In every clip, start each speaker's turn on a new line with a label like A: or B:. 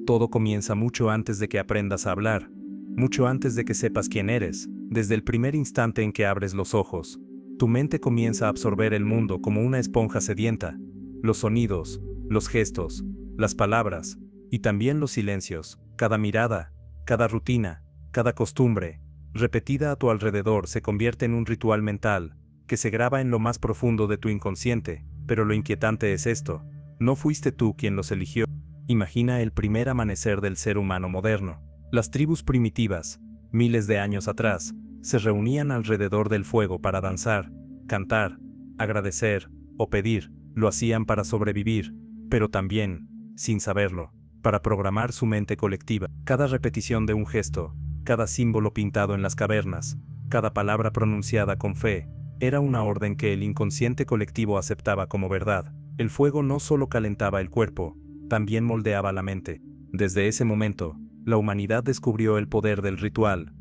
A: Todo comienza mucho antes de que aprendas a hablar, mucho antes de que sepas quién eres. Desde el primer instante en que abres los ojos, tu mente comienza a absorber el mundo como una esponja sedienta. Los sonidos, los gestos, las palabras, y también los silencios, cada mirada, cada rutina, cada costumbre, repetida a tu alrededor se convierte en un ritual mental, que se graba en lo más profundo de tu inconsciente. Pero lo inquietante es esto: no fuiste tú quien los eligió. Imagina el primer amanecer del ser humano moderno. Las tribus primitivas, miles de años atrás, se reunían alrededor del fuego para danzar, cantar, agradecer o pedir. Lo hacían para sobrevivir, pero también, sin saberlo, para programar su mente colectiva. Cada repetición de un gesto, cada símbolo pintado en las cavernas, cada palabra pronunciada con fe, era una orden que el inconsciente colectivo aceptaba como verdad. El fuego no solo calentaba el cuerpo, también moldeaba la mente. Desde ese momento, la humanidad descubrió el poder del ritual.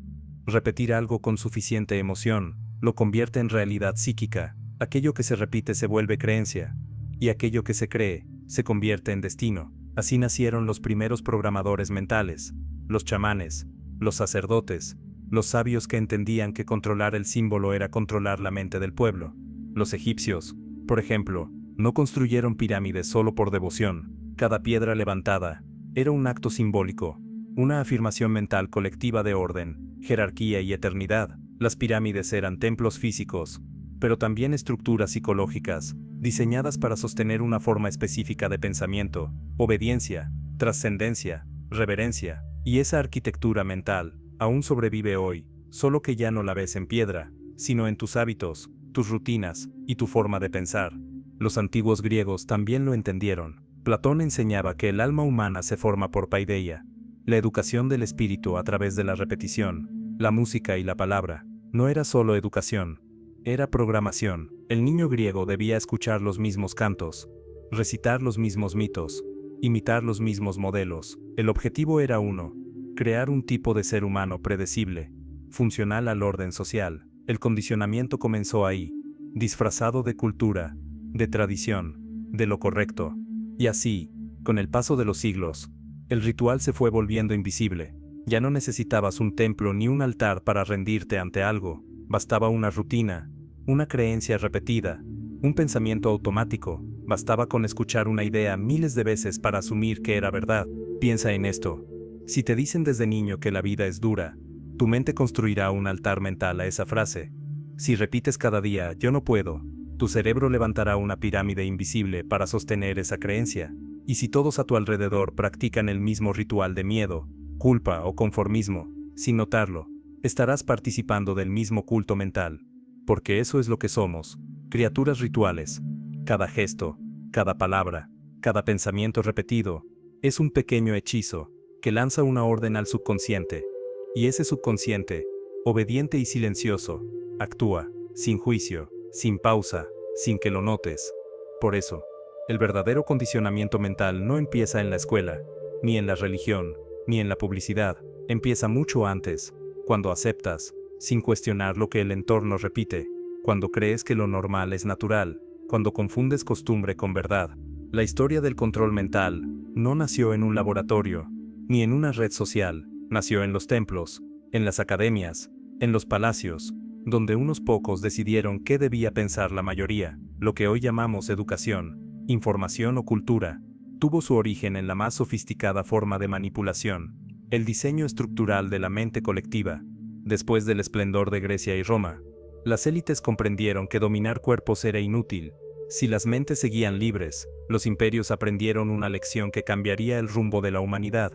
A: Repetir algo con suficiente emoción lo convierte en realidad psíquica. Aquello que se repite se vuelve creencia, y aquello que se cree se convierte en destino. Así nacieron los primeros programadores mentales, los chamanes, los sacerdotes, los sabios que entendían que controlar el símbolo era controlar la mente del pueblo. Los egipcios, por ejemplo, no construyeron pirámides solo por devoción. Cada piedra levantada era un acto simbólico, una afirmación mental colectiva de orden, jerarquía y eternidad. Las pirámides eran templos físicos, pero también estructuras psicológicas, diseñadas para sostener una forma específica de pensamiento, obediencia, trascendencia, reverencia. Y esa arquitectura mental aún sobrevive hoy, solo que ya no la ves en piedra, sino en tus hábitos, tus rutinas y tu forma de pensar. Los antiguos griegos también lo entendieron. Platón enseñaba que el alma humana se forma por paideia, la educación del espíritu a través de la repetición. La música y la palabra no era solo educación, era programación. El niño griego debía escuchar los mismos cantos, recitar los mismos mitos, imitar los mismos modelos. El objetivo era uno: crear un tipo de ser humano predecible, funcional al orden social. El condicionamiento comenzó ahí, disfrazado de cultura, de tradición, de lo correcto. Y así, con el paso de los siglos, el ritual se fue volviendo invisible. Ya no necesitabas un templo ni un altar para rendirte ante algo. Bastaba una rutina, una creencia repetida, un pensamiento automático. Bastaba con escuchar una idea miles de veces para asumir que era verdad. Piensa en esto: si te dicen desde niño que la vida es dura, tu mente construirá un altar mental a esa frase. Si repites cada día "yo no puedo", tu cerebro levantará una pirámide invisible para sostener esa creencia. Y si todos a tu alrededor practican el mismo ritual de miedo, culpa o conformismo, sin notarlo, estarás participando del mismo culto mental. Porque eso es lo que somos, criaturas rituales. Cada gesto, cada palabra, cada pensamiento repetido, es un pequeño hechizo que lanza una orden al subconsciente. Y ese subconsciente, obediente y silencioso, actúa, sin juicio, sin pausa, sin que lo notes. Por eso, el verdadero condicionamiento mental no empieza en la escuela, ni en la religión, ni en la publicidad. Empieza mucho antes, cuando aceptas, sin cuestionar lo que el entorno repite, cuando crees que lo normal es natural, cuando confundes costumbre con verdad. La historia del control mental no nació en un laboratorio, ni en una red social. Nació en los templos, en las academias, en los palacios, donde unos pocos decidieron qué debía pensar la mayoría. Lo que hoy llamamos educación, información o cultura, tuvo su origen en la más sofisticada forma de manipulación, el diseño estructural de la mente colectiva. Después del esplendor de Grecia y Roma, las élites comprendieron que dominar cuerpos era inútil. Si las mentes seguían libres, los imperios aprendieron una lección que cambiaría el rumbo de la humanidad.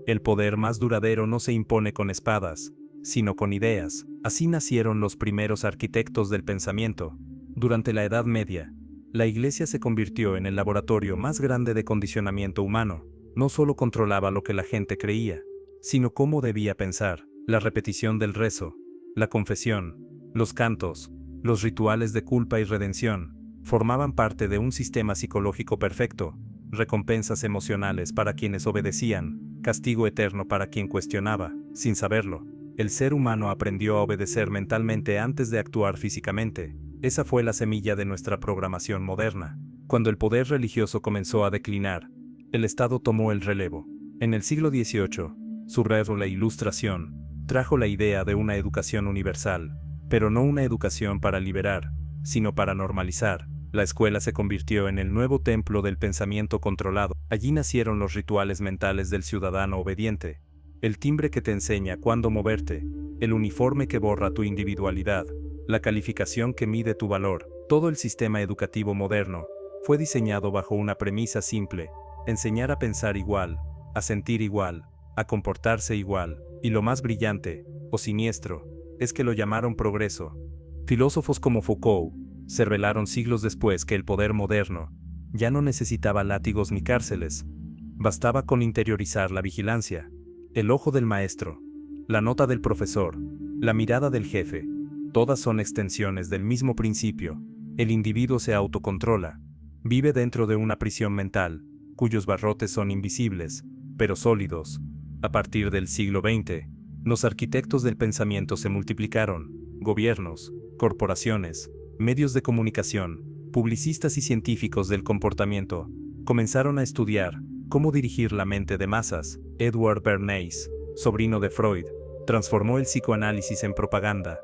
A: El poder más duradero no se impone con espadas, sino con ideas. Así nacieron los primeros arquitectos del pensamiento. Durante la Edad Media, la Iglesia se convirtió en el laboratorio más grande de condicionamiento humano. No solo controlaba lo que la gente creía, sino cómo debía pensar. La repetición del rezo, la confesión, los cantos, los rituales de culpa y redención, formaban parte de un sistema psicológico perfecto. Recompensas emocionales para quienes obedecían, castigo eterno para quien cuestionaba. Sin saberlo, el ser humano aprendió a obedecer mentalmente antes de actuar físicamente. Esa fue la semilla de nuestra programación moderna. Cuando el poder religioso comenzó a declinar, el Estado tomó el relevo. En el siglo XVIII, subrayó la Ilustración, trajo la idea de una educación universal, pero no una educación para liberar, sino para normalizar. La escuela se convirtió en el nuevo templo del pensamiento controlado. Allí nacieron los rituales mentales del ciudadano obediente, el timbre que te enseña cuándo moverte, el uniforme que borra tu individualidad, la calificación que mide tu valor. Todo el sistema educativo moderno fue diseñado bajo una premisa simple: enseñar a pensar igual, a sentir igual, a comportarse igual, y lo más brillante, o siniestro, es que lo llamaron progreso. Filósofos como Foucault se revelaron siglos después que el poder moderno ya no necesitaba látigos ni cárceles, bastaba con interiorizar la vigilancia, el ojo del maestro, la nota del profesor, la mirada del jefe. Todas son extensiones del mismo principio: el individuo se autocontrola, vive dentro de una prisión mental, cuyos barrotes son invisibles, pero sólidos. A partir del siglo XX, los arquitectos del pensamiento se multiplicaron: gobiernos, corporaciones, medios de comunicación, publicistas y científicos del comportamiento comenzaron a estudiar cómo dirigir la mente de masas. Edward Bernays, sobrino de Freud, transformó el psicoanálisis en propaganda.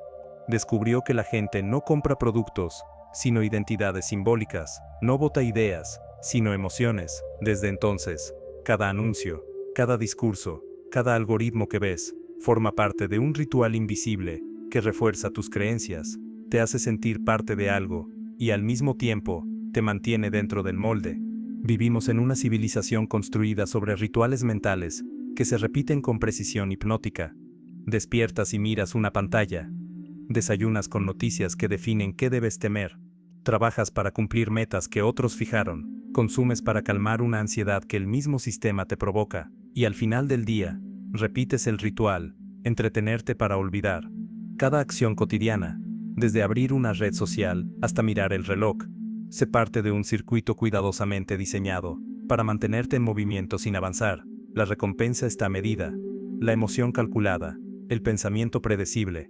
A: Descubrió que la gente no compra productos, sino identidades simbólicas, no vota ideas, sino emociones. Desde entonces, cada anuncio, cada discurso, cada algoritmo que ves, forma parte de un ritual invisible que refuerza tus creencias, te hace sentir parte de algo, y al mismo tiempo, te mantiene dentro del molde. Vivimos en una civilización construida sobre rituales mentales que se repiten con precisión hipnótica. Despiertas y miras una pantalla. Desayunas con noticias que definen qué debes temer. Trabajas para cumplir metas que otros fijaron. Consumes para calmar una ansiedad que el mismo sistema te provoca. Y al final del día, repites el ritual: entretenerte para olvidar. Cada acción cotidiana, desde abrir una red social hasta mirar el reloj, se parte de un circuito cuidadosamente diseñado para mantenerte en movimiento sin avanzar. La recompensa está medida, la emoción calculada, el pensamiento predecible.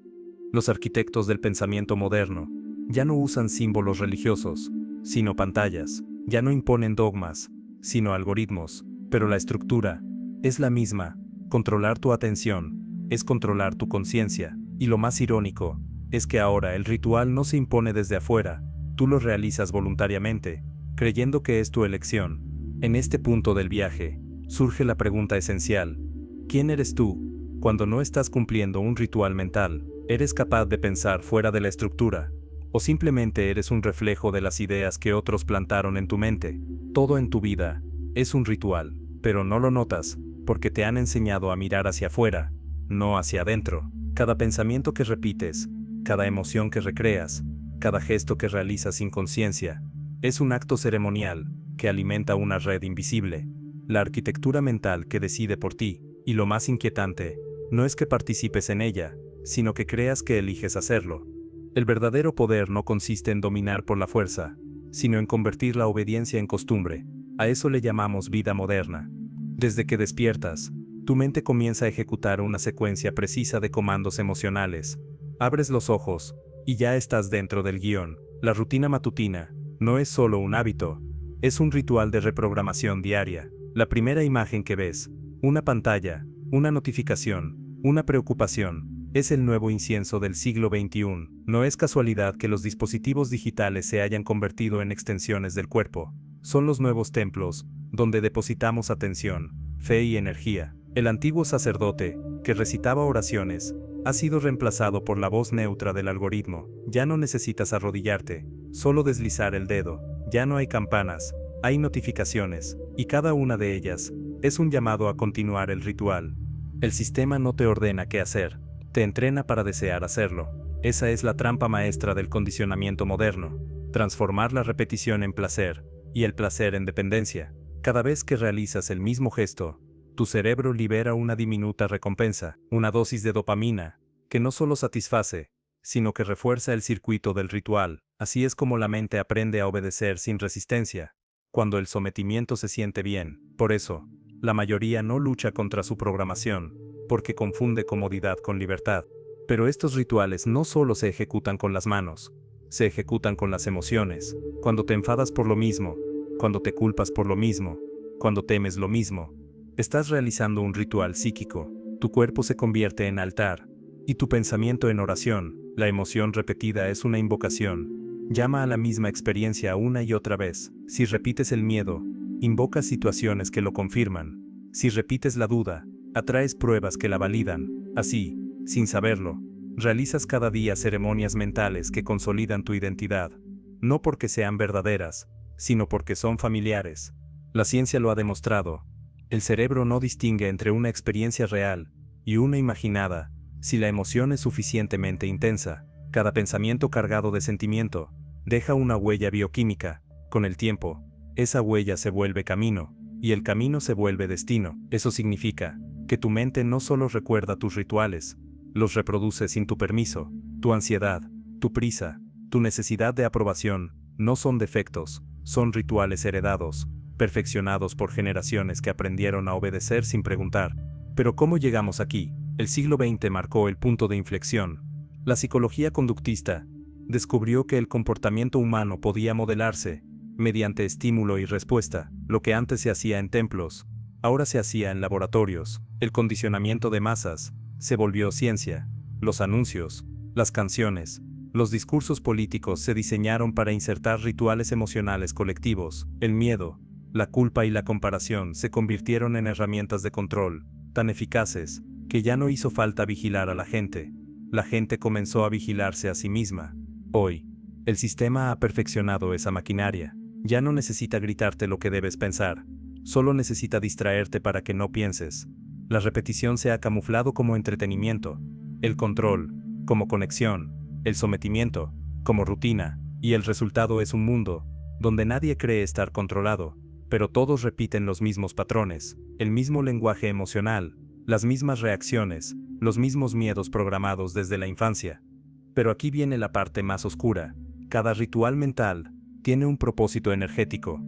A: Los arquitectos del pensamiento moderno ya no usan símbolos religiosos, sino pantallas. Ya no imponen dogmas, sino algoritmos, pero la estructura es la misma. Controlar tu atención es controlar tu conciencia, y lo más irónico es que ahora el ritual no se impone desde afuera, tú lo realizas voluntariamente, creyendo que es tu elección. En este punto del viaje, surge la pregunta esencial: ¿quién eres tú? Cuando no estás cumpliendo un ritual mental, ¿eres capaz de pensar fuera de la estructura? ¿O simplemente eres un reflejo de las ideas que otros plantaron en tu mente? Todo en tu vida es un ritual, pero no lo notas, porque te han enseñado a mirar hacia afuera, no hacia adentro. Cada pensamiento que repites, cada emoción que recreas, cada gesto que realizas sin conciencia, es un acto ceremonial que alimenta una red invisible, la arquitectura mental que decide por ti. Y lo más inquietante, no es que participes en ella, sino que creas que eliges hacerlo. El verdadero poder no consiste en dominar por la fuerza, sino en convertir la obediencia en costumbre. A eso le llamamos vida moderna. Desde que despiertas, tu mente comienza a ejecutar una secuencia precisa de comandos emocionales. Abres los ojos, y ya estás dentro del guión. La rutina matutina no es solo un hábito, es un ritual de reprogramación diaria. La primera imagen que ves, una pantalla, una notificación, una preocupación, es el nuevo incienso del siglo XXI. No es casualidad que los dispositivos digitales se hayan convertido en extensiones del cuerpo. Son los nuevos templos, donde depositamos atención, fe y energía. El antiguo sacerdote, que recitaba oraciones, ha sido reemplazado por la voz neutra del algoritmo. Ya no necesitas arrodillarte, solo deslizar el dedo. Ya no hay campanas, hay notificaciones, y cada una de ellas es un llamado a continuar el ritual. El sistema no te ordena qué hacer, te entrena para desear hacerlo. Esa es la trampa maestra del condicionamiento moderno: transformar la repetición en placer, y el placer en dependencia. Cada vez que realizas el mismo gesto, tu cerebro libera una diminuta recompensa, una dosis de dopamina, que no solo satisface, sino que refuerza el circuito del ritual. Así es como la mente aprende a obedecer sin resistencia, cuando el sometimiento se siente bien. Por eso, la mayoría no lucha contra su programación, porque confunde comodidad con libertad. Pero estos rituales no solo se ejecutan con las manos, se ejecutan con las emociones. Cuando te enfadas por lo mismo, cuando te culpas por lo mismo, cuando temes lo mismo, Estás realizando un ritual psíquico, tu cuerpo se convierte en altar, y tu pensamiento en oración. La emoción repetida es una invocación. Llama a la misma experiencia una y otra vez. Si repites el miedo, invocas situaciones que lo confirman. Si repites la duda, atraes pruebas que la validan. Así, sin saberlo, realizas cada día ceremonias mentales que consolidan tu identidad, no porque sean verdaderas, sino porque son familiares. La ciencia lo ha demostrado. El cerebro no distingue entre una experiencia real y una imaginada. Si la emoción es suficientemente intensa, cada pensamiento cargado de sentimiento deja una huella bioquímica. Con el tiempo, esa huella se vuelve camino, y el camino se vuelve destino. Eso significa que tu mente no solo recuerda tus rituales, los reproduce sin tu permiso. Tu ansiedad, tu prisa, tu necesidad de aprobación, no son defectos, son rituales heredados, perfeccionados por generaciones que aprendieron a obedecer sin preguntar. Pero ¿cómo llegamos aquí? El siglo XX marcó el punto de inflexión. La psicología conductista descubrió que el comportamiento humano podía modelarse mediante estímulo y respuesta. Lo que antes se hacía en templos, ahora se hacía en laboratorios. El condicionamiento de masas se volvió ciencia. Los anuncios, las canciones, los discursos políticos se diseñaron para insertar rituales emocionales colectivos. El miedo, la culpa y la comparación se convirtieron en herramientas de control, tan eficaces, que ya no hizo falta vigilar a la gente. La gente comenzó a vigilarse a sí misma. Hoy, el sistema ha perfeccionado esa maquinaria. Ya no necesita gritarte lo que debes pensar, solo necesita distraerte para que no pienses. La repetición se ha camuflado como entretenimiento, el control, como conexión, el sometimiento, como rutina, y el resultado es un mundo donde nadie cree estar controlado, pero todos repiten los mismos patrones, el mismo lenguaje emocional, las mismas reacciones, los mismos miedos programados desde la infancia. Pero aquí viene la parte más oscura. Cada ritual mental tiene un propósito energético.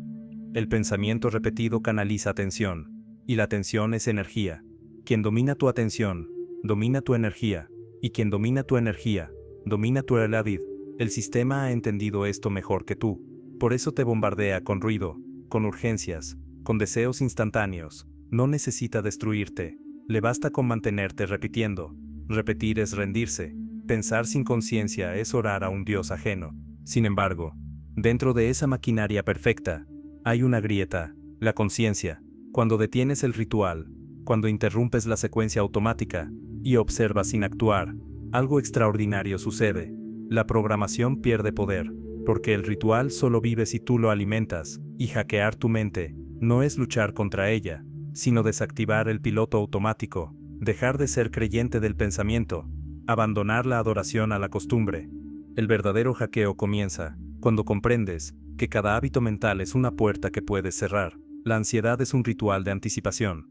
A: El pensamiento repetido canaliza atención, y la atención es energía. Quien domina tu atención, domina tu energía, y quien domina tu energía, domina tu realidad. El sistema ha entendido esto mejor que tú. Por eso te bombardea con ruido, con urgencias, con deseos instantáneos. No necesita destruirte. Le basta con mantenerte repitiendo. Repetir es rendirse. Pensar sin conciencia es orar a un Dios ajeno. Sin embargo, dentro de esa maquinaria perfecta, hay una grieta, la conciencia. Cuando detienes el ritual, cuando interrumpes la secuencia automática y observas sin actuar, algo extraordinario sucede. La programación pierde poder, porque el ritual solo vive si tú lo alimentas, y hackear tu mente no es luchar contra ella, sino desactivar el piloto automático, dejar de ser creyente del pensamiento, abandonar la adoración a la costumbre. El verdadero hackeo comienza cuando comprendes que cada hábito mental es una puerta que puedes cerrar. La ansiedad es un ritual de anticipación.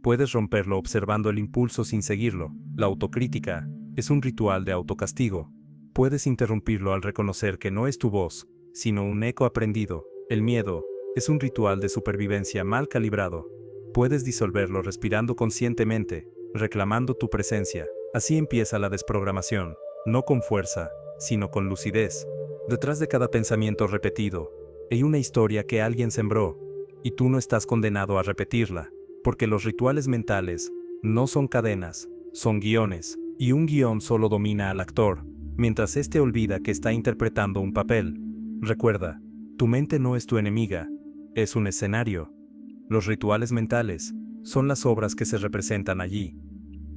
A: Puedes romperlo observando el impulso sin seguirlo. La autocrítica es un ritual de autocastigo. Puedes interrumpirlo al reconocer que no es tu voz, sino un eco aprendido. El miedo es un ritual de supervivencia mal calibrado. Puedes disolverlo respirando conscientemente, reclamando tu presencia. Así empieza la desprogramación, no con fuerza, sino con lucidez. Detrás de cada pensamiento repetido, hay una historia que alguien sembró, y tú no estás condenado a repetirla, porque los rituales mentales no son cadenas, son guiones, y un guión solo domina al actor, mientras éste olvida que está interpretando un papel. Recuerda, tu mente no es tu enemiga, es un escenario. Los rituales mentales son las obras que se representan allí.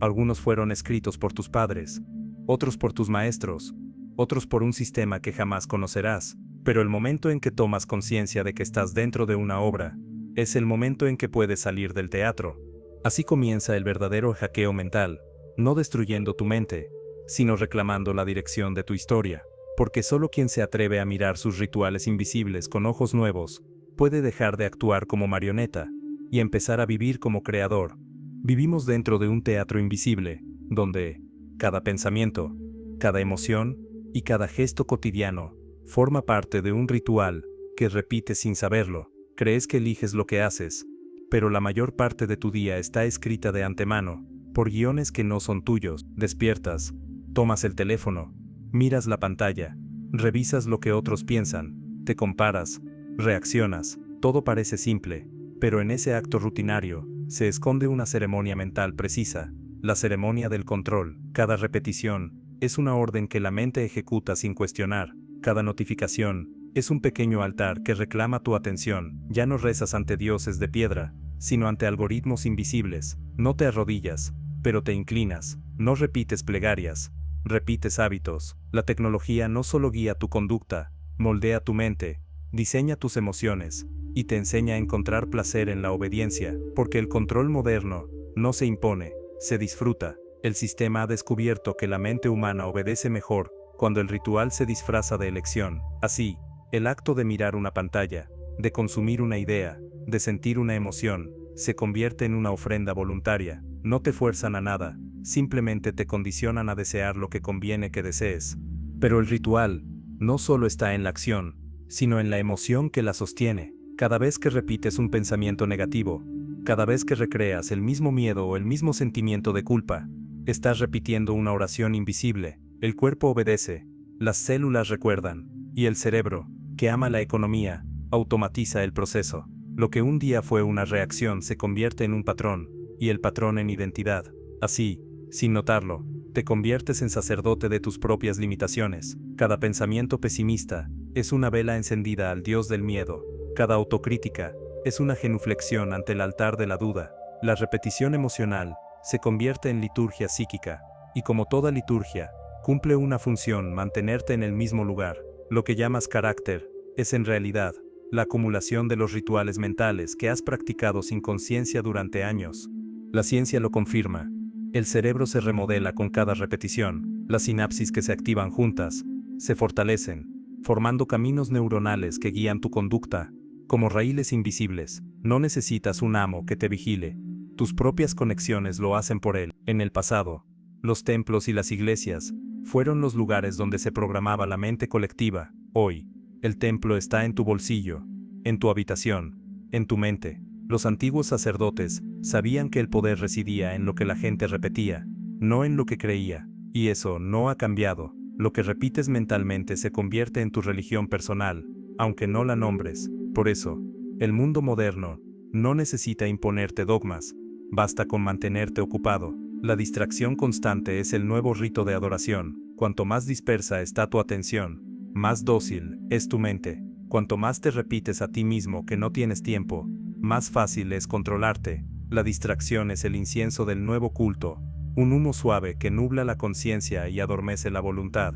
A: Algunos fueron escritos por tus padres, otros por tus maestros, otros por un sistema que jamás conocerás. Pero el momento en que tomas conciencia de que estás dentro de una obra, es el momento en que puedes salir del teatro. Así comienza el verdadero hackeo mental, no destruyendo tu mente, sino reclamando la dirección de tu historia. Porque solo quien se atreve a mirar sus rituales invisibles con ojos nuevos, puede dejar de actuar como marioneta y empezar a vivir como creador. Vivimos dentro de un teatro invisible, donde cada pensamiento, cada emoción y cada gesto cotidiano forma parte de un ritual que repites sin saberlo. Crees que eliges lo que haces, pero la mayor parte de tu día está escrita de antemano, por guiones que no son tuyos. Despiertas, tomas el teléfono, miras la pantalla, revisas lo que otros piensan, te comparas, reaccionas. Todo parece simple, pero en ese acto rutinario se esconde una ceremonia mental precisa, la ceremonia del control. Cada repetición es una orden que la mente ejecuta sin cuestionar. Cada notificación es un pequeño altar que reclama tu atención. Ya no rezas ante dioses de piedra, sino ante algoritmos invisibles. No te arrodillas, pero te inclinas. No repites plegarias, repites hábitos. La tecnología no solo guía tu conducta, moldea tu mente, diseña tus emociones, y te enseña a encontrar placer en la obediencia, porque el control moderno no se impone, se disfruta. El sistema ha descubierto que la mente humana obedece mejor cuando el ritual se disfraza de elección. Así, el acto de mirar una pantalla, de consumir una idea, de sentir una emoción, se convierte en una ofrenda voluntaria. No te fuerzan a nada, simplemente te condicionan a desear lo que conviene que desees. Pero el ritual no solo está en la acción, sino en la emoción que la sostiene. Cada vez que repites un pensamiento negativo, cada vez que recreas el mismo miedo o el mismo sentimiento de culpa, estás repitiendo una oración invisible. El cuerpo obedece, las células recuerdan, y el cerebro, que ama la economía, automatiza el proceso. Lo que un día fue una reacción se convierte en un patrón, y el patrón en identidad. Así, sin notarlo, te conviertes en sacerdote de tus propias limitaciones. Cada pensamiento pesimista es una vela encendida al dios del miedo. Cada autocrítica es una genuflexión ante el altar de la duda. La repetición emocional se convierte en liturgia psíquica, y como toda liturgia, cumple una función: mantenerte en el mismo lugar. Lo que llamas carácter es en realidad la acumulación de los rituales mentales que has practicado sin conciencia durante años. La ciencia lo confirma. El cerebro se remodela con cada repetición. Las sinapsis que se activan juntas se fortalecen, formando caminos neuronales que guían tu conducta, como raíles invisibles. No necesitas un amo que te vigile. Tus propias conexiones lo hacen por él. En el pasado, los templos y las iglesias fueron los lugares donde se programaba la mente colectiva. Hoy, el templo está en tu bolsillo, en tu habitación, en tu mente. Los antiguos sacerdotes sabían que el poder residía en lo que la gente repetía, no en lo que creía, y eso no ha cambiado. Lo que repites mentalmente se convierte en tu religión personal, aunque no la nombres. Por eso, el mundo moderno no necesita imponerte dogmas, basta con mantenerte ocupado. La distracción constante es el nuevo rito de adoración. Cuanto más dispersa está tu atención, más dócil es tu mente. Cuanto más te repites a ti mismo que no tienes tiempo, más fácil es controlarte. La distracción es el incienso del nuevo culto, un humo suave que nubla la conciencia y adormece la voluntad.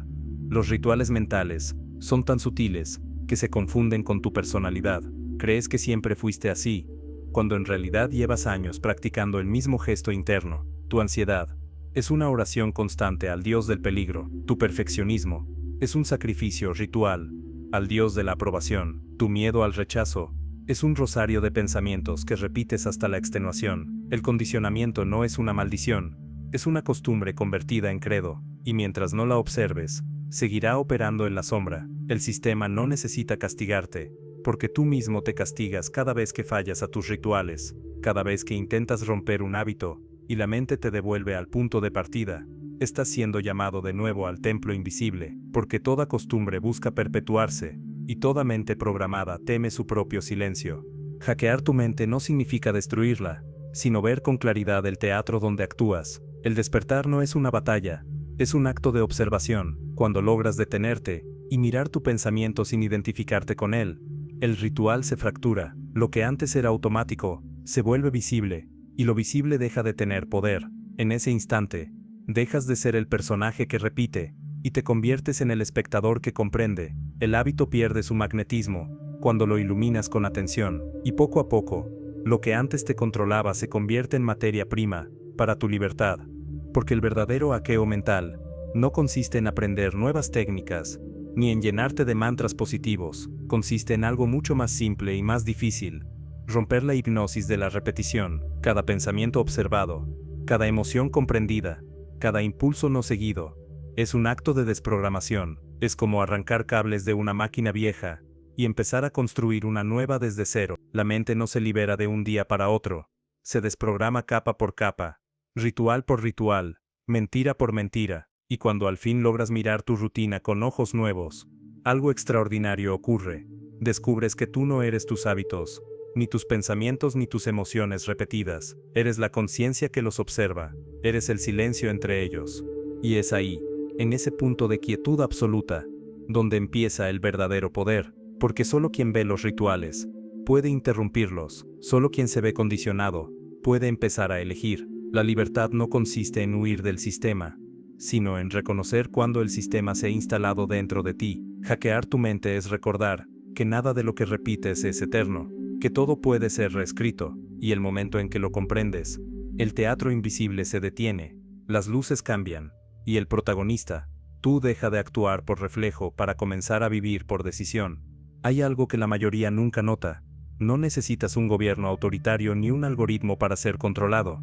A: Los rituales mentales son tan sutiles que se confunden con tu personalidad. Crees que siempre fuiste así, cuando en realidad llevas años practicando el mismo gesto interno. Tu ansiedad es una oración constante al dios del peligro. Tu perfeccionismo es un sacrificio ritual al dios de la aprobación. Tu miedo al rechazo es un rosario de pensamientos que repites hasta la extenuación. El condicionamiento no es una maldición, es una costumbre convertida en credo, y mientras no la observes, seguirá operando en la sombra. El sistema no necesita castigarte, porque tú mismo te castigas cada vez que fallas a tus rituales, cada vez que intentas romper un hábito, y la mente te devuelve al punto de partida. Estás siendo llamado de nuevo al templo invisible, porque toda costumbre busca perpetuarse, y toda mente programada teme su propio silencio. Hackear tu mente no significa destruirla, sino ver con claridad el teatro donde actúas. El despertar no es una batalla, es un acto de observación. Cuando logras detenerte y mirar tu pensamiento sin identificarte con él, el ritual se fractura. Lo que antes era automático se vuelve visible, y lo visible deja de tener poder. En ese instante, dejas de ser el personaje que repite, y te conviertes en el espectador que comprende. El hábito pierde su magnetismo cuando lo iluminas con atención, y poco a poco, lo que antes te controlaba se convierte en materia prima para tu libertad. Porque el verdadero hackeo mental no consiste en aprender nuevas técnicas, ni en llenarte de mantras positivos. Consiste en algo mucho más simple y más difícil: romper la hipnosis de la repetición. Cada pensamiento observado, cada emoción comprendida, cada impulso no seguido, es un acto de desprogramación. Es como arrancar cables de una máquina vieja y empezar a construir una nueva desde cero. La mente no se libera de un día para otro, se desprograma capa por capa, ritual por ritual, mentira por mentira, y cuando al fin logras mirar tu rutina con ojos nuevos, algo extraordinario ocurre. Descubres que tú no eres tus hábitos, ni tus pensamientos ni tus emociones repetidas. Eres la conciencia que los observa, eres el silencio entre ellos. Y es ahí, en ese punto de quietud absoluta, donde empieza el verdadero poder, porque solo quien ve los rituales puede interrumpirlos, solo quien se ve condicionado puede empezar a elegir. La libertad no consiste en huir del sistema, sino en reconocer cuando el sistema se ha instalado dentro de ti. Hackear tu mente es recordar que nada de lo que repites es eterno, que todo puede ser reescrito, y el momento en que lo comprendes, el teatro invisible se detiene, las luces cambian, y el protagonista, tú, deja de actuar por reflejo para comenzar a vivir por decisión. Hay algo que la mayoría nunca nota: no necesitas un gobierno autoritario ni un algoritmo para ser controlado.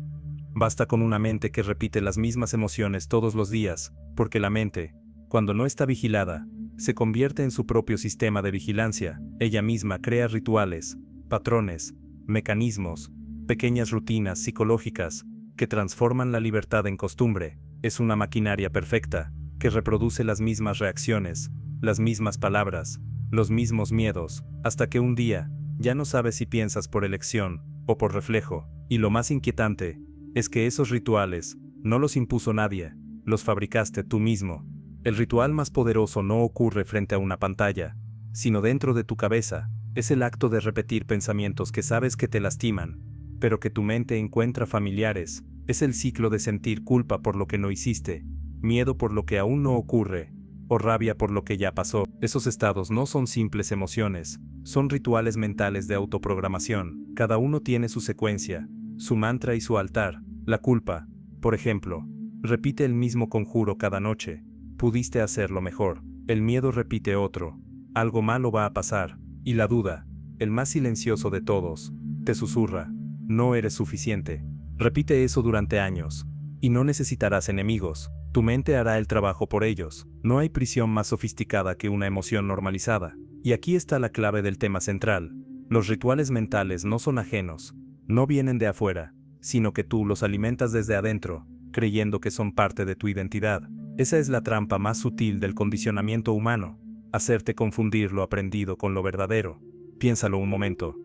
A: Basta con una mente que repite las mismas emociones todos los días, porque la mente, cuando no está vigilada, se convierte en su propio sistema de vigilancia. Ella misma crea rituales, patrones, mecanismos, pequeñas rutinas psicológicas, que transforman la libertad en costumbre. Es una maquinaria perfecta, que reproduce las mismas reacciones, las mismas palabras, los mismos miedos, hasta que un día, ya no sabes si piensas por elección o por reflejo. Y lo más inquietante es que esos rituales no los impuso nadie, los fabricaste tú mismo. El ritual más poderoso no ocurre frente a una pantalla, sino dentro de tu cabeza. Es el acto de repetir pensamientos que sabes que te lastiman, pero que tu mente encuentra familiares. Es el ciclo de sentir culpa por lo que no hiciste, miedo por lo que aún no ocurre, o rabia por lo que ya pasó. Esos estados no son simples emociones, son rituales mentales de autoprogramación. Cada uno tiene su secuencia, su mantra y su altar. La culpa, por ejemplo, repite el mismo conjuro cada noche: pudiste hacerlo mejor. El miedo repite otro: algo malo va a pasar. Y la duda, el más silencioso de todos, te susurra: no eres suficiente. Repite eso durante años, y no necesitarás enemigos. Tu mente hará el trabajo por ellos. No hay prisión más sofisticada que una emoción normalizada. Y aquí está la clave del tema central: los rituales mentales no son ajenos, no vienen de afuera, sino que tú los alimentas desde adentro, creyendo que son parte de tu identidad. Esa es la trampa más sutil del condicionamiento humano: hacerte confundir lo aprendido con lo verdadero. Piénsalo un momento.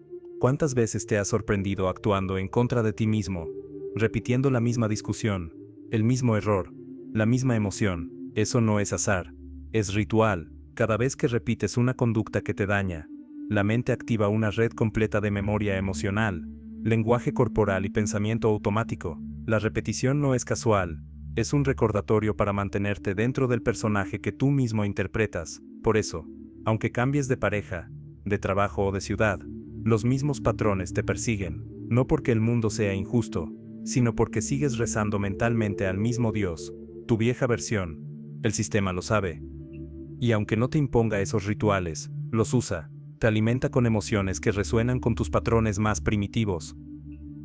A: ¿Cuántas veces te has sorprendido actuando en contra de ti mismo, repitiendo la misma discusión, el mismo error, la misma emoción? Eso no es azar, es ritual. Cada vez que repites una conducta que te daña, la mente activa una red completa de memoria emocional, lenguaje corporal y pensamiento automático. La repetición no es casual, es un recordatorio para mantenerte dentro del personaje que tú mismo interpretas. Por eso, aunque cambies de pareja, de trabajo o de ciudad, los mismos patrones te persiguen, no porque el mundo sea injusto, sino porque sigues rezando mentalmente al mismo Dios, tu vieja versión. El sistema lo sabe. Y aunque no te imponga esos rituales, los usa. Te alimenta con emociones que resuenan con tus patrones más primitivos: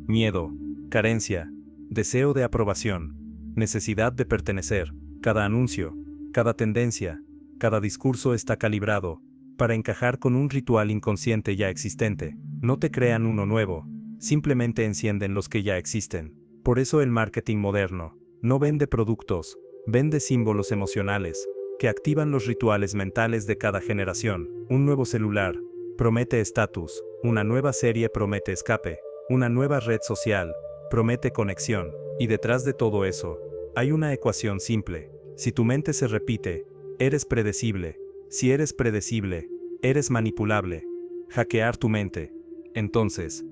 A: miedo, carencia, deseo de aprobación, necesidad de pertenecer. Cada anuncio, cada tendencia, cada discurso está calibrado para encajar con un ritual inconsciente ya existente. No te crean uno nuevo, simplemente encienden los que ya existen. Por eso el marketing moderno no vende productos, vende símbolos emocionales que activan los rituales mentales de cada generación. Un nuevo celular promete estatus, una nueva serie promete escape, una nueva red social promete conexión. Y detrás de todo eso, hay una ecuación simple: si tu mente se repite, eres predecible. Si eres predecible, eres manipulable. Hackear tu mente, entonces,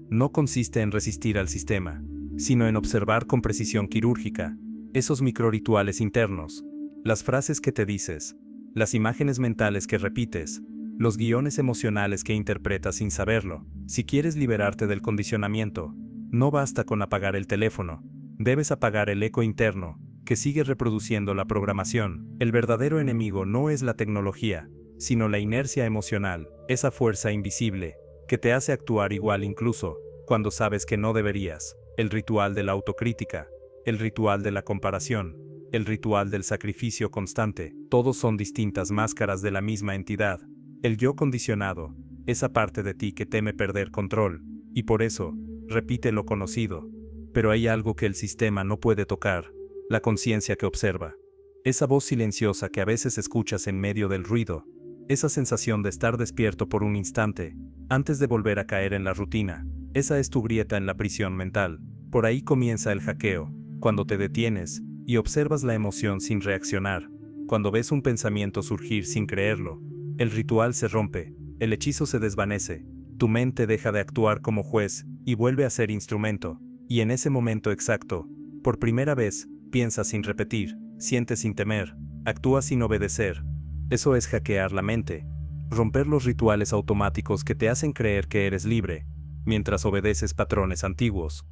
A: no consiste en resistir al sistema, sino en observar con precisión quirúrgica esos microrituales internos, las frases que te dices, las imágenes mentales que repites, los guiones emocionales que interpretas sin saberlo. Si quieres liberarte del condicionamiento, no basta con apagar el teléfono, debes apagar el eco interno que sigue reproduciendo la programación. El verdadero enemigo no es la tecnología, sino la inercia emocional, esa fuerza invisible que te hace actuar igual incluso cuando sabes que no deberías. El ritual de la autocrítica, el ritual de la comparación, el ritual del sacrificio constante, todos son distintas máscaras de la misma entidad. El yo condicionado, esa parte de ti que teme perder control, y por eso, repite lo conocido. Pero hay algo que el sistema no puede tocar: la conciencia que observa. Esa voz silenciosa que a veces escuchas en medio del ruido, Esa sensación de estar despierto por un instante, antes de volver a caer en la rutina, esa es tu grieta en la prisión mental. Por ahí comienza el hackeo, cuando te detienes y observas la emoción sin reaccionar, cuando ves un pensamiento surgir sin creerlo. El ritual se rompe, el hechizo se desvanece, tu mente deja de actuar como juez y vuelve a ser instrumento, y en ese momento exacto, por primera vez, piensas sin repetir, sientes sin temer, actúas sin obedecer. Eso es hackear la mente, romper los rituales automáticos que te hacen creer que eres libre, mientras obedeces patrones antiguos.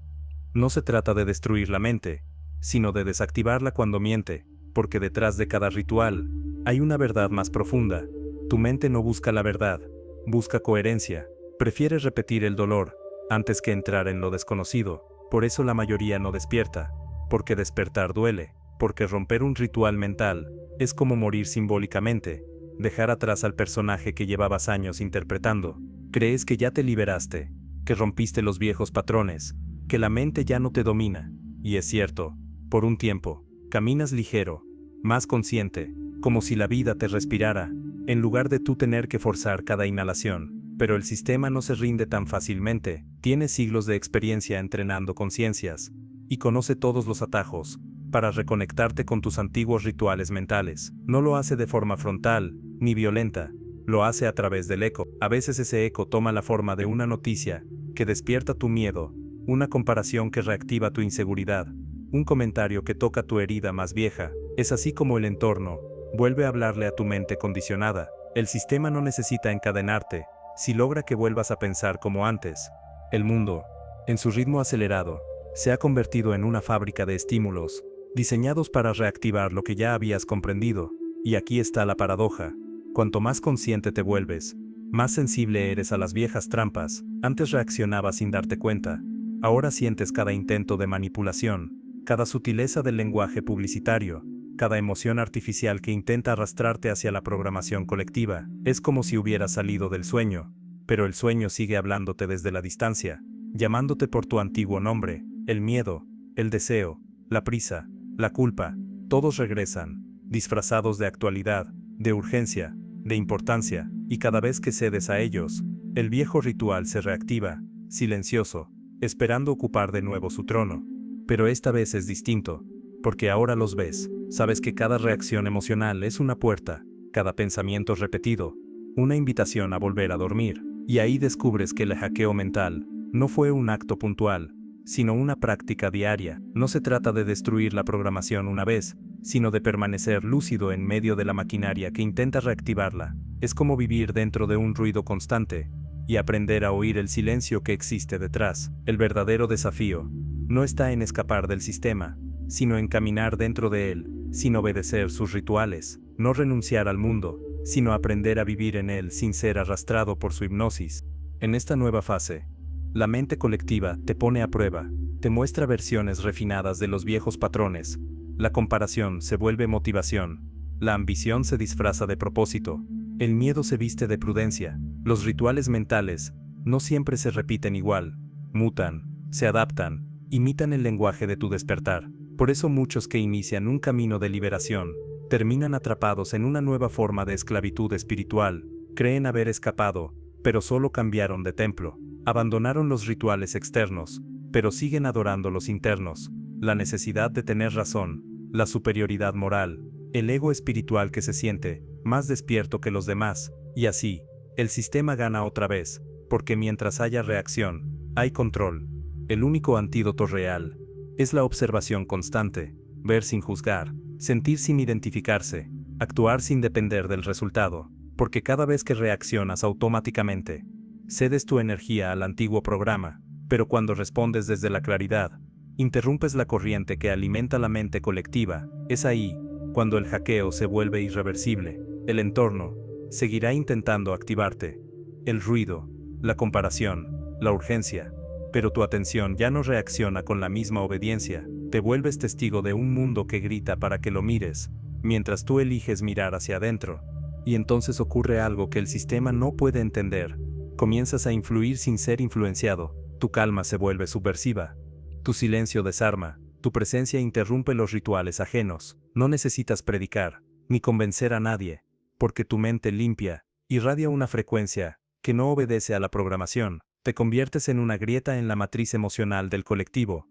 A: No se trata de destruir la mente, sino de desactivarla cuando miente, porque detrás de cada ritual hay una verdad más profunda. Tu mente no busca la verdad, busca coherencia, prefiere repetir el dolor antes que entrar en lo desconocido. Por eso la mayoría no despierta, porque despertar duele, porque romper un ritual mental es como morir simbólicamente, dejar atrás al personaje que llevabas años interpretando. Crees que ya te liberaste, que rompiste los viejos patrones, que la mente ya no te domina, y es cierto, por un tiempo, caminas ligero, más consciente, como si la vida te respirara, en lugar de tú tener que forzar cada inhalación. Pero el sistema no se rinde tan fácilmente, tiene siglos de experiencia entrenando conciencias, y conoce todos los atajos, para reconectarte con tus antiguos rituales mentales. No lo hace de forma frontal, ni violenta, lo hace a través del eco. A veces ese eco toma la forma de una noticia, que despierta tu miedo, una comparación que reactiva tu inseguridad, un comentario que toca tu herida más vieja. Es así como el entorno vuelve a hablarle a tu mente condicionada. El sistema no necesita encadenarte, si logra que vuelvas a pensar como antes. El mundo, en su ritmo acelerado, se ha convertido en una fábrica de estímulos, diseñados para reactivar lo que ya habías comprendido. Y aquí está la paradoja. Cuanto más consciente te vuelves, más sensible eres a las viejas trampas. Antes reaccionabas sin darte cuenta. Ahora sientes cada intento de manipulación, cada sutileza del lenguaje publicitario, cada emoción artificial que intenta arrastrarte hacia la programación colectiva. Es como si hubieras salido del sueño, pero el sueño sigue hablándote desde la distancia, llamándote por tu antiguo nombre. El miedo, el deseo, la prisa, la culpa, todos regresan, disfrazados de actualidad, de urgencia, de importancia, y cada vez que cedes a ellos, el viejo ritual se reactiva, silencioso, esperando ocupar de nuevo su trono. Pero esta vez es distinto, porque ahora los ves. Sabes que cada reacción emocional es una puerta, cada pensamiento repetido, una invitación a volver a dormir. Y ahí descubres que el hackeo mental no fue un acto puntual, sino una práctica diaria. No se trata de destruir la programación una vez, sino de permanecer lúcido en medio de la maquinaria que intenta reactivarla. Es como vivir dentro de un ruido constante, y aprender a oír el silencio que existe detrás. El verdadero desafío no está en escapar del sistema, sino en caminar dentro de él, sin obedecer sus rituales, no renunciar al mundo, sino aprender a vivir en él sin ser arrastrado por su hipnosis. En esta nueva fase, la mente colectiva te pone a prueba, te muestra versiones refinadas de los viejos patrones, la comparación se vuelve motivación, la ambición se disfraza de propósito, el miedo se viste de prudencia. Los rituales mentales no siempre se repiten igual, mutan, se adaptan, imitan el lenguaje de tu despertar. Por eso muchos que inician un camino de liberación terminan atrapados en una nueva forma de esclavitud espiritual. Creen haber escapado, pero solo cambiaron de templo. Abandonaron los rituales externos, pero siguen adorando los internos. La necesidad de tener razón, la superioridad moral, el ego espiritual que se siente más despierto que los demás. Y así, el sistema gana otra vez, porque mientras haya reacción, hay control. El único antídoto real es la observación constante, ver sin juzgar, sentir sin identificarse, actuar sin depender del resultado, porque cada vez que reaccionas automáticamente, cedes tu energía al antiguo programa, pero cuando respondes desde la claridad, interrumpes la corriente que alimenta la mente colectiva. Es ahí cuando el hackeo se vuelve irreversible. El entorno seguirá intentando activarte, el ruido, la comparación, la urgencia, pero tu atención ya no reacciona con la misma obediencia. Te vuelves testigo de un mundo que grita para que lo mires, mientras tú eliges mirar hacia adentro. Y entonces ocurre algo que el sistema no puede entender. Comienzas a influir sin ser influenciado, tu calma se vuelve subversiva, tu silencio desarma, tu presencia interrumpe los rituales ajenos. No necesitas predicar, ni convencer a nadie, porque tu mente limpia Irradia una frecuencia que no obedece a la programación. Te conviertes en una grieta en la matriz emocional del colectivo,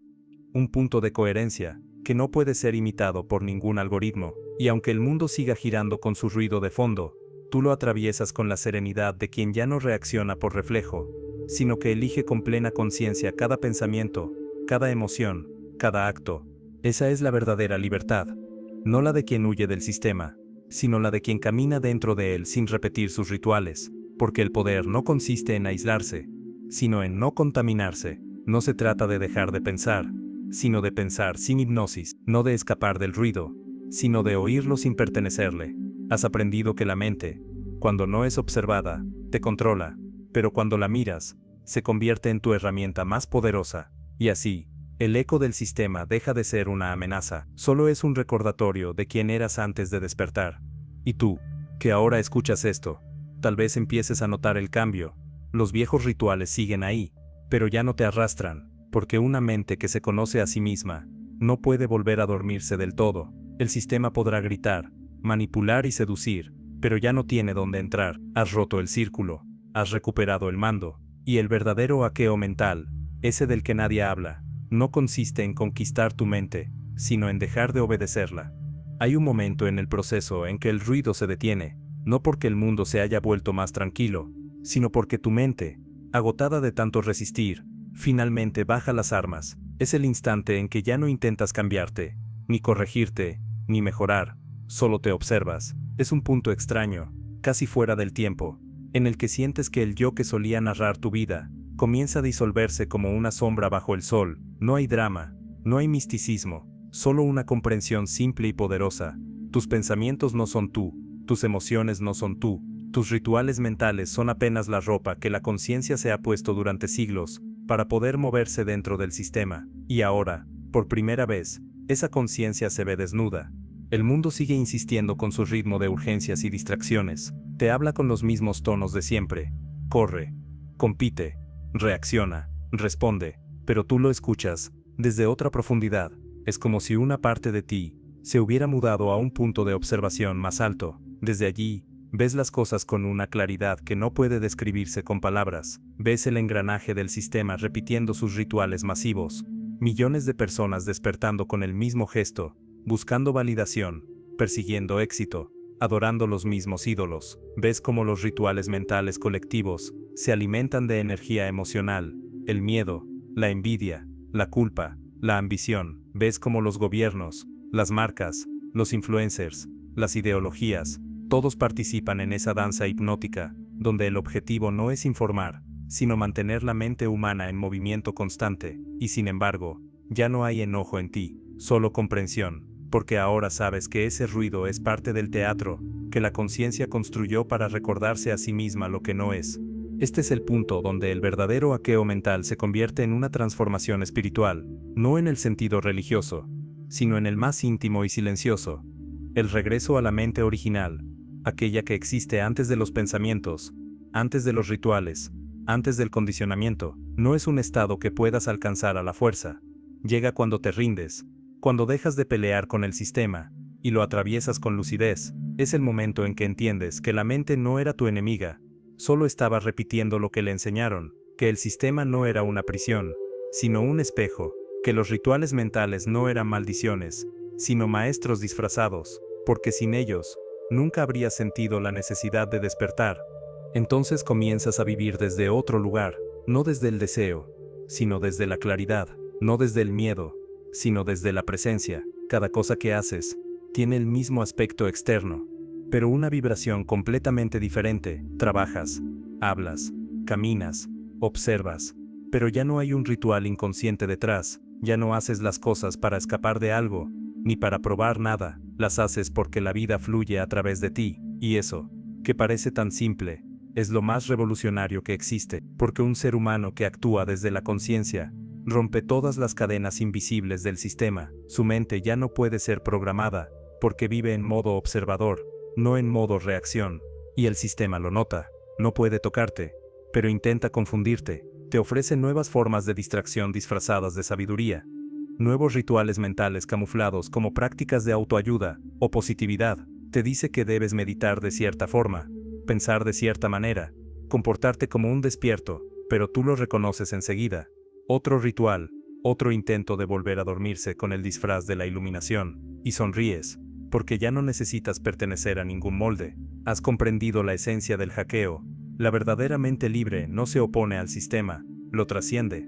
A: un punto de coherencia que no puede ser imitado por ningún algoritmo, y aunque el mundo siga girando con su ruido de fondo, tú lo atraviesas con la serenidad de quien ya no reacciona por reflejo, sino que elige con plena conciencia cada pensamiento, cada emoción, cada acto. Esa es la verdadera libertad, no la de quien huye del sistema, sino la de quien camina dentro de él sin repetir sus rituales, porque el poder no consiste en aislarse, sino en no contaminarse. No se trata de dejar de pensar, sino de pensar sin hipnosis, no de escapar del ruido, sino de oírlo sin pertenecerle. Has aprendido que la mente, cuando no es observada, te controla, pero cuando la miras, se convierte en tu herramienta más poderosa, y así, el eco del sistema deja de ser una amenaza, solo es un recordatorio de quién eras antes de despertar. Y tú, que ahora escuchas esto, tal vez empieces a notar el cambio. Los viejos rituales siguen ahí, pero ya no te arrastran, porque una mente que se conoce a sí misma no puede volver a dormirse del todo. El sistema podrá gritar, manipular y seducir, pero ya no tiene dónde entrar. Has roto el círculo, has recuperado el mando, y el verdadero hackeo mental, ese del que nadie habla, no consiste en conquistar tu mente, sino en dejar de obedecerla. Hay un momento en el proceso en que el ruido se detiene, no porque el mundo se haya vuelto más tranquilo, sino porque tu mente, agotada de tanto resistir, finalmente baja las armas. Es el instante en que ya no intentas cambiarte, ni corregirte, ni mejorar, solo te observas. Es un punto extraño, casi fuera del tiempo, en el que sientes que el yo que solía narrar tu vida, comienza a disolverse como una sombra bajo el sol. No hay drama, no hay misticismo, solo una comprensión simple y poderosa. Tus pensamientos no son tú, tus emociones no son tú, tus rituales mentales son apenas la ropa que la conciencia se ha puesto durante siglos, para poder moverse dentro del sistema, y ahora, por primera vez, esa conciencia se ve desnuda. El mundo sigue insistiendo con su ritmo de urgencias y distracciones, te habla con los mismos tonos de siempre. Corre, compite, reacciona, responde, pero tú lo escuchas, desde otra profundidad. Es como si una parte de ti se hubiera mudado a un punto de observación más alto. Desde allí, ves las cosas con una claridad que no puede describirse con palabras. Ves el engranaje del sistema repitiendo sus rituales masivos. Millones de personas despertando con el mismo gesto, buscando validación, persiguiendo éxito, adorando los mismos ídolos. Ves cómo los rituales mentales colectivos se alimentan de energía emocional, el miedo, la envidia, la culpa, la ambición. Ves cómo los gobiernos, las marcas, los influencers, las ideologías, todos participan en esa danza hipnótica, donde el objetivo no es informar, sino mantener la mente humana en movimiento constante, y sin embargo, ya no hay enojo en ti, solo comprensión, porque ahora sabes que ese ruido es parte del teatro, que la conciencia construyó para recordarse a sí misma lo que no es. Este es el punto donde el verdadero hackeo mental se convierte en una transformación espiritual, no en el sentido religioso, sino en el más íntimo y silencioso. El regreso a la mente original, aquella que existe antes de los pensamientos, antes de los rituales, antes del condicionamiento, no es un estado que puedas alcanzar a la fuerza. Llega cuando te rindes, cuando dejas de pelear con el sistema, y lo atraviesas con lucidez. Es el momento en que entiendes que la mente no era tu enemiga, solo estaba repitiendo lo que le enseñaron, que el sistema no era una prisión, sino un espejo, que los rituales mentales no eran maldiciones, sino maestros disfrazados, porque sin ellos, nunca habrías sentido la necesidad de despertar. Entonces comienzas a vivir desde otro lugar, no desde el deseo, sino desde la claridad, no desde el miedo, sino desde la presencia. Cada cosa que haces tiene el mismo aspecto externo, pero una vibración completamente diferente. Trabajas, hablas, caminas, observas, pero ya no hay un ritual inconsciente detrás. Ya no haces las cosas para escapar de algo, ni para probar nada. Las haces porque la vida fluye a través de ti, y eso, que parece tan simple, es lo más revolucionario que existe, porque un ser humano que actúa desde la conciencia rompe todas las cadenas invisibles del sistema. Su mente ya no puede ser programada, porque vive en modo observador, no en modo reacción, y el sistema lo nota. No puede tocarte, pero intenta confundirte. Te ofrece nuevas formas de distracción disfrazadas de sabiduría, nuevos rituales mentales camuflados como prácticas de autoayuda o positividad. Te dice que debes meditar de cierta forma, pensar de cierta manera, comportarte como un despierto, pero tú lo reconoces enseguida. Otro ritual, otro intento de volver a dormirse con el disfraz de la iluminación, y sonríes, porque ya no necesitas pertenecer a ningún molde. Has comprendido la esencia del hackeo. La verdadera mente libre no se opone al sistema, lo trasciende.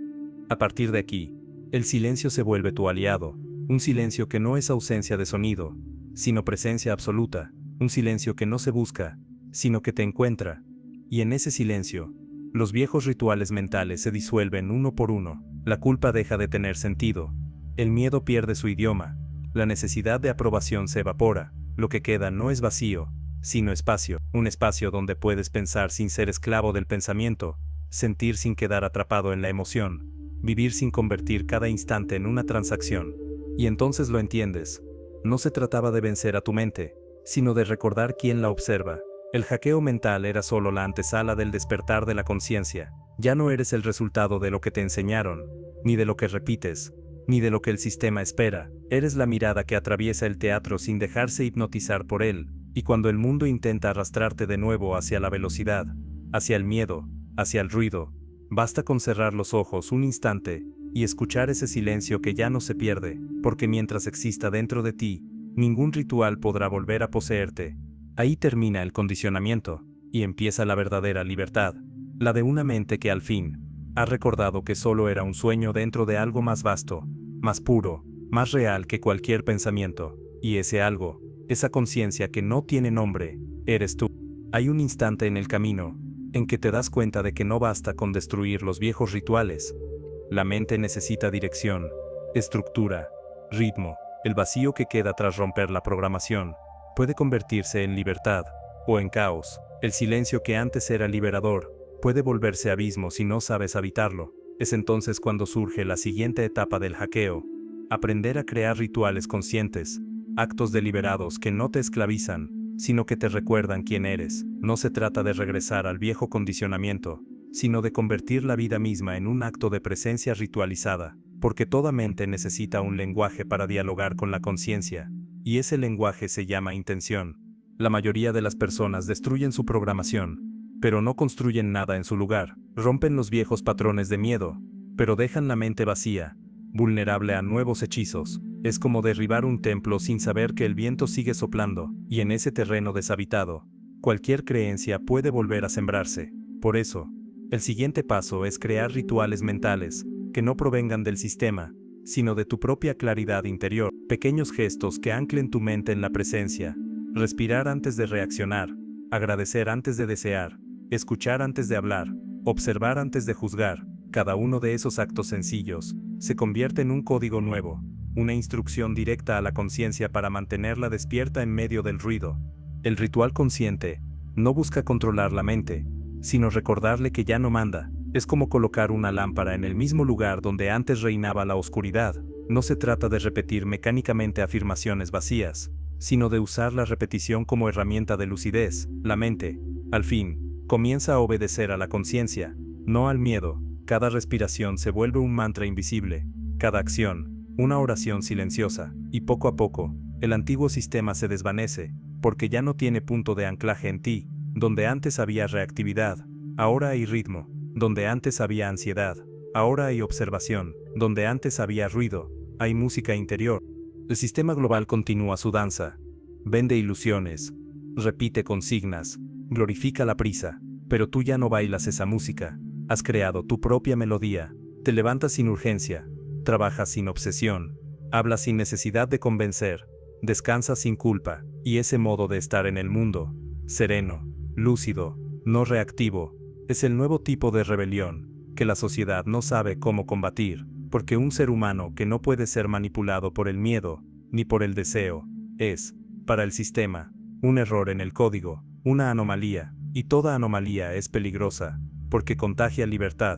A: A partir de aquí, el silencio se vuelve tu aliado, un silencio que no es ausencia de sonido, sino presencia absoluta, un silencio que no se busca, sino que te encuentra. Y en ese silencio, los viejos rituales mentales se disuelven uno por uno, la culpa deja de tener sentido, el miedo pierde su idioma, la necesidad de aprobación se evapora, lo que queda no es vacío, sino espacio, un espacio donde puedes pensar sin ser esclavo del pensamiento, sentir sin quedar atrapado en la emoción, vivir sin convertir cada instante en una transacción. Y entonces lo entiendes. No se trataba de vencer a tu mente, sino de recordar quién la observa. El hackeo mental era solo la antesala del despertar de la conciencia. Ya no eres el resultado de lo que te enseñaron, ni de lo que repites, ni de lo que el sistema espera. Eres la mirada que atraviesa el teatro sin dejarse hipnotizar por él, y cuando el mundo intenta arrastrarte de nuevo hacia la velocidad, hacia el miedo, hacia el ruido, basta con cerrar los ojos un instante y escuchar ese silencio que ya no se pierde, porque mientras exista dentro de ti, ningún ritual podrá volver a poseerte. Ahí termina el condicionamiento, y empieza la verdadera libertad, la de una mente que al fin ha recordado que solo era un sueño dentro de algo más vasto, más puro, más real que cualquier pensamiento, y ese algo, esa conciencia que no tiene nombre, eres tú. Hay un instante en el camino en que te das cuenta de que no basta con destruir los viejos rituales. La mente necesita dirección, estructura, ritmo. El vacío que queda tras romper la programación puede convertirse en libertad o en caos. El silencio que antes era liberador puede volverse abismo si no sabes habitarlo. Es entonces cuando surge la siguiente etapa del hackeo: aprender a crear rituales conscientes, actos deliberados que no te esclavizan, sino que te recuerdan quién eres. No se trata de regresar al viejo condicionamiento, sino de convertir la vida misma en un acto de presencia ritualizada, porque toda mente necesita un lenguaje para dialogar con la conciencia, y ese lenguaje se llama intención. La mayoría de las personas destruyen su programación, pero no construyen nada en su lugar. Rompen los viejos patrones de miedo, pero dejan la mente vacía, vulnerable a nuevos hechizos. Es como derribar un templo sin saber que el viento sigue soplando, y en ese terreno deshabitado, cualquier creencia puede volver a sembrarse. Por eso, el siguiente paso es crear rituales mentales, que no provengan del sistema, sino de tu propia claridad interior. Pequeños gestos que anclen tu mente en la presencia. Respirar antes de reaccionar, agradecer antes de desear, escuchar antes de hablar, observar antes de juzgar. Cada uno de esos actos sencillos se convierte en un código nuevo, una instrucción directa a la conciencia para mantenerla despierta en medio del ruido. El ritual consciente no busca controlar la mente, sino recordarle que ya no manda. Es como colocar una lámpara en el mismo lugar donde antes reinaba la oscuridad. No se trata de repetir mecánicamente afirmaciones vacías, sino de usar la repetición como herramienta de lucidez. La mente, al fin, comienza a obedecer a la conciencia, no al miedo. Cada respiración se vuelve un mantra invisible, cada acción, una oración silenciosa, y poco a poco, el antiguo sistema se desvanece, porque ya no tiene punto de anclaje en ti. Donde antes había reactividad, ahora hay ritmo. Donde antes había ansiedad, ahora hay observación. Donde antes había ruido, hay música interior. El sistema global continúa su danza. Vende ilusiones, repite consignas, glorifica la prisa, pero tú ya no bailas esa música. Has creado tu propia melodía. Te levantas sin urgencia, trabajas sin obsesión, hablas sin necesidad de convencer, descansas sin culpa, y ese modo de estar en el mundo, sereno, lúcido, no reactivo, es el nuevo tipo de rebelión que la sociedad no sabe cómo combatir, porque un ser humano que no puede ser manipulado por el miedo, ni por el deseo, es, para el sistema, un error en el código, una anomalía, y toda anomalía es peligrosa, porque contagia libertad.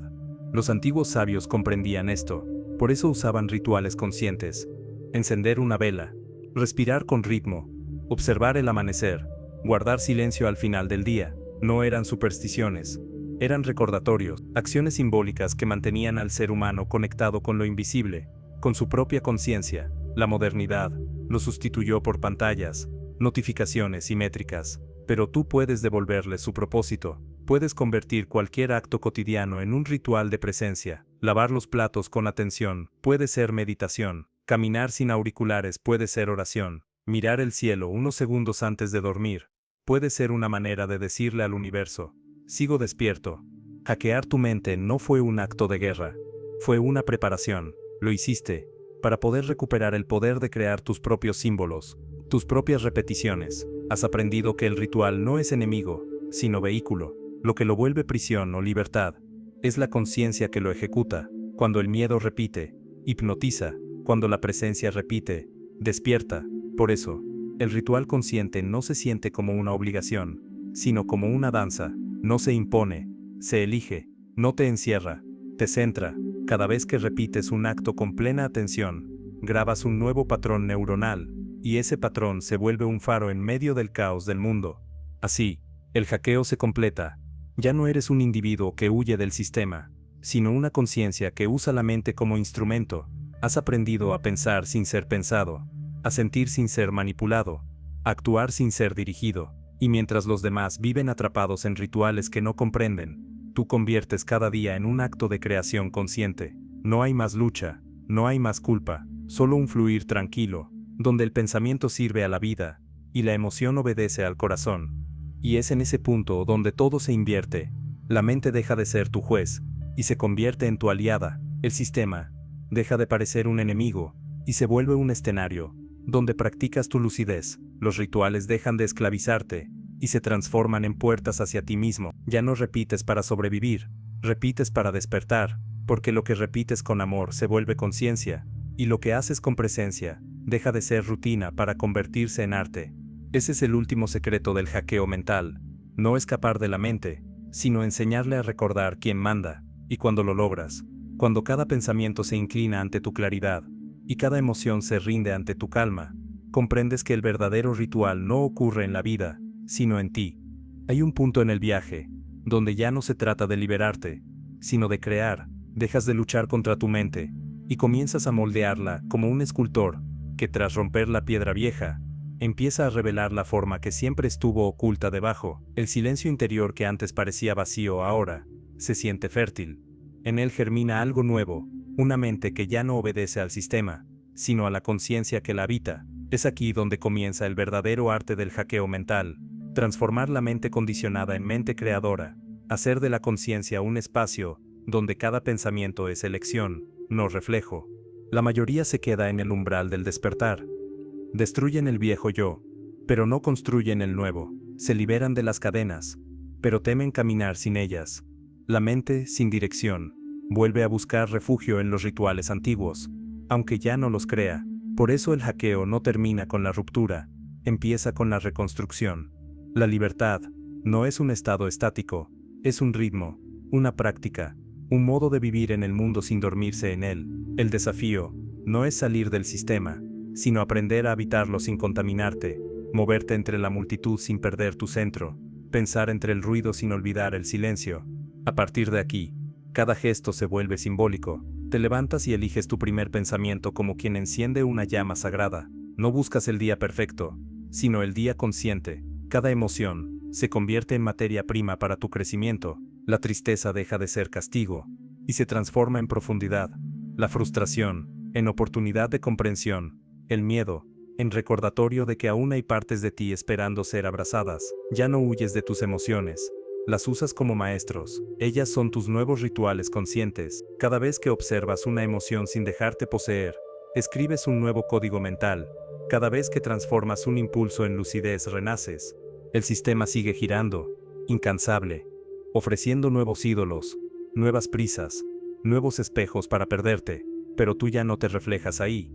A: Los antiguos sabios comprendían esto, por eso usaban rituales conscientes: encender una vela, respirar con ritmo, observar el amanecer, guardar silencio al final del día. No eran supersticiones, eran recordatorios, acciones simbólicas que mantenían al ser humano conectado con lo invisible, con su propia conciencia. La modernidad lo sustituyó por pantallas, notificaciones y métricas, pero tú puedes devolverle su propósito. Puedes convertir cualquier acto cotidiano en un ritual de presencia. Lavar los platos con atención puede ser meditación. Caminar sin auriculares puede ser oración. Mirar el cielo unos segundos antes de dormir puede ser una manera de decirle al universo: sigo despierto. Hackear tu mente no fue un acto de guerra, fue una preparación. Lo hiciste para poder recuperar el poder de crear tus propios símbolos, tus propias repeticiones. Has aprendido que el ritual no es enemigo, sino vehículo. Lo que lo vuelve prisión o libertad es la conciencia que lo ejecuta. Cuando el miedo repite, hipnotiza. Cuando la presencia repite, despierta. Por eso, el ritual consciente no se siente como una obligación, sino como una danza. No se impone, se elige, no te encierra, te centra. Cada vez que repites un acto con plena atención, grabas un nuevo patrón neuronal, y ese patrón se vuelve un faro en medio del caos del mundo. Así, el hackeo se completa. Ya no eres un individuo que huye del sistema, sino una conciencia que usa la mente como instrumento. Has aprendido a pensar sin ser pensado, a sentir sin ser manipulado, a actuar sin ser dirigido, y mientras los demás viven atrapados en rituales que no comprenden, tú conviertes cada día en un acto de creación consciente. No hay más lucha, no hay más culpa, solo un fluir tranquilo, donde el pensamiento sirve a la vida, y la emoción obedece al corazón. Y es en ese punto donde todo se invierte. La mente deja de ser tu juez, y se convierte en tu aliada. El sistema deja de parecer un enemigo, y se vuelve un escenario, donde practicas tu lucidez. Los rituales dejan de esclavizarte, y se transforman en puertas hacia ti mismo. Ya no repites para sobrevivir, repites para despertar, porque lo que repites con amor se vuelve conciencia, y lo que haces con presencia deja de ser rutina para convertirse en arte. Ese es el último secreto del hackeo mental, no escapar de la mente, sino enseñarle a recordar quién manda. Y cuando lo logras, cuando cada pensamiento se inclina ante tu claridad, y cada emoción se rinde ante tu calma, comprendes que el verdadero ritual no ocurre en la vida, sino en ti. Hay un punto en el viaje, donde ya no se trata de liberarte, sino de crear. Dejas de luchar contra tu mente, y comienzas a moldearla como un escultor, que tras romper la piedra vieja, empieza a revelar la forma que siempre estuvo oculta debajo. El silencio interior que antes parecía vacío ahora se siente fértil. En él germina algo nuevo, una mente que ya no obedece al sistema, sino a la conciencia que la habita. Es aquí donde comienza el verdadero arte del hackeo mental. Transformar la mente condicionada en mente creadora. Hacer de la conciencia un espacio donde cada pensamiento es elección, no reflejo. La mayoría se queda en el umbral del despertar. Destruyen el viejo yo, pero no construyen el nuevo. Se liberan de las cadenas, pero temen caminar sin ellas. La mente, sin dirección, vuelve a buscar refugio en los rituales antiguos, aunque ya no los crea. Por eso el hackeo no termina con la ruptura, empieza con la reconstrucción. La libertad no es un estado estático, es un ritmo, una práctica, un modo de vivir en el mundo sin dormirse en él. El desafío no es salir del sistema, sino aprender a habitarlo sin contaminarte, moverte entre la multitud sin perder tu centro, pensar entre el ruido sin olvidar el silencio. A partir de aquí, cada gesto se vuelve simbólico. Te levantas y eliges tu primer pensamiento como quien enciende una llama sagrada. No buscas el día perfecto, sino el día consciente. Cada emoción se convierte en materia prima para tu crecimiento. La tristeza deja de ser castigo y se transforma en profundidad. La frustración en oportunidad de comprensión. El miedo en recordatorio de que aún hay partes de ti esperando ser abrazadas. Ya no huyes de tus emociones, las usas como maestros. Ellas son tus nuevos rituales conscientes. Cada vez que observas una emoción sin dejarte poseer, escribes un nuevo código mental. Cada vez que transformas un impulso en lucidez, renaces. El sistema sigue girando, incansable, ofreciendo nuevos ídolos, nuevas prisas, nuevos espejos para perderte, pero tú ya no te reflejas ahí.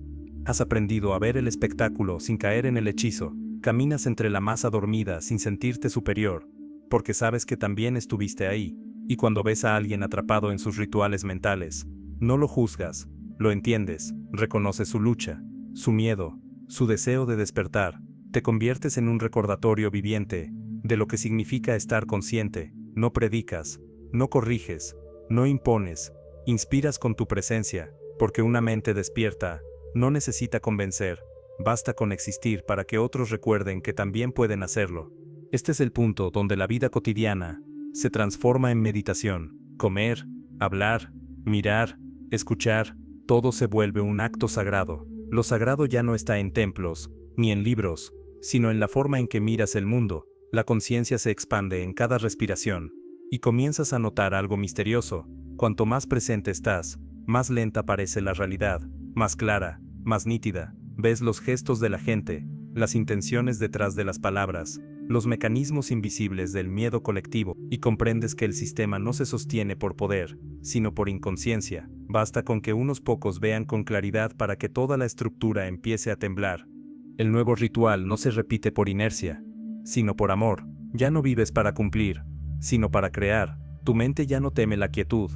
A: Has aprendido a ver el espectáculo sin caer en el hechizo. Caminas entre la masa dormida sin sentirte superior, porque sabes que también estuviste ahí. Y cuando ves a alguien atrapado en sus rituales mentales, no lo juzgas, lo entiendes, reconoces su lucha, su miedo, su deseo de despertar. Te conviertes en un recordatorio viviente de lo que significa estar consciente. No predicas, no corriges, no impones, inspiras con tu presencia, porque una mente despierta no necesita convencer, basta con existir para que otros recuerden que también pueden hacerlo. Este es el punto donde la vida cotidiana se transforma en meditación. Comer, hablar, mirar, escuchar, todo se vuelve un acto sagrado. Lo sagrado ya no está en templos, ni en libros, sino en la forma en que miras el mundo. La conciencia se expande en cada respiración, y comienzas a notar algo misterioso. Cuanto más presente estás, más lenta parece la realidad, más clara, más nítida. Ves los gestos de la gente, las intenciones detrás de las palabras, los mecanismos invisibles del miedo colectivo, y comprendes que el sistema no se sostiene por poder, sino por inconsciencia. Basta con que unos pocos vean con claridad para que toda la estructura empiece a temblar. El nuevo ritual no se repite por inercia, sino por amor. Ya no vives para cumplir, sino para crear. Tu mente ya no teme la quietud,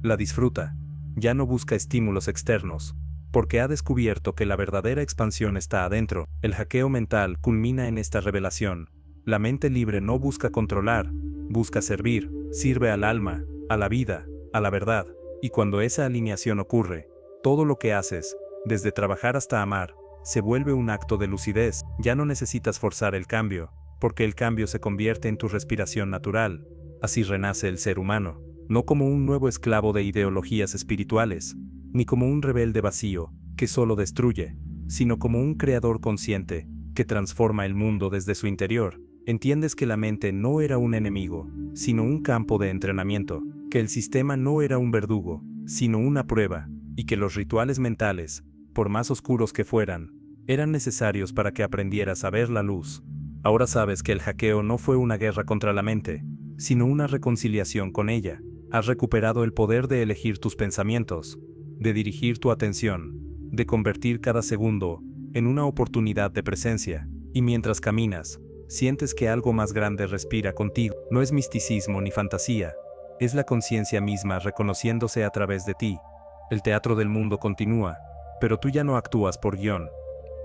A: la disfruta. Ya no busca estímulos externos, porque ha descubierto que la verdadera expansión está adentro. El hackeo mental culmina en esta revelación. La mente libre no busca controlar, busca servir, sirve al alma, a la vida, a la verdad. Y cuando esa alineación ocurre, todo lo que haces, desde trabajar hasta amar, se vuelve un acto de lucidez. Ya no necesitas forzar el cambio, porque el cambio se convierte en tu respiración natural. Así renace el ser humano, no como un nuevo esclavo de ideologías espirituales, ni como un rebelde vacío, que solo destruye, sino como un creador consciente, que transforma el mundo desde su interior. Entiendes que la mente no era un enemigo, sino un campo de entrenamiento, que el sistema no era un verdugo, sino una prueba, y que los rituales mentales, por más oscuros que fueran, eran necesarios para que aprendieras a ver la luz. Ahora sabes que el hackeo no fue una guerra contra la mente, sino una reconciliación con ella. Has recuperado el poder de elegir tus pensamientos, de dirigir tu atención, de convertir cada segundo en una oportunidad de presencia, y mientras caminas, sientes que algo más grande respira contigo. No es misticismo ni fantasía, es la conciencia misma reconociéndose a través de ti. El teatro del mundo continúa, pero tú ya no actúas por guión,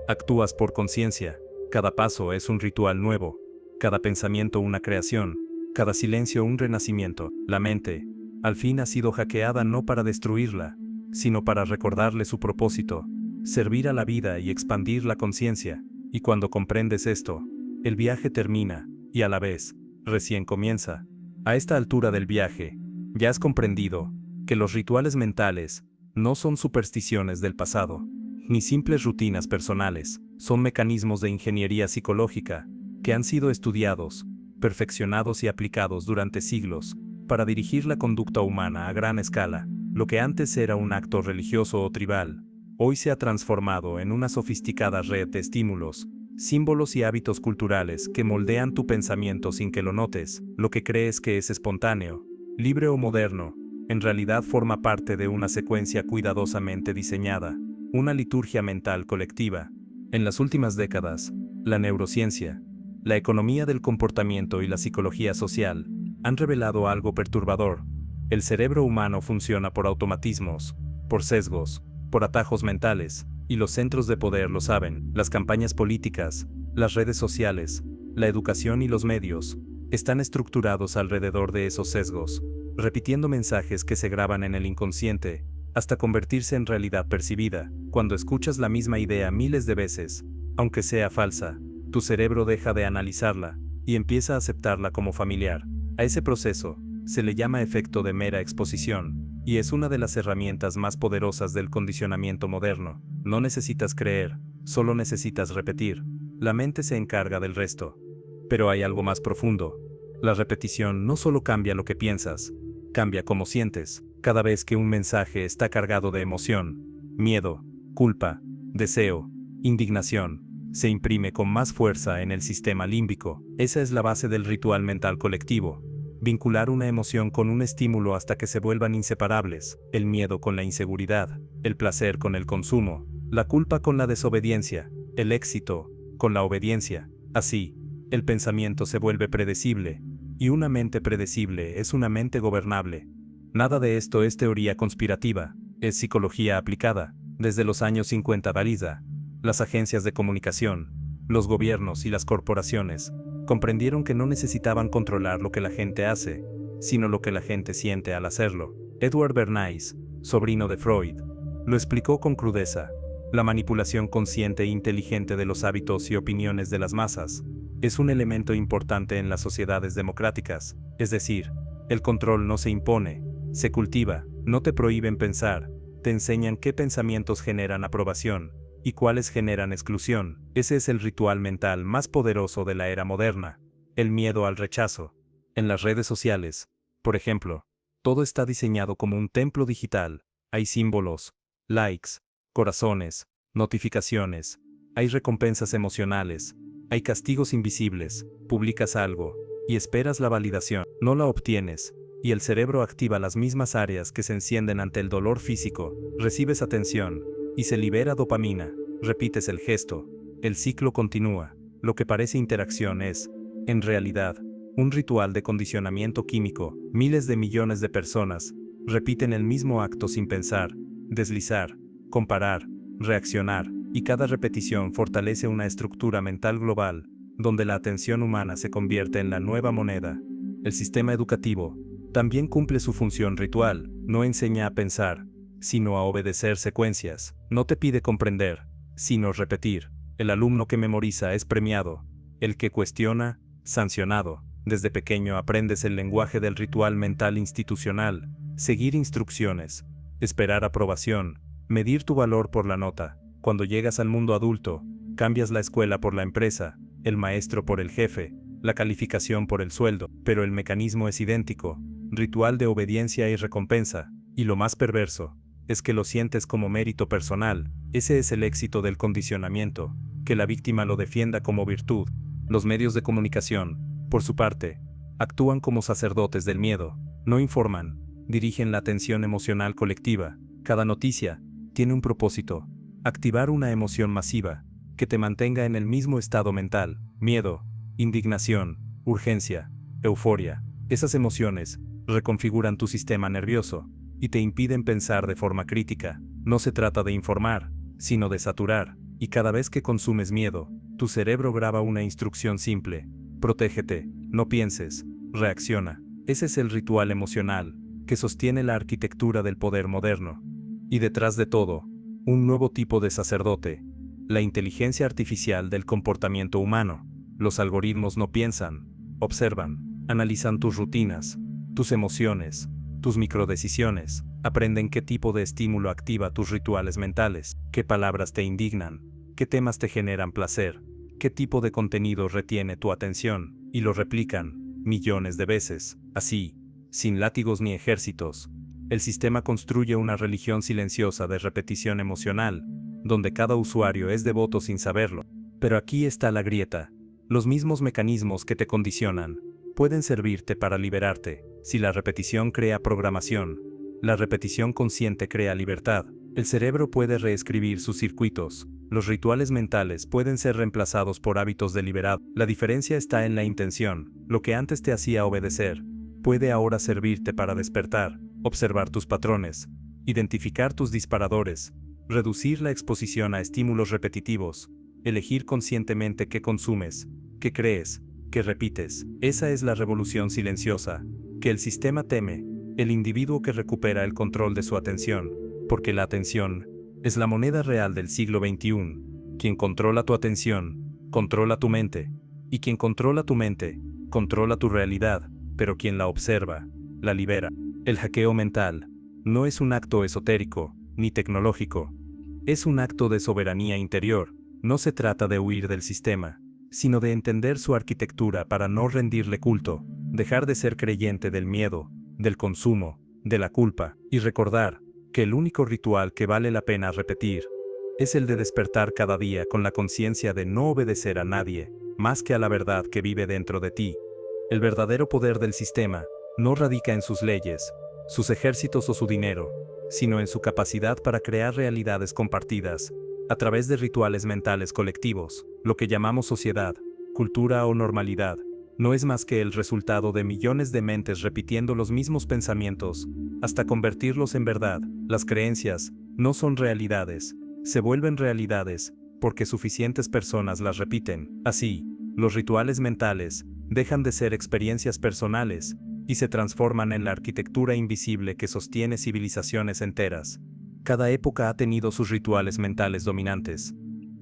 A: actúas por conciencia. Cada paso es un ritual nuevo, cada pensamiento una creación, cada silencio un renacimiento. La mente, al fin, ha sido hackeada no para destruirla, sino para recordarle su propósito, servir a la vida y expandir la conciencia. Y cuando comprendes esto, el viaje termina, y a la vez, recién comienza. A esta altura del viaje, ya has comprendido que los rituales mentales no son supersticiones del pasado, ni simples rutinas personales, son mecanismos de ingeniería psicológica que han sido estudiados, perfeccionados y aplicados durante siglos para dirigir la conducta humana a gran escala. Lo que antes era un acto religioso o tribal, hoy se ha transformado en una sofisticada red de estímulos, símbolos y hábitos culturales que moldean tu pensamiento sin que lo notes. Lo que crees que es espontáneo, libre o moderno, en realidad forma parte de una secuencia cuidadosamente diseñada, una liturgia mental colectiva. En las últimas décadas, la neurociencia, la economía del comportamiento y la psicología social han revelado algo perturbador. El cerebro humano funciona por automatismos, por sesgos, por atajos mentales, y los centros de poder lo saben. Las campañas políticas, las redes sociales, la educación y los medios están estructurados alrededor de esos sesgos, repitiendo mensajes que se graban en el inconsciente, hasta convertirse en realidad percibida. Cuando escuchas la misma idea miles de veces, aunque sea falsa, tu cerebro deja de analizarla y empieza a aceptarla como familiar. A ese proceso se le llama efecto de mera exposición, y es una de las herramientas más poderosas del condicionamiento moderno. No necesitas creer, solo necesitas repetir. La mente se encarga del resto. Pero hay algo más profundo. La repetición no solo cambia lo que piensas, cambia cómo sientes. Cada vez que un mensaje está cargado de emoción, miedo, culpa, deseo, indignación, se imprime con más fuerza en el sistema límbico. Esa es la base del ritual mental colectivo. Vincular una emoción con un estímulo hasta que se vuelvan inseparables, el miedo con la inseguridad, el placer con el consumo, la culpa con la desobediencia, el éxito con la obediencia. Así, el pensamiento se vuelve predecible, y una mente predecible es una mente gobernable. Nada de esto es teoría conspirativa, es psicología aplicada. Desde los años 50 Darida, las agencias de comunicación, los gobiernos y las corporaciones comprendieron que no necesitaban controlar lo que la gente hace, sino lo que la gente siente al hacerlo. Edward Bernays, sobrino de Freud, lo explicó con crudeza: la manipulación consciente e inteligente de los hábitos y opiniones de las masas es un elemento importante en las sociedades democráticas, es decir, el control no se impone, se cultiva, no te prohíben pensar, te enseñan qué pensamientos generan aprobación y cuáles generan exclusión. Ese es el ritual mental más poderoso de la era moderna, el miedo al rechazo. En las redes sociales, por ejemplo, todo está diseñado como un templo digital. Hay símbolos, likes, corazones, notificaciones, hay recompensas emocionales, hay castigos invisibles, publicas algo, y esperas la validación, no la obtienes, y el cerebro activa las mismas áreas que se encienden ante el dolor físico, recibes atención, y se libera dopamina, repites el gesto, el ciclo continúa, lo que parece interacción es, en realidad, un ritual de condicionamiento químico. Miles de millones de personas repiten el mismo acto sin pensar, deslizar, comparar, reaccionar, y cada repetición fortalece una estructura mental global, donde la atención humana se convierte en la nueva moneda. El sistema educativo también cumple su función ritual, no enseña a pensar, sino a obedecer secuencias, no te pide comprender, sino repetir. El alumno que memoriza es premiado, el que cuestiona, sancionado. Desde pequeño aprendes el lenguaje del ritual mental institucional, seguir instrucciones, esperar aprobación, medir tu valor por la nota. Cuando llegas al mundo adulto, cambias la escuela por la empresa, el maestro por el jefe, la calificación por el sueldo, pero el mecanismo es idéntico, ritual de obediencia y recompensa, y lo más perverso, es que lo sientes como mérito personal. Ese es el éxito del condicionamiento, que la víctima lo defienda como virtud. Los medios de comunicación, por su parte, actúan como sacerdotes del miedo, no informan, dirigen la atención emocional colectiva. Cada noticia tiene un propósito: activar una emoción masiva, que te mantenga en el mismo estado mental. Miedo, indignación, urgencia, euforia. Esas emociones reconfiguran tu sistema nervioso y te impiden pensar de forma crítica. No se trata de informar, sino de saturar, y cada vez que consumes miedo, tu cerebro graba una instrucción simple: protégete, no pienses, reacciona. Ese es el ritual emocional que sostiene la arquitectura del poder moderno. Y detrás de todo, un nuevo tipo de sacerdote: la inteligencia artificial del comportamiento humano. Los algoritmos no piensan, observan, analizan tus rutinas, tus emociones, tus microdecisiones, aprenden qué tipo de estímulo activa tus rituales mentales, qué palabras te indignan, qué temas te generan placer, qué tipo de contenido retiene tu atención, y lo replican millones de veces. Así, sin látigos ni ejércitos, el sistema construye una religión silenciosa de repetición emocional, donde cada usuario es devoto sin saberlo. Pero aquí está la grieta: los mismos mecanismos que te condicionan pueden servirte para liberarte. Si la repetición crea programación, la repetición consciente crea libertad. El cerebro puede reescribir sus circuitos. Los rituales mentales pueden ser reemplazados por hábitos deliberados. La diferencia está en la intención. Lo que antes te hacía obedecer, puede ahora servirte para despertar, observar tus patrones, identificar tus disparadores, reducir la exposición a estímulos repetitivos, elegir conscientemente qué consumes, qué crees, qué repites. Esa es la revolución silenciosa que el sistema teme, el individuo que recupera el control de su atención, porque la atención es la moneda real del siglo XXI. Quien controla tu atención, controla tu mente, y quien controla tu mente, controla tu realidad, pero quien la observa, la libera. El hackeo mental no es un acto esotérico, ni tecnológico, es un acto de soberanía interior. No se trata de huir del sistema, sino de entender su arquitectura para no rendirle culto, dejar de ser creyente del miedo, del consumo, de la culpa, y recordar que el único ritual que vale la pena repetir es el de despertar cada día con la conciencia de no obedecer a nadie más que a la verdad que vive dentro de ti. El verdadero poder del sistema no radica en sus leyes, sus ejércitos o su dinero, sino en su capacidad para crear realidades compartidas a través de rituales mentales colectivos. Lo que llamamos sociedad, cultura o normalidad no es más que el resultado de millones de mentes repitiendo los mismos pensamientos hasta convertirlos en verdad. Las creencias no son realidades, se vuelven realidades porque suficientes personas las repiten. Así, los rituales mentales dejan de ser experiencias personales y se transforman en la arquitectura invisible que sostiene civilizaciones enteras. Cada época ha tenido sus rituales mentales dominantes.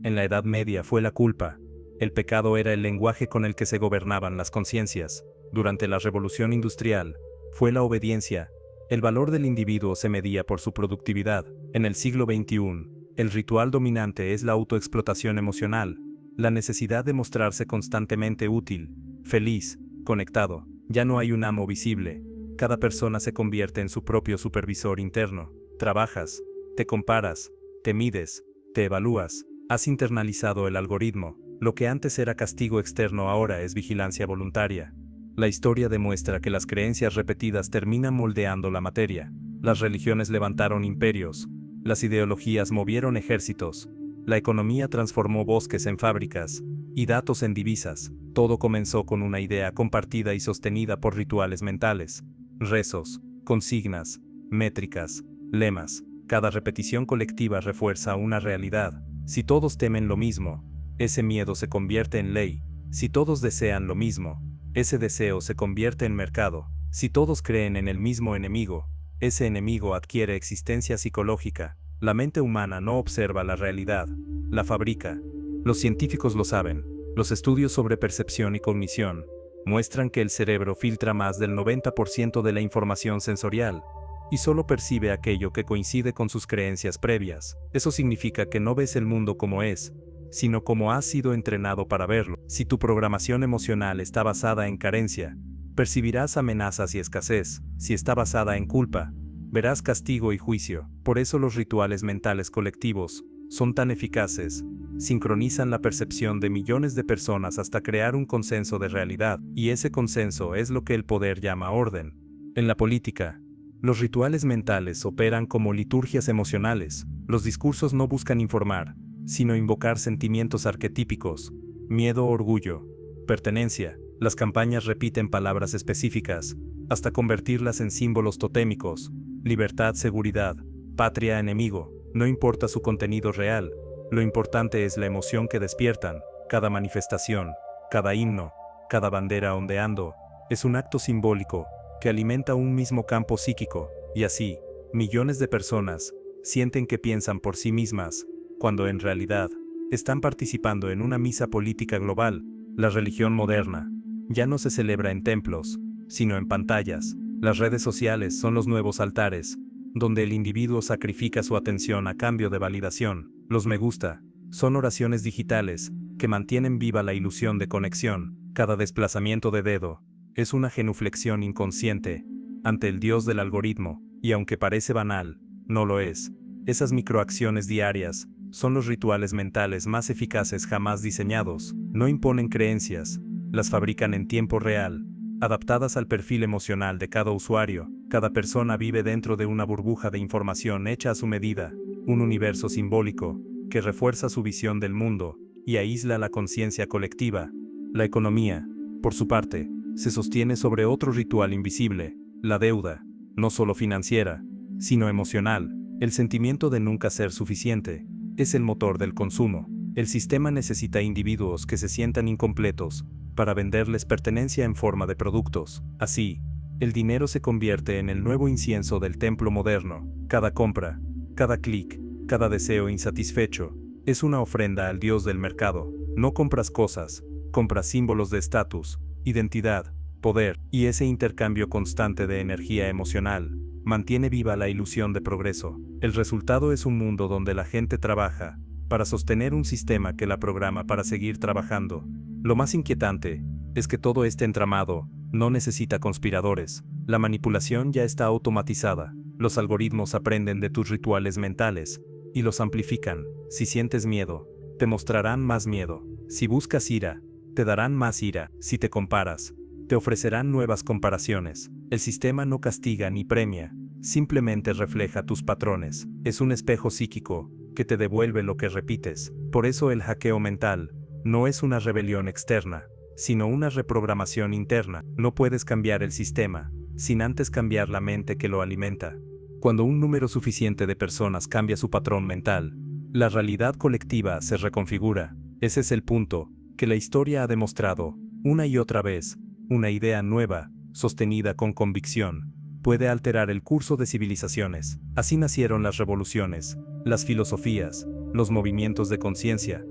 A: En la Edad Media fue la culpa, El pecado era el lenguaje con el que se gobernaban las conciencias. Durante la Revolución Industrial, fue la obediencia. El valor del individuo se medía por su productividad. En el siglo XXI, el ritual dominante es la autoexplotación emocional, la necesidad de mostrarse constantemente útil, feliz, conectado. Ya no hay un amo visible. Cada persona se convierte en su propio supervisor interno. Trabajas, te comparas, te mides, te evalúas. Has internalizado el algoritmo. Lo que antes era castigo externo ahora es vigilancia voluntaria. La historia demuestra que las creencias repetidas terminan moldeando la materia. Las religiones levantaron imperios. Las ideologías movieron ejércitos. La economía transformó bosques en fábricas y datos en divisas. Todo comenzó con una idea compartida y sostenida por rituales mentales. Rezos, consignas, métricas, lemas. Cada repetición colectiva refuerza una realidad. Si todos temen lo mismo, ese miedo se convierte en ley. Si todos desean lo mismo, ese deseo se convierte en mercado. Si todos creen en el mismo enemigo, ese enemigo adquiere existencia psicológica. La mente humana no observa la realidad, la fabrica. Los científicos lo saben. Los estudios sobre percepción y cognición muestran que el cerebro filtra más del 90% de la información sensorial y solo percibe aquello que coincide con sus creencias previas. Eso significa que no ves el mundo como es, sino como has sido entrenado para verlo. Si tu programación emocional está basada en carencia, percibirás amenazas y escasez. Si está basada en culpa, verás castigo y juicio. Por eso los rituales mentales colectivos son tan eficaces. Sincronizan la percepción de millones de personas hasta crear un consenso de realidad, y ese consenso es lo que el poder llama orden. En la política, los rituales mentales operan como liturgias emocionales. Los discursos no buscan informar, sino invocar sentimientos arquetípicos: miedo, orgullo, pertenencia. Las campañas repiten palabras específicas, hasta convertirlas en símbolos totémicos: libertad, seguridad, patria, enemigo. No importa su contenido real, lo importante es la emoción que despiertan. Cada manifestación, cada himno, cada bandera ondeando, es un acto simbólico que alimenta un mismo campo psíquico, y así, millones de personas sienten que piensan por sí mismas, cuando en realidad están participando en una misa política global. La religión moderna ya no se celebra en templos, sino en pantallas. Las redes sociales son los nuevos altares, donde el individuo sacrifica su atención a cambio de validación. Los me gusta son oraciones digitales que mantienen viva la ilusión de conexión. Cada desplazamiento de dedo es una genuflexión inconsciente ante el dios del algoritmo, y aunque parece banal, no lo es. Esas microacciones diarias son los rituales mentales más eficaces jamás diseñados. No imponen creencias, las fabrican en tiempo real, adaptadas al perfil emocional de cada usuario. Cada persona vive dentro de una burbuja de información hecha a su medida, un universo simbólico que refuerza su visión del mundo y aísla la conciencia colectiva. La economía, por su parte, se sostiene sobre otro ritual invisible: la deuda, no solo financiera, sino emocional. El sentimiento de nunca ser suficiente es el motor del consumo. El sistema necesita individuos que se sientan incompletos para venderles pertenencia en forma de productos. Así, el dinero se convierte en el nuevo incienso del templo moderno. Cada compra, cada clic, cada deseo insatisfecho es una ofrenda al dios del mercado. No compras cosas, compras símbolos de estatus, identidad, poder, y ese intercambio constante de energía emocional mantiene viva la ilusión de progreso. El resultado es un mundo donde la gente trabaja para sostener un sistema que la programa para seguir trabajando. Lo más inquietante es que todo este entramado no necesita conspiradores. La manipulación ya está automatizada. Los algoritmos aprenden de tus rituales mentales y los amplifican. Si sientes miedo, te mostrarán más miedo. Si buscas ira, te darán más ira. Si te comparas, te ofrecerán nuevas comparaciones. El sistema no castiga ni premia, simplemente refleja tus patrones. Es un espejo psíquico que te devuelve lo que repites. Por eso el hackeo mental no es una rebelión externa, sino una reprogramación interna. No puedes cambiar el sistema sin antes cambiar la mente que lo alimenta. Cuando un número suficiente de personas cambia su patrón mental, la realidad colectiva se reconfigura. Ese es el punto que la historia ha demostrado una y otra vez. Una idea nueva, sostenida con convicción, puede alterar el curso de civilizaciones. Así nacieron las revoluciones, las filosofías, los movimientos de conciencia.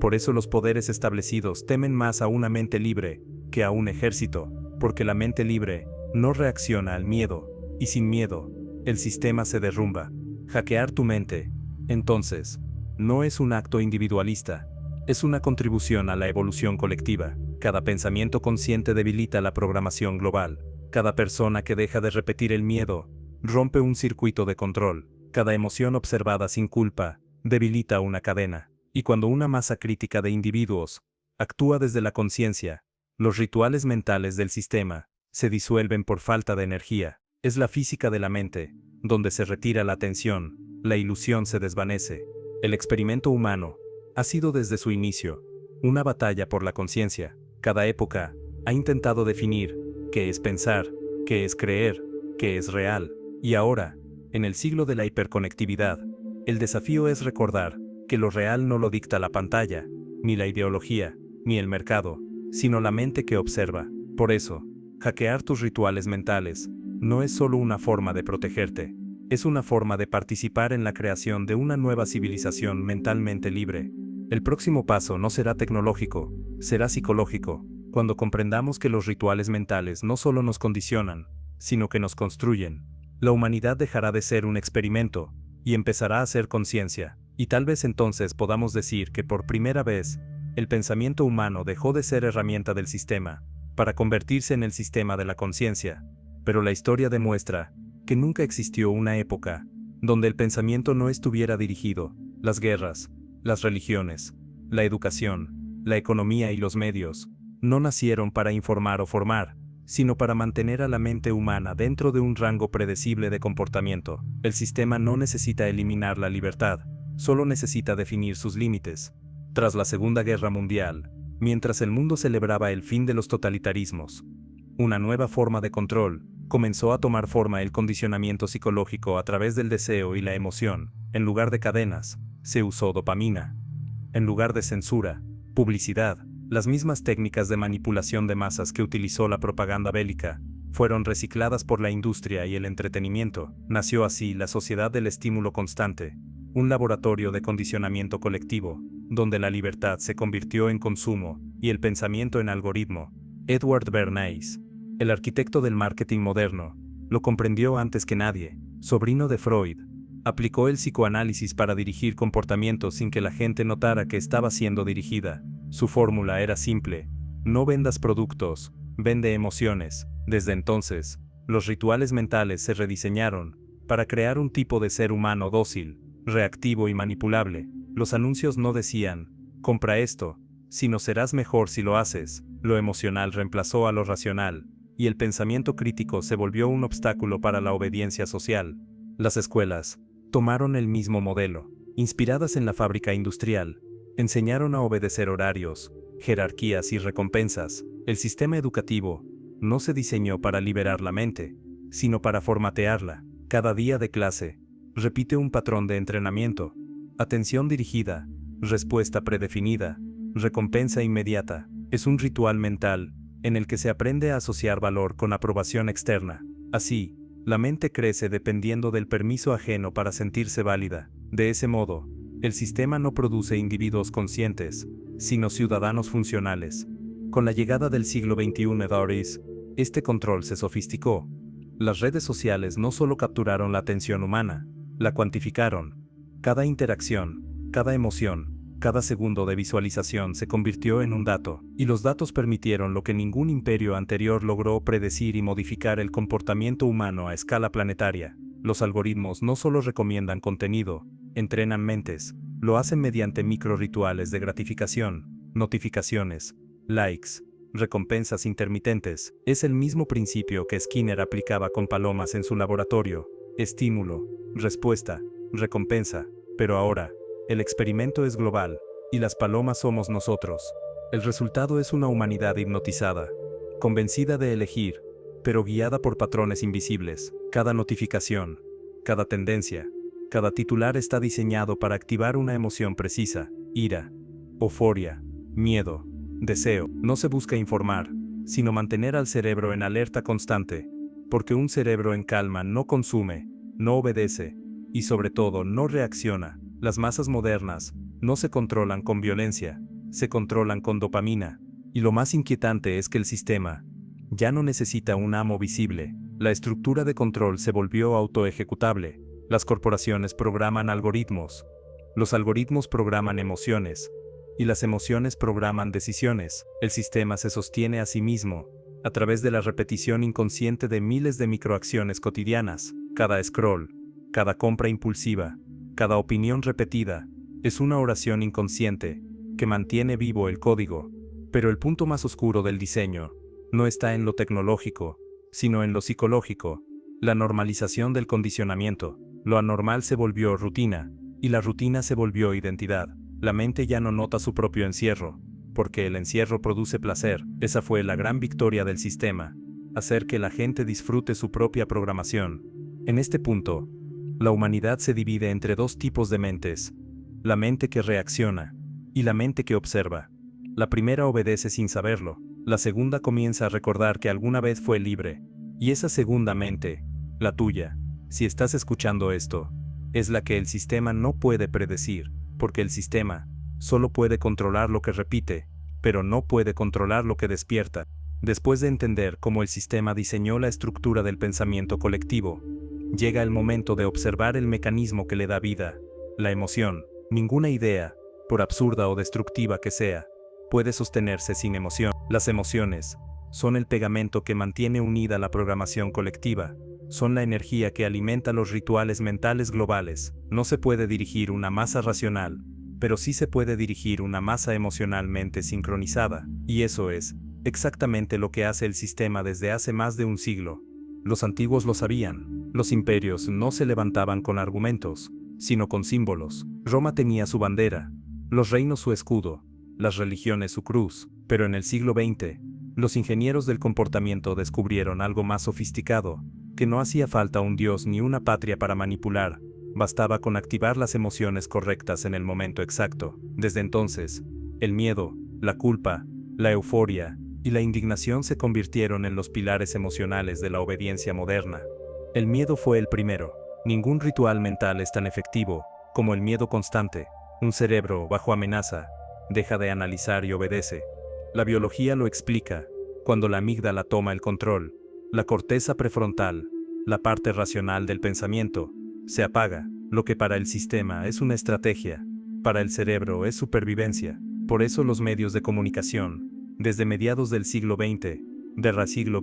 A: Por eso los poderes establecidos temen más a una mente libre que a un ejército, porque la mente libre no reacciona al miedo, y sin miedo, el sistema se derrumba. Hackear tu mente, entonces, no es un acto individualista, es una contribución a la evolución colectiva. Cada pensamiento consciente debilita la programación global. Cada persona que deja de repetir el miedo rompe un circuito de control. Cada emoción observada sin culpa debilita una cadena. Y cuando una masa crítica de individuos actúa desde la conciencia, los rituales mentales del sistema se disuelven por falta de energía. Es la física de la mente, donde se retira la atención, la ilusión se desvanece. El experimento humano ha sido desde su inicio una batalla por la conciencia. Cada época ha intentado definir qué es pensar, qué es creer, qué es real. Y ahora, en el siglo de la hiperconectividad, el desafío es recordar que lo real no lo dicta la pantalla, ni la ideología, ni el mercado, sino la mente que observa. Por eso, hackear tus rituales mentales no es solo una forma de protegerte, es una forma de participar en la creación de una nueva civilización mentalmente libre. El próximo paso no será tecnológico, será psicológico, cuando comprendamos que los rituales mentales no solo nos condicionan, sino que nos construyen. La humanidad dejará de ser un experimento y empezará a ser conciencia, y tal vez entonces podamos decir que por primera vez, el pensamiento humano dejó de ser herramienta del sistema, para convertirse en el sistema de la conciencia. Pero la historia demuestra que nunca existió una época donde el pensamiento no estuviera dirigido. Las guerras, las religiones, la educación, la economía y los medios no nacieron para informar o formar, sino para mantener a la mente humana dentro de un rango predecible de comportamiento. El sistema no necesita eliminar la libertad, solo necesita definir sus límites. Tras la Segunda Guerra Mundial, mientras el mundo celebraba el fin de los totalitarismos, una nueva forma de control comenzó a tomar forma: el condicionamiento psicológico a través del deseo y la emoción. En lugar de cadenas, se usó dopamina. En lugar de censura, publicidad. Las mismas técnicas de manipulación de masas que utilizó la propaganda bélica fueron recicladas por la industria y el entretenimiento. Nació así la sociedad del estímulo constante, un laboratorio de condicionamiento colectivo, donde la libertad se convirtió en consumo y el pensamiento en algoritmo. Edward Bernays, el arquitecto del marketing moderno, lo comprendió antes que nadie. Sobrino de Freud, aplicó el psicoanálisis para dirigir comportamientos sin que la gente notara que estaba siendo dirigida. Su fórmula era simple: no vendas productos, vende emociones. Desde entonces, los rituales mentales se rediseñaron para crear un tipo de ser humano dócil, reactivo y manipulable. Los anuncios no decían, compra esto, sino serás mejor si lo haces. Lo emocional reemplazó a lo racional, y el pensamiento crítico se volvió un obstáculo para la obediencia social. Las escuelas tomaron el mismo modelo. Inspiradas en la fábrica industrial, enseñaron a obedecer horarios, jerarquías y recompensas. El sistema educativo no se diseñó para liberar la mente, sino para formatearla. Cada día de clase repite un patrón de entrenamiento: atención dirigida, respuesta predefinida, recompensa inmediata. Es un ritual mental en el que se aprende a asociar valor con aprobación externa. Así, la mente crece dependiendo del permiso ajeno para sentirse válida. De ese modo, el sistema no produce individuos conscientes, sino ciudadanos funcionales. Con la llegada del siglo XXI, este control se sofisticó. Las redes sociales no solo capturaron la atención humana, la cuantificaron. Cada interacción, cada emoción, cada segundo de visualización se convirtió en un dato, y los datos permitieron lo que ningún imperio anterior logró: predecir y modificar el comportamiento humano a escala planetaria. Los algoritmos no solo recomiendan contenido, entrenan mentes, lo hacen mediante microrrituales de gratificación, notificaciones, likes, recompensas intermitentes. Es el mismo principio que Skinner aplicaba con palomas en su laboratorio: estímulo, respuesta, recompensa. Pero ahora, el experimento es global, y las palomas somos nosotros. El resultado es una humanidad hipnotizada, convencida de elegir, pero guiada por patrones invisibles. Cada notificación, cada tendencia, cada titular está diseñado para activar una emoción precisa: ira, euforia, miedo, deseo. No se busca informar, sino mantener al cerebro en alerta constante, porque un cerebro en calma no consume, no obedece, y sobre todo no reacciona. Las masas modernas no se controlan con violencia, se controlan con dopamina. Y lo más inquietante es que el sistema ya no necesita un amo visible. La estructura de control se volvió autoejecutable. Las corporaciones programan algoritmos. Los algoritmos programan emociones. Y las emociones programan decisiones. El sistema se sostiene a sí mismo a través de la repetición inconsciente de miles de microacciones cotidianas. Cada scroll, cada compra impulsiva, cada opinión repetida, es una oración inconsciente que mantiene vivo el código. Pero el punto más oscuro del diseño no está en lo tecnológico, sino en lo psicológico. La normalización del condicionamiento. Lo anormal se volvió rutina, y la rutina se volvió identidad. La mente ya no nota su propio encierro, porque el encierro produce placer. Esa fue la gran victoria del sistema, hacer que la gente disfrute su propia programación. En este punto, la humanidad se divide entre dos tipos de mentes: la mente que reacciona y la mente que observa. La primera obedece sin saberlo, la segunda comienza a recordar que alguna vez fue libre. Y esa segunda mente, la tuya, si estás escuchando esto, es la que el sistema no puede predecir, porque el sistema solo puede controlar lo que repite, pero no puede controlar lo que despierta. Después de entender cómo el sistema diseñó la estructura del pensamiento colectivo, llega el momento de observar el mecanismo que le da vida, la emoción. Ninguna idea, por absurda o destructiva que sea, puede sostenerse sin emoción. Las emociones son el pegamento que mantiene unida la programación colectiva, son la energía que alimenta los rituales mentales globales. No se puede dirigir una masa racional, pero sí se puede dirigir una masa emocionalmente sincronizada, y eso es exactamente lo que hace el sistema desde hace más de un siglo. Los antiguos lo sabían. Los imperios no se levantaban con argumentos, sino con símbolos. Roma tenía su bandera, los reinos su escudo, las religiones su cruz. Pero en el siglo XX, los ingenieros del comportamiento descubrieron algo más sofisticado, que no hacía falta un dios ni una patria para manipular, bastaba con activar las emociones correctas en el momento exacto. Desde entonces, el miedo, la culpa, la euforia y la indignación se convirtieron en los pilares emocionales de la obediencia moderna. El miedo fue el primero. Ningún ritual mental es tan efectivo como el miedo constante. Un cerebro bajo amenaza deja de analizar y obedece. La biología lo explica. Cuando la amígdala toma el control, la corteza prefrontal, la parte racional del pensamiento, se apaga. Lo que para el sistema es una estrategia, para el cerebro es supervivencia. Por eso los medios de comunicación, desde mediados del siglo XX, guerra siglo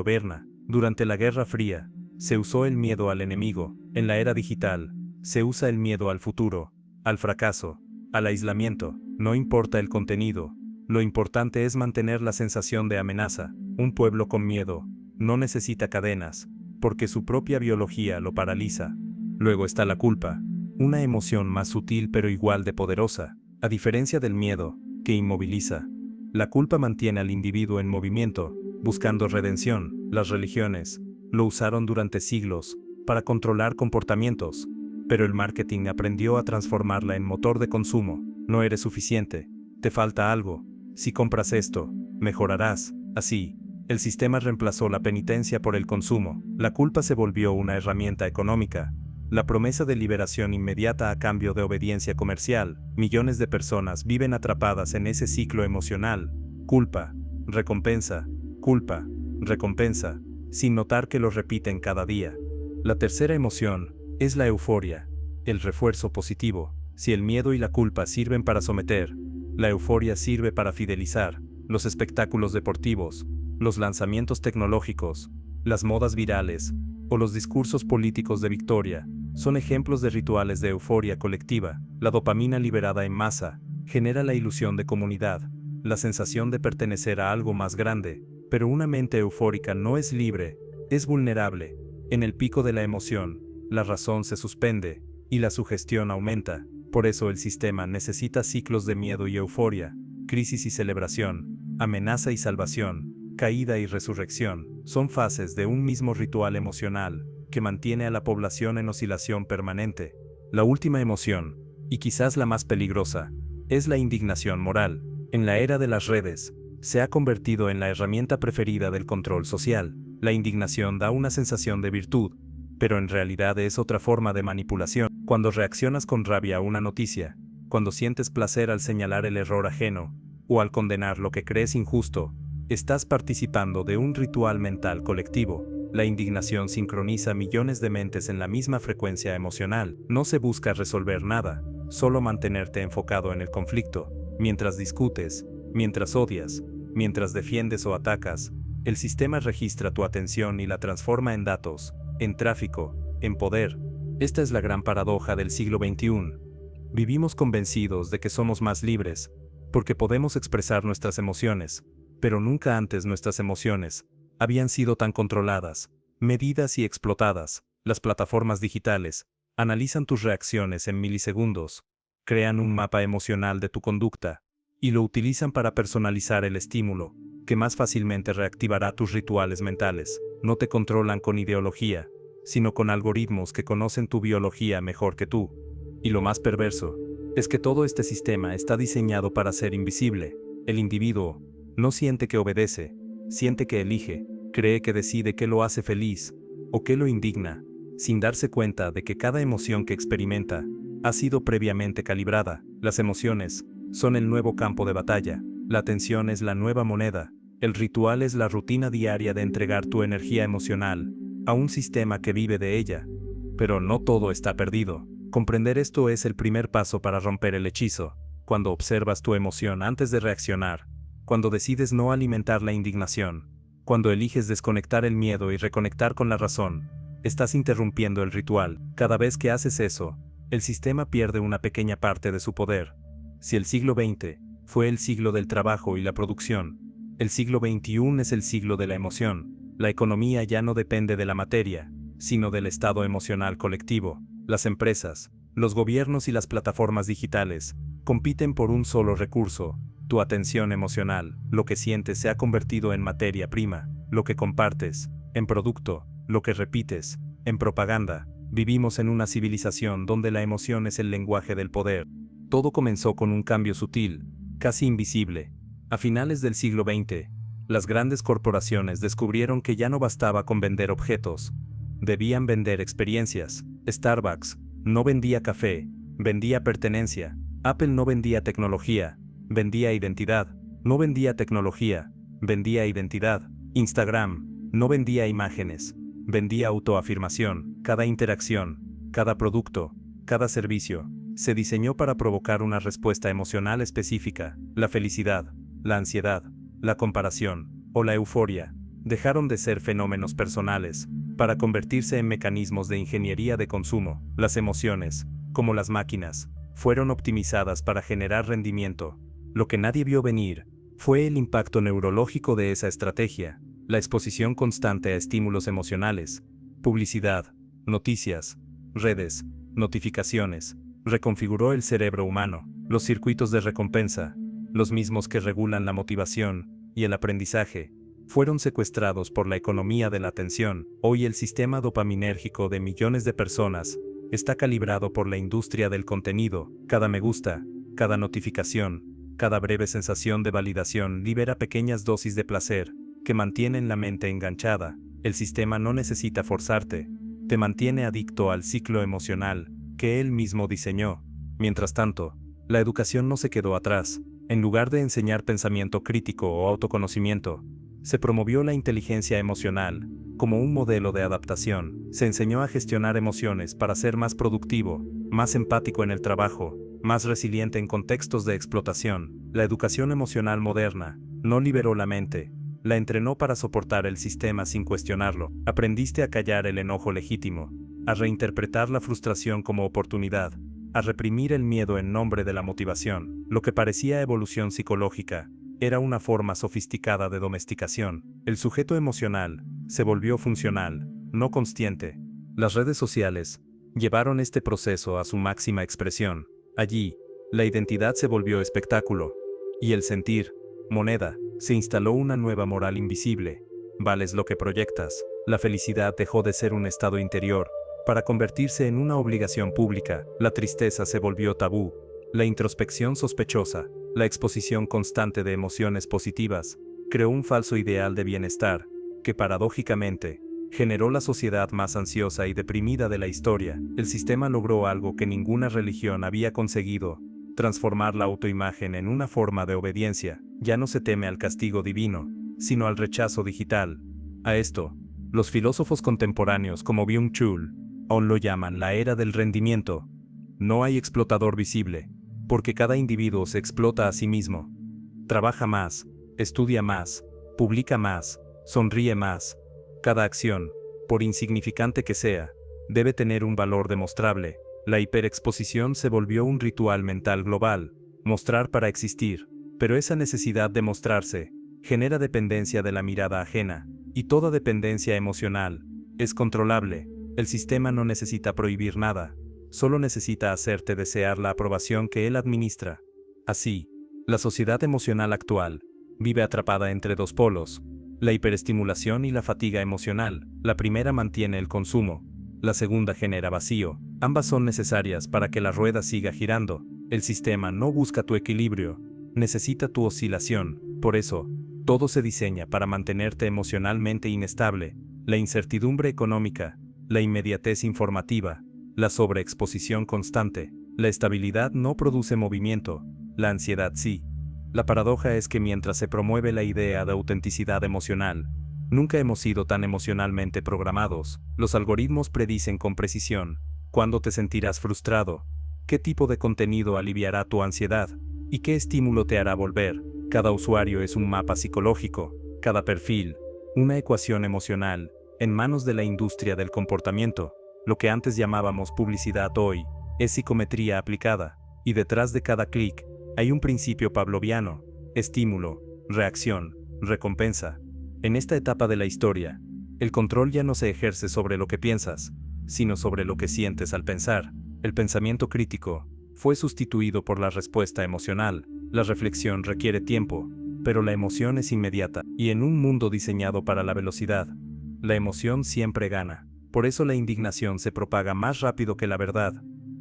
A: Berna, durante la Guerra Fría, se usó el miedo al enemigo. En la era digital, se usa el miedo al futuro, al fracaso, al aislamiento. No importa el contenido, lo importante es mantener la sensación de amenaza. Un pueblo con miedo no necesita cadenas, porque su propia biología lo paraliza. Luego está la culpa, una emoción más sutil pero igual de poderosa. A diferencia del miedo, que inmoviliza, la culpa mantiene al individuo en movimiento, buscando redención. Las religiones lo usaron durante siglos para controlar comportamientos, pero el marketing aprendió a transformarla en motor de consumo. No eres suficiente, te falta algo, si compras esto, mejorarás. Así, el sistema reemplazó la penitencia por el consumo. La culpa se volvió una herramienta económica. La promesa de liberación inmediata a cambio de obediencia comercial. Millones de personas viven atrapadas en ese ciclo emocional. Culpa, recompensa, sin notar que lo repiten cada día. La tercera emoción es la euforia, el refuerzo positivo. Si el miedo y la culpa sirven para someter, la euforia sirve para fidelizar. Los espectáculos deportivos, los lanzamientos tecnológicos, las modas virales o los discursos políticos de victoria son ejemplos de rituales de euforia colectiva. La dopamina liberada en masa genera la ilusión de comunidad, la sensación de pertenecer a algo más grande, pero una mente eufórica no es libre, es vulnerable. En el pico de la emoción, la razón se suspende y la sugestión aumenta. Por eso el sistema necesita ciclos de miedo y euforia, crisis y celebración, amenaza y salvación, caída y resurrección. Son fases de un mismo ritual emocional que mantiene a la población en oscilación permanente. La última emoción, y quizás la más peligrosa, es la indignación moral. En la era de las redes, se ha convertido en la herramienta preferida del control social. La indignación da una sensación de virtud, pero en realidad es otra forma de manipulación. Cuando reaccionas con rabia a una noticia, Cuando sientes placer al señalar el error ajeno, o al condenar lo que crees injusto, estás participando de un ritual mental colectivo. La indignación sincroniza millones de mentes en la misma frecuencia emocional. No se busca resolver nada, solo mantenerte enfocado en el conflicto. Mientras discutes, mientras odias, mientras defiendes o atacas, el sistema registra tu atención y la transforma en datos, en tráfico, en poder. Esta es la gran paradoja del siglo XXI. Vivimos convencidos de que somos más libres, porque podemos expresar nuestras emociones, pero nunca antes nuestras emociones habían sido tan controladas, medidas y explotadas. Las plataformas digitales analizan tus reacciones en milisegundos, crean un mapa emocional de tu conducta, y lo utilizan para personalizar el estímulo, que más fácilmente reactivará tus rituales mentales. No te controlan con ideología, sino con algoritmos que conocen tu biología mejor que tú. Y lo más perverso es que todo este sistema está diseñado para ser invisible. El individuo no siente que obedece, siente que elige, cree que decide qué lo hace feliz o qué lo indigna, sin darse cuenta de que cada emoción que experimenta ha sido previamente calibrada. Las emociones son el nuevo campo de batalla, la atención es la nueva moneda, el ritual es la rutina diaria de entregar tu energía emocional a un sistema que vive de ella. Pero no todo está perdido. Comprender esto es el primer paso para romper el hechizo. Cuando observas tu emoción antes de reaccionar, cuando decides no alimentar la indignación, cuando eliges desconectar el miedo y reconectar con la razón, estás interrumpiendo el ritual. Cada vez que haces eso, el sistema pierde una pequeña parte de su poder. Si el siglo XX fue el siglo del trabajo y la producción, el siglo XXI es el siglo de la emoción. La economía ya no depende de la materia, sino del estado emocional colectivo. Las empresas, los gobiernos y las plataformas digitales compiten por un solo recurso: tu atención emocional. Lo que sientes se ha convertido en materia prima, lo que compartes, en producto, lo que repites, en propaganda. Vivimos en una civilización donde la emoción es el lenguaje del poder. Todo comenzó con un cambio sutil, casi invisible. A finales del siglo XX, las grandes corporaciones descubrieron que ya no bastaba con vender objetos, debían vender experiencias. Starbucks no vendía café, vendía pertenencia. Apple no vendía tecnología, vendía identidad. No vendía tecnología, vendía identidad. Instagram no vendía imágenes, vendía autoafirmación. Cada interacción, cada producto, cada servicio, se diseñó para provocar una respuesta emocional específica. La felicidad, la ansiedad, la comparación o la euforia dejaron de ser fenómenos personales para convertirse en mecanismos de ingeniería de consumo. Las emociones, como las máquinas, fueron optimizadas para generar rendimiento. Lo que nadie vio venir fue el impacto neurológico de esa estrategia. La exposición constante a estímulos emocionales, publicidad, noticias, redes, notificaciones, reconfiguró el cerebro humano. Los circuitos de recompensa, los mismos que regulan la motivación y el aprendizaje, fueron secuestrados por la economía de la atención. Hoy el sistema dopaminérgico de millones de personas está calibrado por la industria del contenido. Cada me gusta, cada notificación, cada breve sensación de validación libera pequeñas dosis de placer que mantienen la mente enganchada. El sistema no necesita forzarte, te mantiene adicto al ciclo emocional que él mismo diseñó. Mientras tanto, la educación no se quedó atrás. En lugar de enseñar pensamiento crítico o autoconocimiento, se promovió la inteligencia emocional como un modelo de adaptación. Se enseñó a gestionar emociones para ser más productivo, más empático en el trabajo, más resiliente en contextos de explotación. La educación emocional moderna no liberó la mente, la entrenó para soportar el sistema sin cuestionarlo. Aprendiste a callar el enojo legítimo, a reinterpretar la frustración como oportunidad, a reprimir el miedo en nombre de la motivación. Lo que parecía evolución psicológica era una forma sofisticada de domesticación. El sujeto emocional se volvió funcional, no consciente. Las redes sociales llevaron este proceso a su máxima expresión. Allí, la identidad se volvió espectáculo, y el sentir, moneda. Se instaló una nueva moral invisible. Vales lo que proyectas. La felicidad dejó de ser un estado interior para convertirse en una obligación pública. La tristeza se volvió tabú, la introspección sospechosa. La exposición constante de emociones positivas creó un falso ideal de bienestar, que paradójicamente generó la sociedad más ansiosa y deprimida de la historia. El sistema logró algo que ninguna religión había conseguido: transformar la autoimagen en una forma de obediencia. Ya no se teme al castigo divino, sino al rechazo digital. A esto, los filósofos contemporáneos como Byung-Chul aún lo llaman la era del rendimiento. No hay explotador visible, porque cada individuo se explota a sí mismo. Trabaja más, estudia más, publica más, sonríe más. Cada acción, por insignificante que sea, debe tener un valor demostrable. La hiperexposición se volvió un ritual mental global, mostrar para existir, pero esa necesidad de mostrarse genera dependencia de la mirada ajena, y toda dependencia emocional es controlable. El sistema no necesita prohibir nada, solo necesita hacerte desear la aprobación que él administra. Así, la sociedad emocional actual vive atrapada entre dos polos, la hiperestimulación y la fatiga emocional. La primera mantiene el consumo, la segunda genera vacío. Ambas son necesarias para que la rueda siga girando. El sistema no busca tu equilibrio, necesita tu oscilación. Por eso, todo se diseña para mantenerte emocionalmente inestable. La incertidumbre económica, la inmediatez informativa, la sobreexposición constante. La estabilidad no produce movimiento, la ansiedad sí. La paradoja es que mientras se promueve la idea de autenticidad emocional, nunca hemos sido tan emocionalmente programados. Los algoritmos predicen con precisión cuándo te sentirás frustrado, qué tipo de contenido aliviará tu ansiedad y qué estímulo te hará volver. Cada usuario es un mapa psicológico, cada perfil, una ecuación emocional, en manos de la industria del comportamiento. Lo que antes llamábamos publicidad hoy es psicometría aplicada, y detrás de cada clic hay un principio pavloviano: estímulo, reacción, recompensa. En esta etapa de la historia, el control ya no se ejerce sobre lo que piensas, sino sobre lo que sientes al pensar. El pensamiento crítico fue sustituido por la respuesta emocional. La reflexión requiere tiempo, pero la emoción es inmediata, y en un mundo diseñado para la velocidad, la emoción siempre gana. Por eso la indignación se propaga más rápido que la verdad,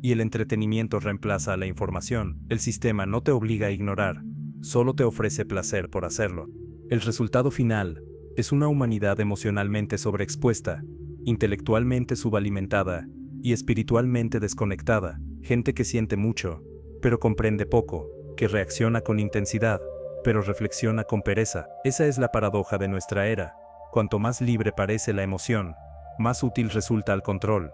A: y el entretenimiento reemplaza a la información. El sistema no te obliga a ignorar, solo te ofrece placer por hacerlo. El resultado final es una humanidad emocionalmente sobreexpuesta, intelectualmente subalimentada y espiritualmente desconectada. Gente que siente mucho, pero comprende poco, que reacciona con intensidad, pero reflexiona con pereza. Esa es la paradoja de nuestra era. Cuanto más libre parece la emoción, más útil resulta el control.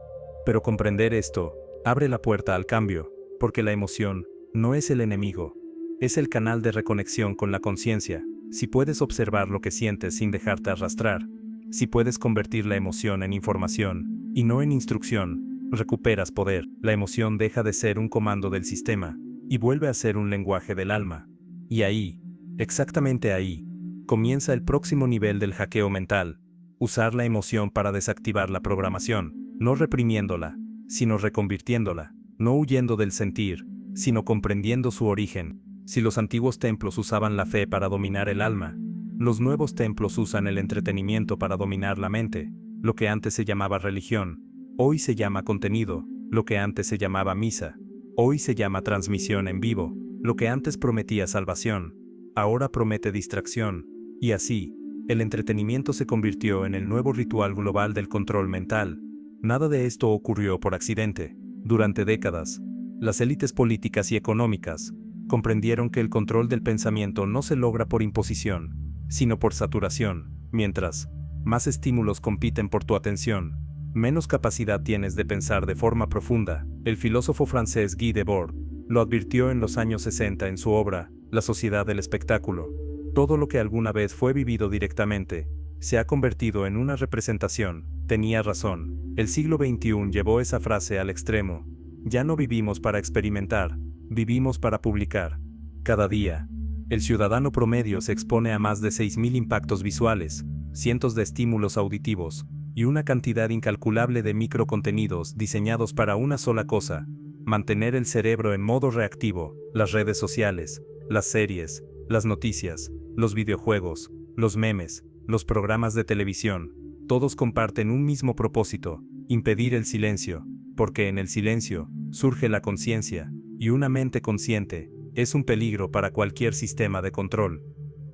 A: Pero comprender esto abre la puerta al cambio, porque la emoción no es el enemigo, es el canal de reconexión con la conciencia. Si puedes observar lo que sientes sin dejarte arrastrar, si puedes convertir la emoción en información y no en instrucción, recuperas poder. La emoción deja de ser un comando del sistema y vuelve a ser un lenguaje del alma. Y ahí, exactamente ahí, comienza el próximo nivel del hackeo mental: usar la emoción para desactivar la programación, no reprimiéndola, sino reconvirtiéndola, no huyendo del sentir, sino comprendiendo su origen. Si los antiguos templos usaban la fe para dominar el alma, los nuevos templos usan el entretenimiento para dominar la mente. Lo que antes se llamaba religión, hoy se llama contenido. Lo que antes se llamaba misa, hoy se llama transmisión en vivo. Lo que antes prometía salvación, ahora promete distracción. Y así, el entretenimiento se convirtió en el nuevo ritual global del control mental. Nada de esto ocurrió por accidente. Durante décadas, las élites políticas y económicas comprendieron que el control del pensamiento no se logra por imposición, sino por saturación. Mientras más estímulos compiten por tu atención, menos capacidad tienes de pensar de forma profunda. El filósofo francés Guy Debord lo advirtió en los años 60 en su obra La sociedad del espectáculo. Todo lo que alguna vez fue vivido directamente se ha convertido en una representación. Tenía razón. El siglo XXI llevó esa frase al extremo. Ya no vivimos para experimentar, vivimos para publicar. Cada día, el ciudadano promedio se expone a más de 6.000 impactos visuales, cientos de estímulos auditivos, y una cantidad incalculable de microcontenidos diseñados para una sola cosa: mantener el cerebro en modo reactivo. Las redes sociales, las series, las noticias, los videojuegos, los memes, los programas de televisión, todos comparten un mismo propósito: impedir el silencio, porque en el silencio surge la conciencia, y una mente consciente es un peligro para cualquier sistema de control.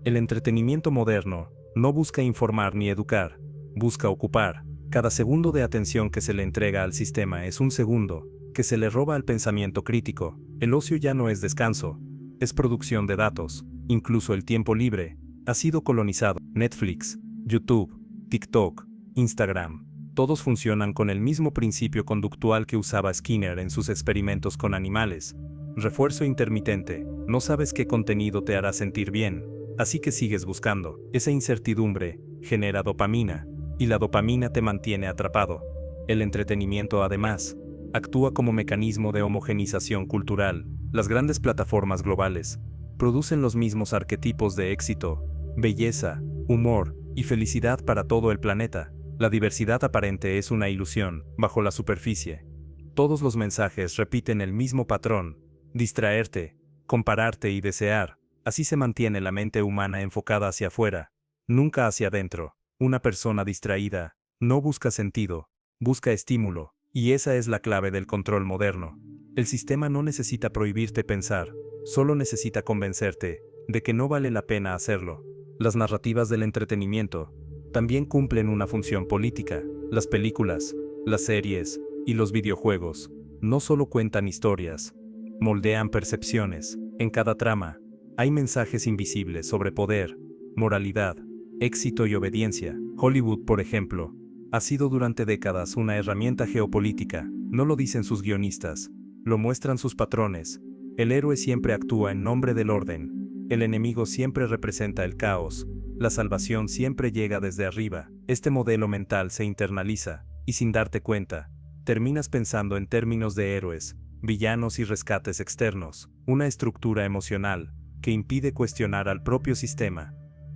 A: El entretenimiento moderno no busca informar ni educar, busca ocupar. Cada segundo de atención que se le entrega al sistema es un segundo que se le roba al pensamiento crítico. El ocio ya no es descanso, es producción de datos. Incluso el tiempo libre ha sido colonizado. Netflix, YouTube, TikTok, Instagram, todos funcionan con el mismo principio conductual que usaba Skinner en sus experimentos con animales. Refuerzo intermitente, no sabes qué contenido te hará sentir bien, así que sigues buscando. Esa incertidumbre genera dopamina, y la dopamina te mantiene atrapado. El entretenimiento, además, actúa como mecanismo de homogenización cultural. Las grandes plataformas globales producen los mismos arquetipos de éxito, belleza, humor y felicidad para todo el planeta. La diversidad aparente es una ilusión. Bajo la superficie, todos los mensajes repiten el mismo patrón: distraerte, compararte y desear. Así se mantiene la mente humana enfocada hacia afuera, nunca hacia adentro. Una persona distraída no busca sentido, busca estímulo, y esa es la clave del control moderno. El sistema no necesita prohibirte pensar, solo necesita convencerte de que no vale la pena hacerlo. Las narrativas del entretenimiento también cumplen una función política. Las películas, las series y los videojuegos no solo cuentan historias, moldean percepciones. En cada trama hay mensajes invisibles sobre poder, moralidad, éxito y obediencia. Hollywood, por ejemplo, ha sido durante décadas una herramienta geopolítica. No lo dicen sus guionistas, lo muestran sus patrones. El héroe siempre actúa en nombre del orden, el enemigo siempre representa el caos, la salvación siempre llega desde arriba. Este modelo mental se internaliza, y sin darte cuenta, terminas pensando en términos de héroes, villanos y rescates externos, una estructura emocional que impide cuestionar al propio sistema.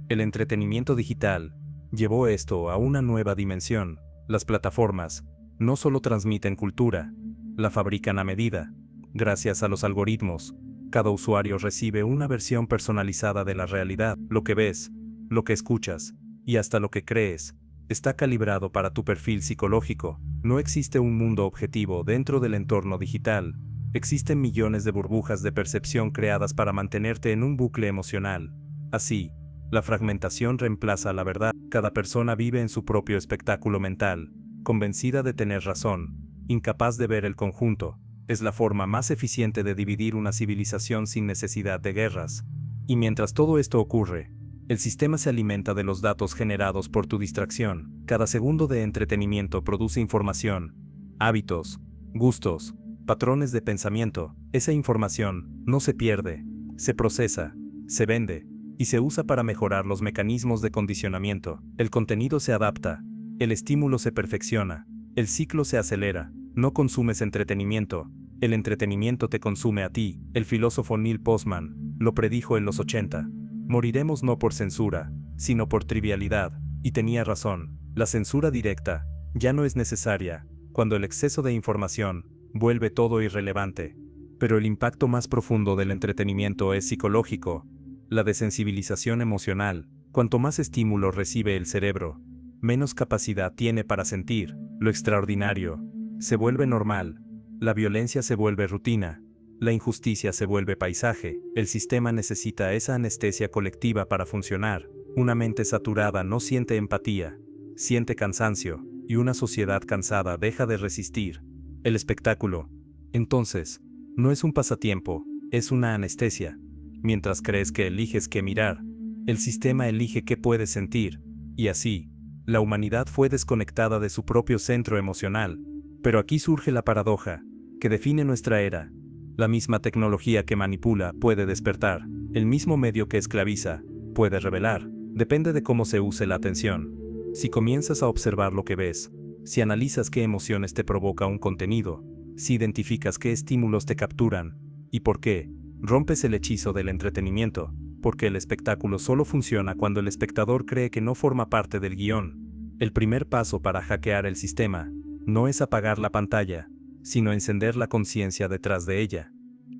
A: El entretenimiento digital llevó esto a una nueva dimensión. Las plataformas no solo transmiten cultura, la fabrican a medida. Gracias a los algoritmos, cada usuario recibe una versión personalizada de la realidad. Lo que ves, lo que escuchas, y hasta lo que crees, está calibrado para tu perfil psicológico. No existe un mundo objetivo dentro del entorno digital. Existen millones de burbujas de percepción creadas para mantenerte en un bucle emocional. Así, la fragmentación reemplaza la verdad. Cada persona vive en su propio espectáculo mental, convencida de tener razón, incapaz de ver el conjunto. Es la forma más eficiente de dividir una civilización sin necesidad de guerras. Y mientras todo esto ocurre, el sistema se alimenta de los datos generados por tu distracción. Cada segundo de entretenimiento produce información, hábitos, gustos, patrones de pensamiento. Esa información no se pierde, se procesa, se vende y se usa para mejorar los mecanismos de condicionamiento. El contenido se adapta, el estímulo se perfecciona, el ciclo se acelera. No consumes entretenimiento, el entretenimiento te consume a ti. El filósofo Neil Postman lo predijo en los 80. Moriremos no por censura, sino por trivialidad, y tenía razón. La censura directa ya no es necesaria cuando el exceso de información vuelve todo irrelevante. Pero el impacto más profundo del entretenimiento es psicológico, la desensibilización emocional. Cuanto más estímulo recibe el cerebro, menos capacidad tiene para sentir. Lo extraordinario se vuelve normal, la violencia se vuelve rutina, la injusticia se vuelve paisaje. El sistema necesita esa anestesia colectiva para funcionar. Una mente saturada no siente empatía, siente cansancio, y una sociedad cansada deja de resistir. El espectáculo, entonces, no es un pasatiempo, es una anestesia. Mientras crees que eliges qué mirar, el sistema elige qué puedes sentir, y así, la humanidad fue desconectada de su propio centro emocional. Pero aquí surge la paradoja que define nuestra era. La misma tecnología que manipula puede despertar, el mismo medio que esclaviza puede revelar. Depende de cómo se use la atención. Si comienzas a observar lo que ves, si analizas qué emociones te provoca un contenido, si identificas qué estímulos te capturan y por qué, rompes el hechizo del entretenimiento, porque el espectáculo solo funciona cuando el espectador cree que no forma parte del guión. El primer paso para hackear el sistema no es apagar la pantalla, sino encender la conciencia detrás de ella.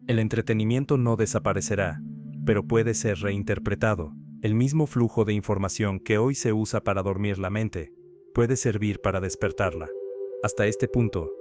A: El entretenimiento no desaparecerá, pero puede ser reinterpretado. El mismo flujo de información que hoy se usa para dormir la mente, puede servir para despertarla. Hasta este punto,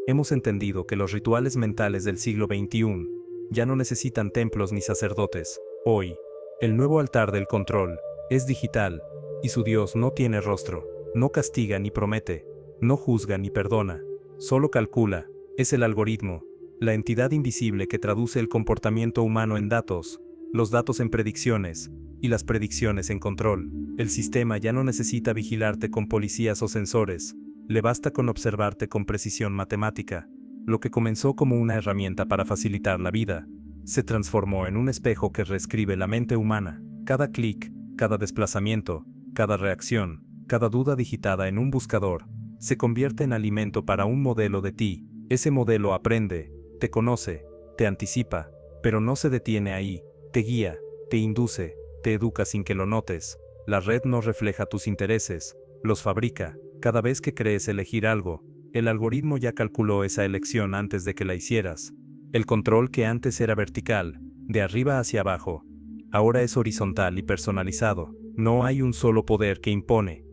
A: hemos entendido que los rituales mentales del siglo XXI ya no necesitan templos ni sacerdotes. Hoy, el nuevo altar del control es digital, y su Dios no tiene rostro, no castiga ni promete, no juzga ni perdona, solo calcula. Es el algoritmo la entidad invisible que traduce el comportamiento humano en datos, los datos en predicciones, y las predicciones en control. El sistema ya no necesita vigilarte con policías o sensores, le basta con observarte con precisión matemática. Lo que comenzó como una herramienta para facilitar la vida, se transformó en un espejo que reescribe la mente humana. Cada clic, cada desplazamiento, cada reacción, cada duda digitada en un buscador, se convierte en alimento para un modelo de ti. Ese modelo aprende, te conoce, te anticipa, pero no se detiene ahí, te guía, te induce, te educa sin que lo notes. La red no refleja tus intereses, los fabrica. Cada vez que crees elegir algo, el algoritmo ya calculó esa elección antes de que la hicieras. El control que antes era vertical, de arriba hacia abajo, ahora es horizontal y personalizado. No hay un solo poder que impone.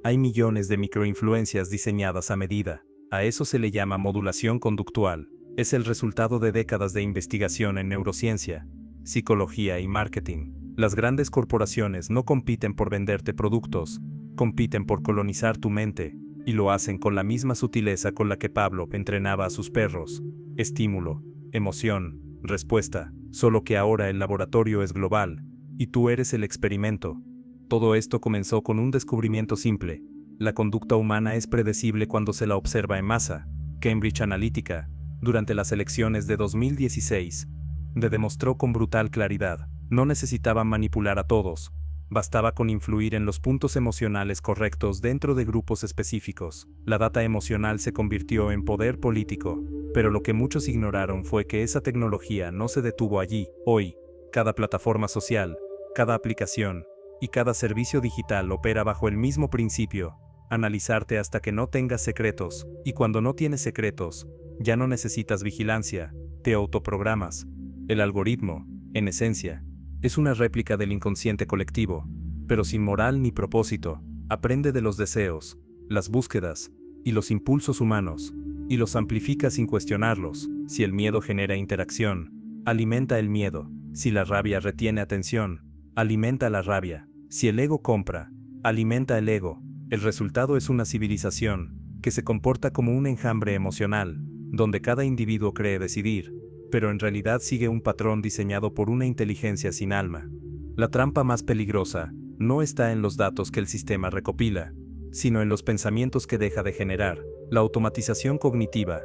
A: Hay millones de microinfluencias diseñadas a medida. A eso se le llama modulación conductual. Es el resultado de décadas de investigación en neurociencia, psicología y marketing. Las grandes corporaciones no compiten por venderte productos, compiten por colonizar tu mente, y lo hacen con la misma sutileza con la que Pablo entrenaba a sus perros. Estímulo, emoción, respuesta, solo que ahora el laboratorio es global, y tú eres el experimento. Todo esto comenzó con un descubrimiento simple. La conducta humana es predecible cuando se la observa en masa. Cambridge Analytica, durante las elecciones de 2016, le demostró con brutal claridad. No necesitaban manipular a todos, bastaba con influir en los puntos emocionales correctos dentro de grupos específicos. La data emocional se convirtió en poder político, pero lo que muchos ignoraron fue que esa tecnología no se detuvo allí. Hoy, cada plataforma social, cada aplicación y cada servicio digital opera bajo el mismo principio: analizarte hasta que no tengas secretos, y cuando no tienes secretos, ya no necesitas vigilancia, te autoprogramas. El algoritmo, en esencia, es una réplica del inconsciente colectivo, pero sin moral ni propósito. Aprende de los deseos, las búsquedas y los impulsos humanos, y los amplifica sin cuestionarlos. Si el miedo genera interacción, alimenta el miedo. Si la rabia retiene atención, alimenta la rabia. Si el ego compra, alimenta el ego. El resultado es una civilización que se comporta como un enjambre emocional, donde cada individuo cree decidir, pero en realidad sigue un patrón diseñado por una inteligencia sin alma. La trampa más peligrosa no está en los datos que el sistema recopila, sino en los pensamientos que deja de generar. La automatización cognitiva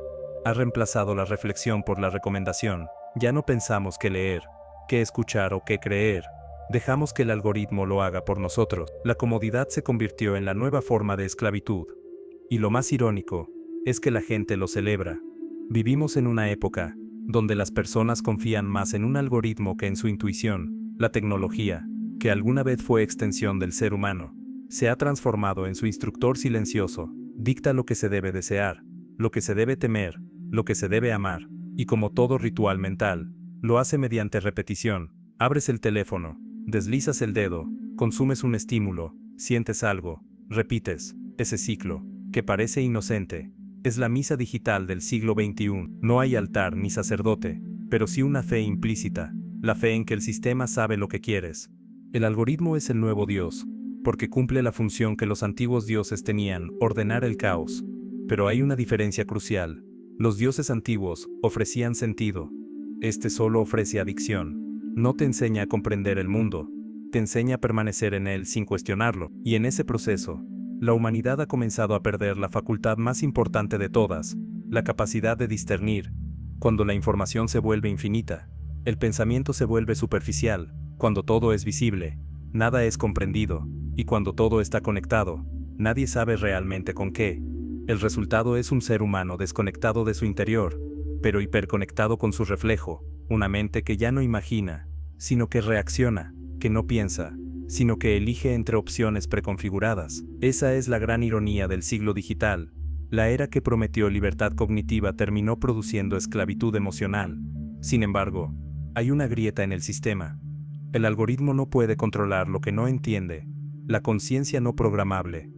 A: ha reemplazado la reflexión por la recomendación. Ya no pensamos qué leer, qué escuchar o qué creer. Dejamos que el algoritmo lo haga por nosotros. La comodidad se convirtió en la nueva forma de esclavitud. Y lo más irónico es que la gente lo celebra. Vivimos en una época donde las personas confían más en un algoritmo que en su intuición. La tecnología, que alguna vez fue extensión del ser humano, se ha transformado en su instructor silencioso. Dicta lo que se debe desear, lo que se debe temer, lo que se debe amar, y como todo ritual mental, lo hace mediante repetición. Abres el teléfono, deslizas el dedo, consumes un estímulo, sientes algo, repites. Ese ciclo, que parece inocente, es la misa digital del siglo XXI. No hay altar ni sacerdote, pero sí una fe implícita, la fe en que el sistema sabe lo que quieres. El algoritmo es el nuevo Dios, porque cumple la función que los antiguos dioses tenían: ordenar el caos. Pero hay una diferencia crucial. Los dioses antiguos ofrecían sentido. Este solo ofrece adicción. No te enseña a comprender el mundo, te enseña a permanecer en él sin cuestionarlo. Y en ese proceso, la humanidad ha comenzado a perder la facultad más importante de todas, la capacidad de discernir. Cuando la información se vuelve infinita, el pensamiento se vuelve superficial. Cuando todo es visible, nada es comprendido, y cuando todo está conectado, nadie sabe realmente con qué. El resultado es un ser humano desconectado de su interior, pero hiperconectado con su reflejo, una mente que ya no imagina, sino que reacciona, que no piensa, sino que elige entre opciones preconfiguradas. Esa es la gran ironía del siglo digital. La era que prometió libertad cognitiva terminó produciendo esclavitud emocional. Sin embargo, hay una grieta en el sistema. El algoritmo no puede controlar lo que no entiende. La conciencia no programable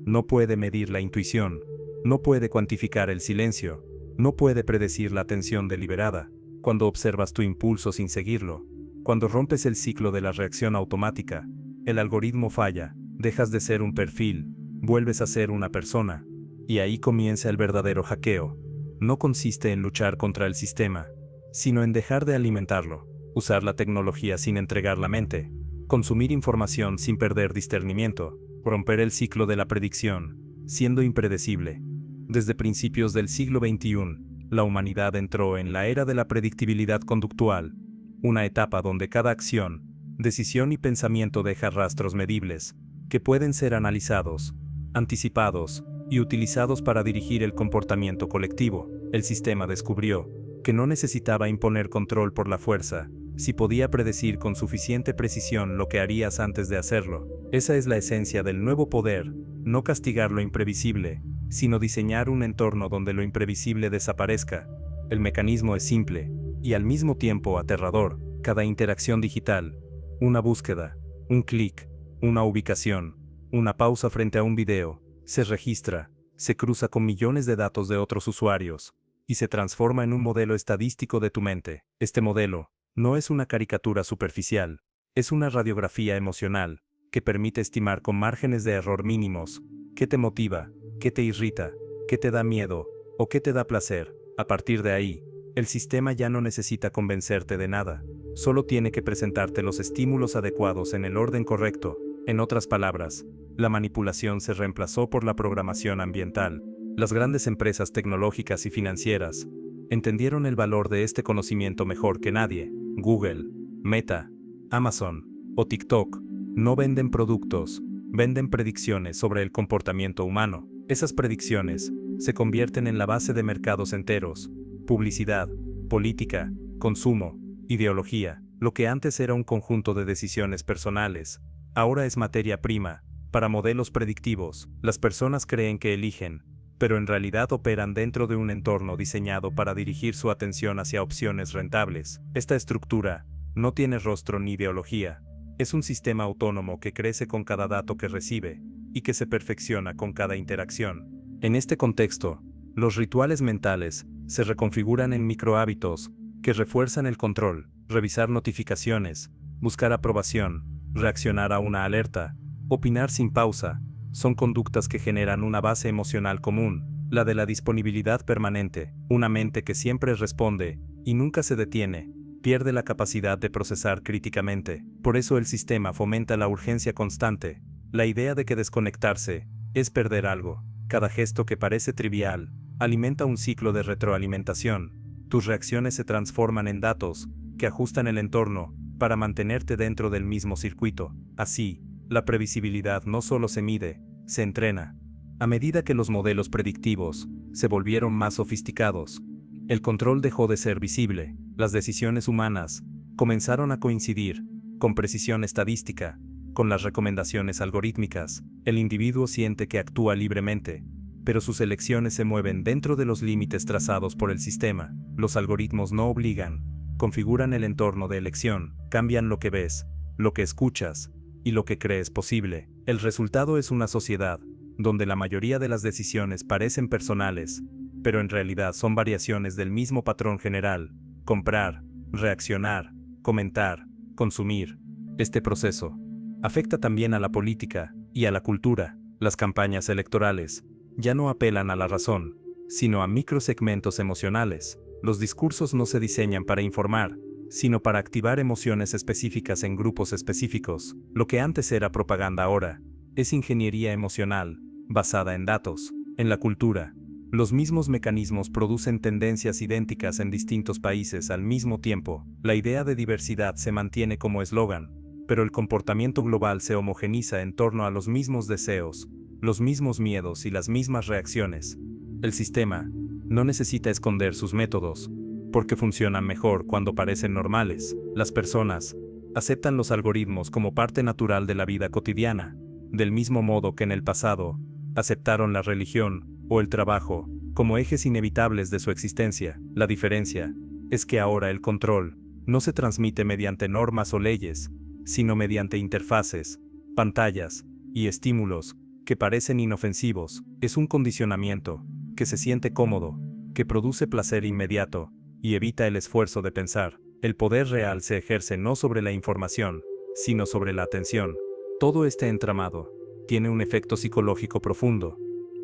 A: no puede medir la intuición, no puede cuantificar el silencio, no puede predecir la atención deliberada. Cuando observas tu impulso sin seguirlo, cuando rompes el ciclo de la reacción automática, el algoritmo falla, dejas de ser un perfil, vuelves a ser una persona. Y ahí comienza el verdadero hackeo. no consiste en luchar contra el sistema, sino en dejar de alimentarlo, usar la tecnología sin entregar la mente, consumir información sin perder discernimiento, romper el ciclo de la predicción, siendo impredecible. Desde principios del siglo XXI, la humanidad entró en la era de la predictibilidad conductual, una etapa donde cada acción, decisión y pensamiento deja rastros medibles, que pueden ser analizados, anticipados y utilizados para dirigir el comportamiento colectivo. El sistema descubrió que no necesitaba imponer control por la fuerza, si podía predecir con suficiente precisión lo que harías antes de hacerlo. Esa es la esencia del nuevo poder, no castigar lo imprevisible, sino diseñar un entorno donde lo imprevisible desaparezca. El mecanismo es simple, y al mismo tiempo aterrador. Cada interacción digital, una búsqueda, un clic, una ubicación, una pausa frente a un video, se registra, se cruza con millones de datos de otros usuarios, y se transforma en un modelo estadístico de tu mente. Este modelo no es una caricatura superficial, es una radiografía emocional, que permite estimar con márgenes de error mínimos, qué te motiva, qué te irrita, qué te da miedo, o qué te da placer. A partir de ahí, el sistema ya no necesita convencerte de nada, solo tiene que presentarte los estímulos adecuados en el orden correcto. En otras palabras, la manipulación se reemplazó por la programación ambiental. Las grandes empresas tecnológicas y financieras entendieron el valor de este conocimiento mejor que nadie. Google, Meta, Amazon o TikTok no venden productos, venden predicciones sobre el comportamiento humano. Esas predicciones se convierten en la base de mercados enteros: publicidad, política, consumo, ideología. Lo que antes era un conjunto de decisiones personales, ahora es materia prima para modelos predictivos. Las personas creen que eligen, pero en realidad operan dentro de un entorno diseñado para dirigir su atención hacia opciones rentables. Esta estructura no tiene rostro ni ideología. Es un sistema autónomo que crece con cada dato que recibe y que se perfecciona con cada interacción. En este contexto, los rituales mentales se reconfiguran en microhábitos que refuerzan el control: revisar notificaciones, buscar aprobación, reaccionar a una alerta, opinar sin pausa. Son conductas que generan una base emocional común, la de la disponibilidad permanente. Una mente que siempre responde y nunca se detiene, pierde la capacidad de procesar críticamente. Por eso el sistema fomenta la urgencia constante, la idea de que desconectarse es perder algo. Cada gesto que parece trivial alimenta un ciclo de retroalimentación. Tus reacciones se transforman en datos que ajustan el entorno para mantenerte dentro del mismo circuito. Así, la previsibilidad no solo se mide, se entrena. A medida que los modelos predictivos se volvieron más sofisticados, el control dejó de ser visible. Las decisiones humanas comenzaron a coincidir, con precisión estadística, con las recomendaciones algorítmicas. El individuo siente que actúa libremente, pero sus elecciones se mueven dentro de los límites trazados por el sistema. Los algoritmos no obligan, configuran el entorno de elección, cambian lo que ves, lo que escuchas y lo que crees posible. El resultado es una sociedad donde la mayoría de las decisiones parecen personales, pero en realidad son variaciones del mismo patrón general: comprar, reaccionar, comentar, consumir. Este proceso afecta también a la política y a la cultura. Las campañas electorales ya no apelan a la razón, sino a microsegmentos emocionales. Los discursos no se diseñan para informar, sino para activar emociones específicas en grupos específicos. Lo que antes era propaganda ahora es ingeniería emocional, basada en datos. En la cultura, los mismos mecanismos producen tendencias idénticas en distintos países al mismo tiempo. La idea de diversidad se mantiene como eslogan, pero el comportamiento global se homogeniza en torno a los mismos deseos, los mismos miedos y las mismas reacciones. El sistema no necesita esconder sus métodos, porque funcionan mejor cuando parecen normales. Las personas aceptan los algoritmos como parte natural de la vida cotidiana, del mismo modo que en el pasado aceptaron la religión o el trabajo como ejes inevitables de su existencia. La diferencia es que ahora el control no se transmite mediante normas o leyes, sino mediante interfaces, pantallas y estímulos que parecen inofensivos. Es un condicionamiento que se siente cómodo, que produce placer inmediato y evita el esfuerzo de pensar. El poder real se ejerce no sobre la información, sino sobre la atención. Todo este entramado tiene un efecto psicológico profundo: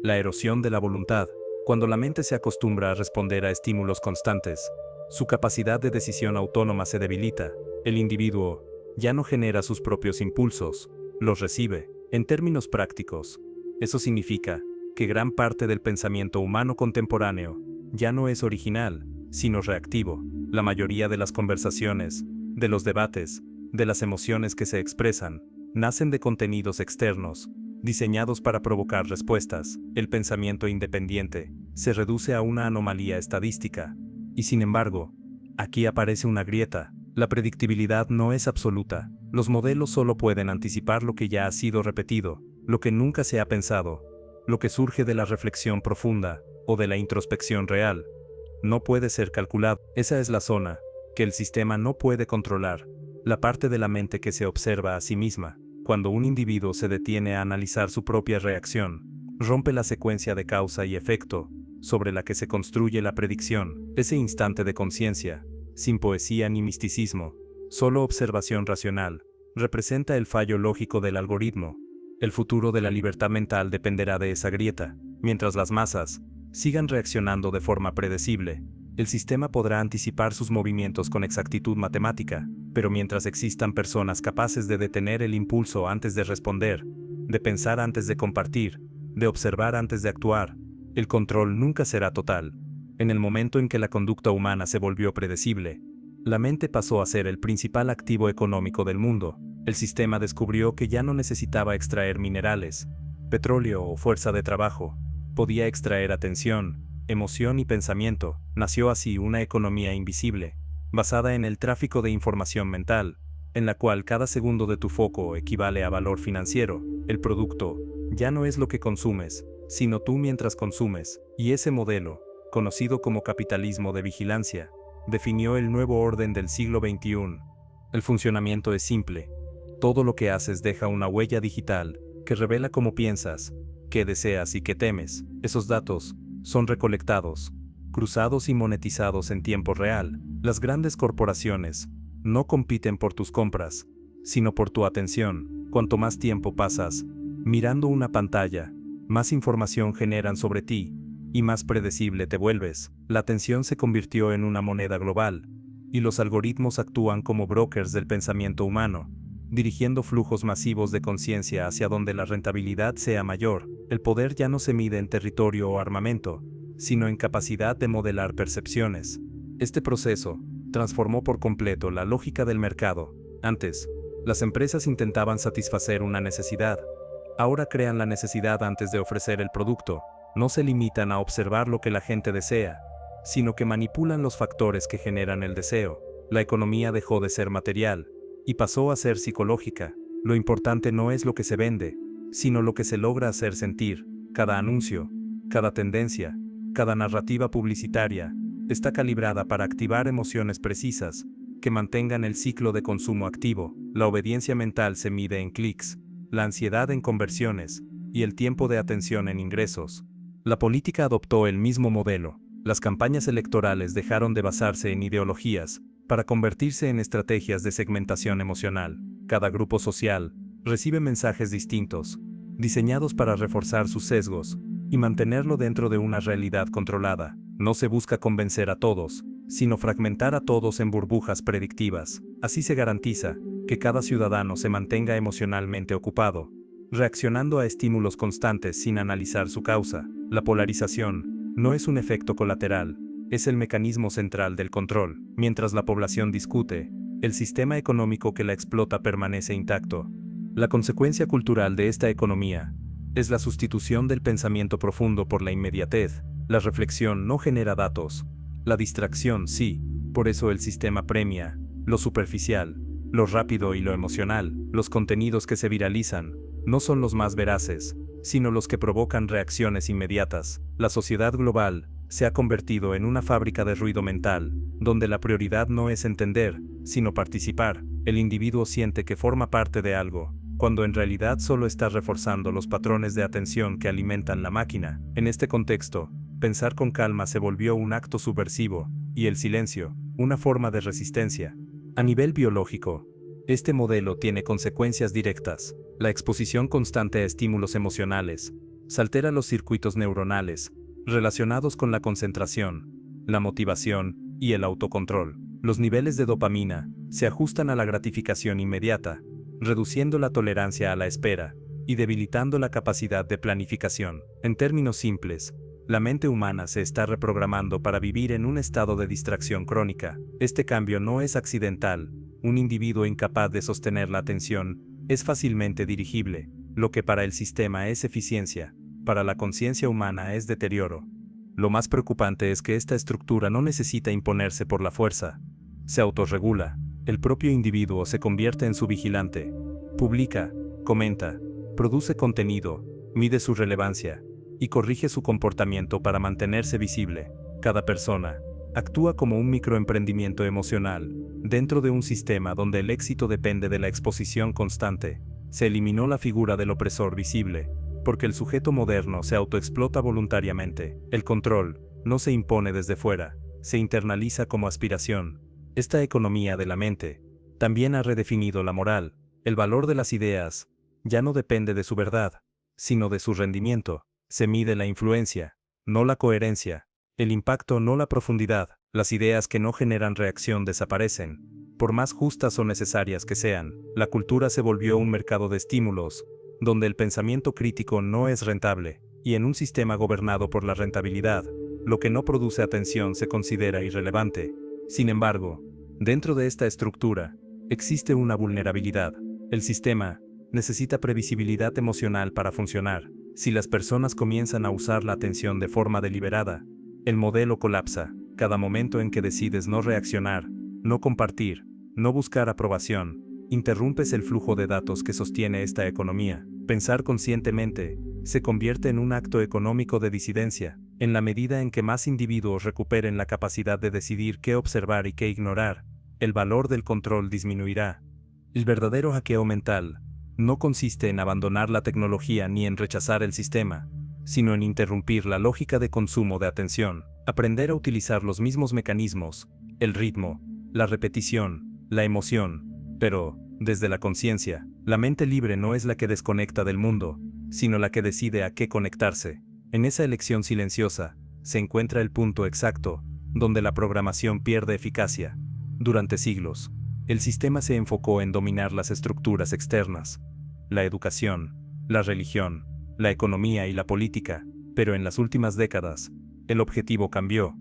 A: la erosión de la voluntad. Cuando la mente se acostumbra a responder a estímulos constantes, su capacidad de decisión autónoma se debilita. El individuo ya no genera sus propios impulsos, los recibe. En términos prácticos, eso significa que gran parte del pensamiento humano contemporáneo ya no es original, sino reactivo. La mayoría de las conversaciones, de los debates, de las emociones que se expresan, nacen de contenidos externos, diseñados para provocar respuestas. El pensamiento independiente se reduce a una anomalía estadística. Y sin embargo, aquí aparece una grieta. La predictibilidad no es absoluta. Los modelos solo pueden anticipar lo que ya ha sido repetido, lo que nunca se ha pensado, lo que surge de la reflexión profunda o de la introspección real. No puede ser calculado. Esa es la zona que el sistema no puede controlar, la parte de la mente que se observa a sí misma. Cuando un individuo se detiene a analizar su propia reacción, rompe la secuencia de causa y efecto sobre la que se construye la predicción. Ese instante de conciencia, sin poesía ni misticismo, solo observación racional, representa el fallo lógico del algoritmo. El futuro de la libertad mental dependerá de esa grieta. Mientras las masas sigan reaccionando de forma predecible, el sistema podrá anticipar sus movimientos con exactitud matemática, pero mientras existan personas capaces de detener el impulso antes de responder, de pensar antes de compartir, de observar antes de actuar, el control nunca será total. En el momento en que la conducta humana se volvió predecible, la mente pasó a ser el principal activo económico del mundo. El sistema descubrió que ya no necesitaba extraer minerales, petróleo o fuerza de trabajo. Podía extraer atención, emoción y pensamiento. Nació así una economía invisible, basada en el tráfico de información mental, en la cual cada segundo de tu foco equivale a valor financiero. El producto ya no es lo que consumes, sino tú mientras consumes, y ese modelo, conocido como capitalismo de vigilancia, definió el nuevo orden del siglo XXI. El funcionamiento es simple. Todo lo que haces deja una huella digital, que revela cómo piensas, qué deseas y qué temes. Esos datos son recolectados, cruzados y monetizados en tiempo real. Las grandes corporaciones no compiten por tus compras, sino por tu atención. Cuanto más tiempo pasas mirando una pantalla, más información generan sobre ti, y más predecible te vuelves. La atención se convirtió en una moneda global, y los algoritmos actúan como brokers del pensamiento humano, dirigiendo flujos masivos de conciencia hacia donde la rentabilidad sea mayor. El poder ya no se mide en territorio o armamento, sino en capacidad de modelar percepciones. Este proceso transformó por completo la lógica del mercado. Antes, las empresas intentaban satisfacer una necesidad. Ahora crean la necesidad antes de ofrecer el producto. No se limitan a observar lo que la gente desea, sino que manipulan los factores que generan el deseo. La economía dejó de ser material y pasó a ser psicológica. Lo importante no es lo que se vende, sino lo que se logra hacer sentir. Cada anuncio, cada tendencia, cada narrativa publicitaria está calibrada para activar emociones precisas que mantengan el ciclo de consumo activo. La obediencia mental se mide en clics, la ansiedad en conversiones y el tiempo de atención en ingresos. La política adoptó el mismo modelo. Las campañas electorales dejaron de basarse en ideologías para convertirse en estrategias de segmentación emocional. Cada grupo social recibe mensajes distintos, diseñados para reforzar sus sesgos y mantenerlo dentro de una realidad controlada. No se busca convencer a todos, sino fragmentar a todos en burbujas predictivas. Así se garantiza que cada ciudadano se mantenga emocionalmente ocupado, reaccionando a estímulos constantes sin analizar su causa. La polarización no es un efecto colateral, es el mecanismo central del control. Mientras la población discute, el sistema económico que la explota permanece intacto. La consecuencia cultural de esta economía es la sustitución del pensamiento profundo por la inmediatez. La reflexión no genera datos, la distracción sí. Por eso el sistema premia lo superficial, lo rápido y lo emocional. Los contenidos que se viralizan no son los más veraces, sino los que provocan reacciones inmediatas. La sociedad global se ha convertido en una fábrica de ruido mental, donde la prioridad no es entender, sino participar. El individuo siente que forma parte de algo, cuando en realidad solo está reforzando los patrones de atención que alimentan la máquina. En este contexto, pensar con calma se volvió un acto subversivo, y el silencio, una forma de resistencia. A nivel biológico, este modelo tiene consecuencias directas. La exposición constante a estímulos emocionales altera los circuitos neuronales, relacionados con la concentración, la motivación y el autocontrol. Los niveles de dopamina se ajustan a la gratificación inmediata, reduciendo la tolerancia a la espera y debilitando la capacidad de planificación. En términos simples, la mente humana se está reprogramando para vivir en un estado de distracción crónica. Este cambio no es accidental. Un individuo incapaz de sostener la atención es fácilmente dirigible. Lo que para el sistema es eficiencia, para la conciencia humana es deterioro. Lo más preocupante es que esta estructura no necesita imponerse por la fuerza. Se autorregula. El propio individuo se convierte en su vigilante. Publica, comenta, produce contenido, mide su relevancia y corrige su comportamiento para mantenerse visible. Cada persona actúa como un microemprendimiento emocional, dentro de un sistema donde el éxito depende de la exposición constante. Se eliminó la figura del opresor visible, porque el sujeto moderno se autoexplota voluntariamente. El control no se impone desde fuera, se internaliza como aspiración. Esta economía de la mente también ha redefinido la moral. El valor de las ideas ya no depende de su verdad, sino de su rendimiento. Se mide la influencia, no la coherencia, el impacto, no la profundidad. Las ideas que no generan reacción desaparecen, por más justas o necesarias que sean. La cultura se volvió un mercado de estímulos, donde el pensamiento crítico no es rentable, y en un sistema gobernado por la rentabilidad, lo que no produce atención se considera irrelevante. Sin embargo, dentro de esta estructura, existe una vulnerabilidad. El sistema necesita previsibilidad emocional para funcionar. Si las personas comienzan a usar la atención de forma deliberada, el modelo colapsa. Cada momento en que decides no reaccionar, no compartir, no buscar aprobación, interrumpes el flujo de datos que sostiene esta economía. Pensar conscientemente se convierte en un acto económico de disidencia. En la medida en que más individuos recuperen la capacidad de decidir qué observar y qué ignorar, el valor del control disminuirá. El verdadero hackeo mental no consiste en abandonar la tecnología ni en rechazar el sistema, sino en interrumpir la lógica de consumo de atención, aprender a utilizar los mismos mecanismos, el ritmo, la repetición, la emoción, pero, desde la conciencia. La mente libre no es la que desconecta del mundo, sino la que decide a qué conectarse. En esa elección silenciosa, se encuentra el punto exacto, donde la programación pierde eficacia. Durante siglos, el sistema se enfocó en dominar las estructuras externas, la educación, la religión, la economía y la política, pero en las últimas décadas, el objetivo cambió.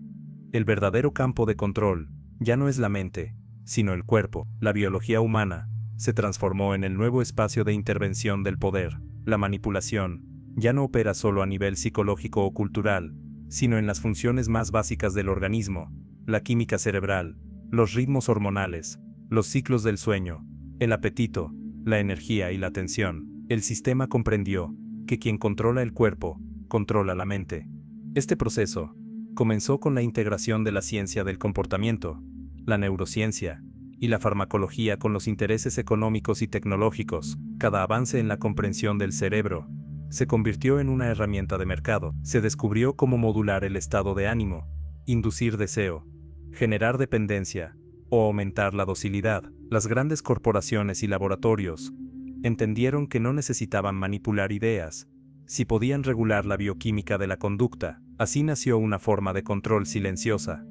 A: El verdadero campo de control ya no es la mente, sino el cuerpo. La biología humana se transformó en el nuevo espacio de intervención del poder. La manipulación ya no opera solo a nivel psicológico o cultural, sino en las funciones más básicas del organismo, la química cerebral, los ritmos hormonales, los ciclos del sueño, el apetito, la energía y la atención. El sistema comprendió que quien controla el cuerpo, controla la mente. Este proceso comenzó con la integración de la ciencia del comportamiento, la neurociencia y la farmacología con los intereses económicos y tecnológicos. Cada avance en la comprensión del cerebro se convirtió en una herramienta de mercado. Se descubrió cómo modular el estado de ánimo, inducir deseo, generar dependencia o aumentar la docilidad. Las grandes corporaciones y laboratorios entendieron que no necesitaban manipular ideas, si podían regular la bioquímica de la conducta. Así nació una forma de control silenciosa,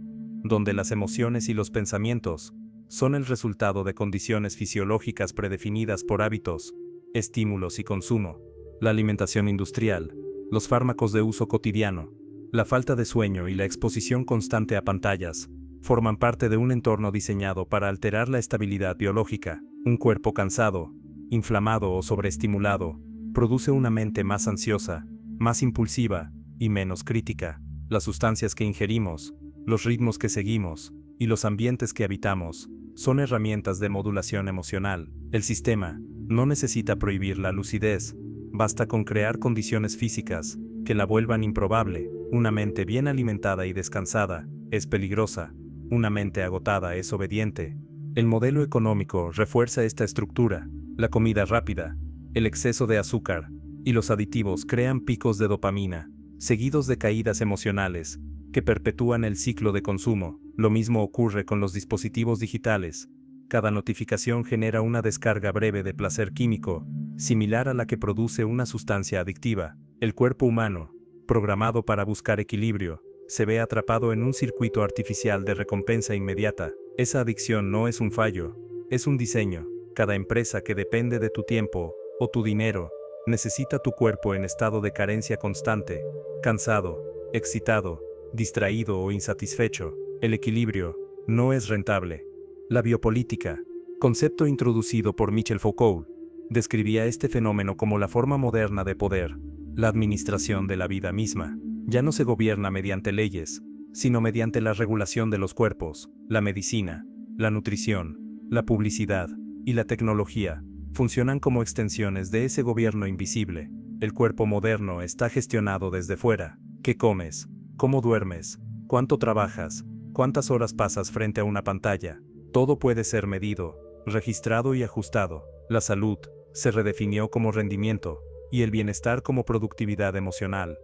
A: donde las emociones y los pensamientos son el resultado de condiciones fisiológicas predefinidas por hábitos, estímulos y consumo. La alimentación industrial, los fármacos de uso cotidiano, la falta de sueño y la exposición constante a pantallas forman parte de un entorno diseñado para alterar la estabilidad biológica. Un cuerpo cansado, inflamado o sobreestimulado produce una mente más ansiosa, más impulsiva y menos crítica. Las sustancias que ingerimos, los ritmos que seguimos y los ambientes que habitamos son herramientas de modulación emocional. El sistema no necesita prohibir la lucidez, basta con crear condiciones físicas que la vuelvan improbable. Una mente bien alimentada y descansada es peligrosa, una mente agotada es obediente. El modelo económico refuerza esta estructura. La comida rápida, el exceso de azúcar y los aditivos crean picos de dopamina, seguidos de caídas emocionales, que perpetúan el ciclo de consumo. Lo mismo ocurre con los dispositivos digitales. Cada notificación genera una descarga breve de placer químico, similar a la que produce una sustancia adictiva. El cuerpo humano programado para buscar equilibrio, se ve atrapado en un circuito artificial de recompensa inmediata. Esa adicción no es un fallo, es un diseño. Cada empresa que depende de tu tiempo o tu dinero necesita tu cuerpo en estado de carencia constante, cansado, excitado, distraído o insatisfecho. El equilibrio no es rentable. La biopolítica, concepto introducido por Michel Foucault, describía este fenómeno como la forma moderna de poder. La administración de la vida misma ya no se gobierna mediante leyes, sino mediante la regulación de los cuerpos. La medicina, la nutrición, la publicidad y la tecnología funcionan como extensiones de ese gobierno invisible. El cuerpo moderno está gestionado desde fuera. ¿Qué comes? ¿Cómo duermes? ¿Cuánto trabajas? ¿Cuántas horas pasas frente a una pantalla? Todo puede ser medido, registrado y ajustado. La salud se redefinió como rendimiento y el bienestar como productividad emocional.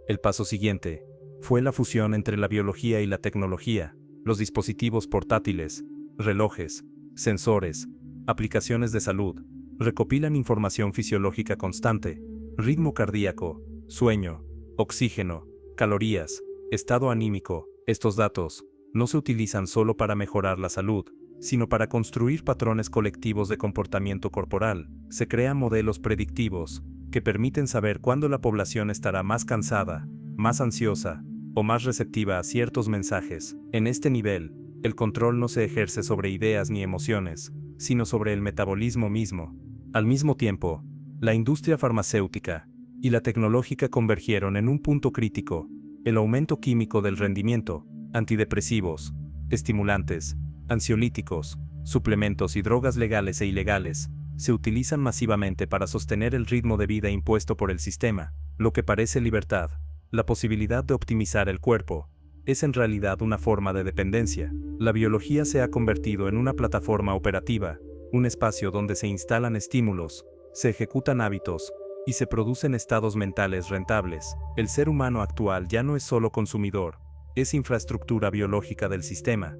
A: El paso siguiente fue la fusión entre la biología y la tecnología. Los dispositivos portátiles, relojes, sensores, aplicaciones de salud, recopilan información fisiológica constante, ritmo cardíaco, sueño, oxígeno, calorías, estado anímico. Estos datos no se utilizan solo para mejorar la salud, sino para construir patrones colectivos de comportamiento corporal. Se crean modelos predictivos que permiten saber cuándo la población estará más cansada, más ansiosa o más receptiva a ciertos mensajes. En este nivel, el control no se ejerce sobre ideas ni emociones, sino sobre el metabolismo mismo. Al mismo tiempo, la industria farmacéutica y la tecnológica convergieron en un punto crítico: el aumento químico del rendimiento. Antidepresivos, estimulantes, ansiolíticos, suplementos y drogas legales e ilegales se utilizan masivamente para sostener el ritmo de vida impuesto por el sistema. Lo que parece libertad, la posibilidad de optimizar el cuerpo, es en realidad una forma de dependencia. La biología se ha convertido en una plataforma operativa, un espacio donde se instalan estímulos, se ejecutan hábitos y se producen estados mentales rentables. El ser humano actual ya no es solo consumidor, es infraestructura biológica del sistema.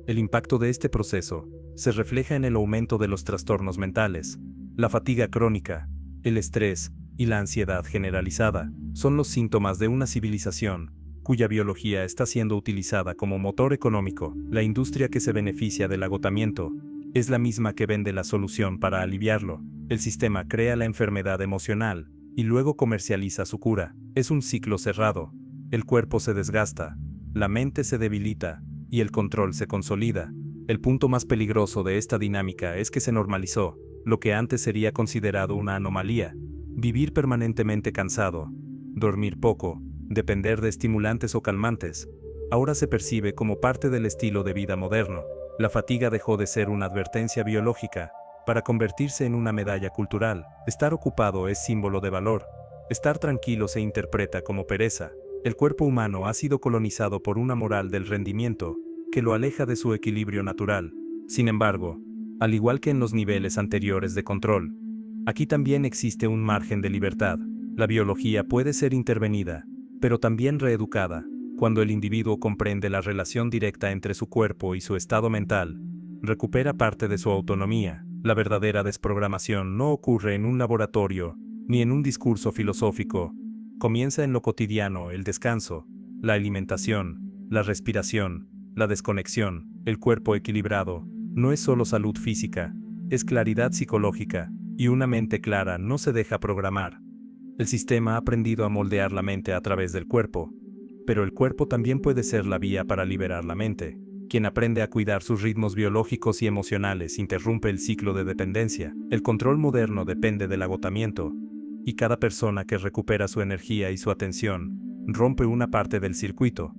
A: El impacto de este proceso se refleja en el aumento de los trastornos mentales. La fatiga crónica, el estrés y la ansiedad generalizada son los síntomas de una civilización cuya biología está siendo utilizada como motor económico. La industria que se beneficia del agotamiento es la misma que vende la solución para aliviarlo. El sistema crea la enfermedad emocional y luego comercializa su cura. Es un ciclo cerrado. El cuerpo se desgasta, la mente se debilita y el control se consolida. El punto más peligroso de esta dinámica es que se normalizó lo que antes sería considerado una anomalía: vivir permanentemente cansado, dormir poco, depender de estimulantes o calmantes. Ahora se percibe como parte del estilo de vida moderno. La fatiga dejó de ser una advertencia biológica para convertirse en una medalla cultural. Estar ocupado es símbolo de valor. Estar tranquilo se interpreta como pereza. El cuerpo humano ha sido colonizado por una moral del rendimiento que lo aleja de su equilibrio natural. Sin embargo, al igual que en los niveles anteriores de control, aquí también existe un margen de libertad. La biología puede ser intervenida, pero también reeducada. Cuando el individuo comprende la relación directa entre su cuerpo y su estado mental, recupera parte de su autonomía. La verdadera desprogramación no ocurre en un laboratorio, ni en un discurso filosófico. Comienza en lo cotidiano: el descanso, la alimentación, la respiración, la desconexión. El cuerpo equilibrado no es solo salud física, es claridad psicológica, y una mente clara no se deja programar. El sistema ha aprendido a moldear la mente a través del cuerpo, pero el cuerpo también puede ser la vía para liberar la mente. Quien aprende a cuidar sus ritmos biológicos y emocionales interrumpe el ciclo de dependencia. El control moderno depende del agotamiento, y cada persona que recupera su energía y su atención rompe una parte del circuito.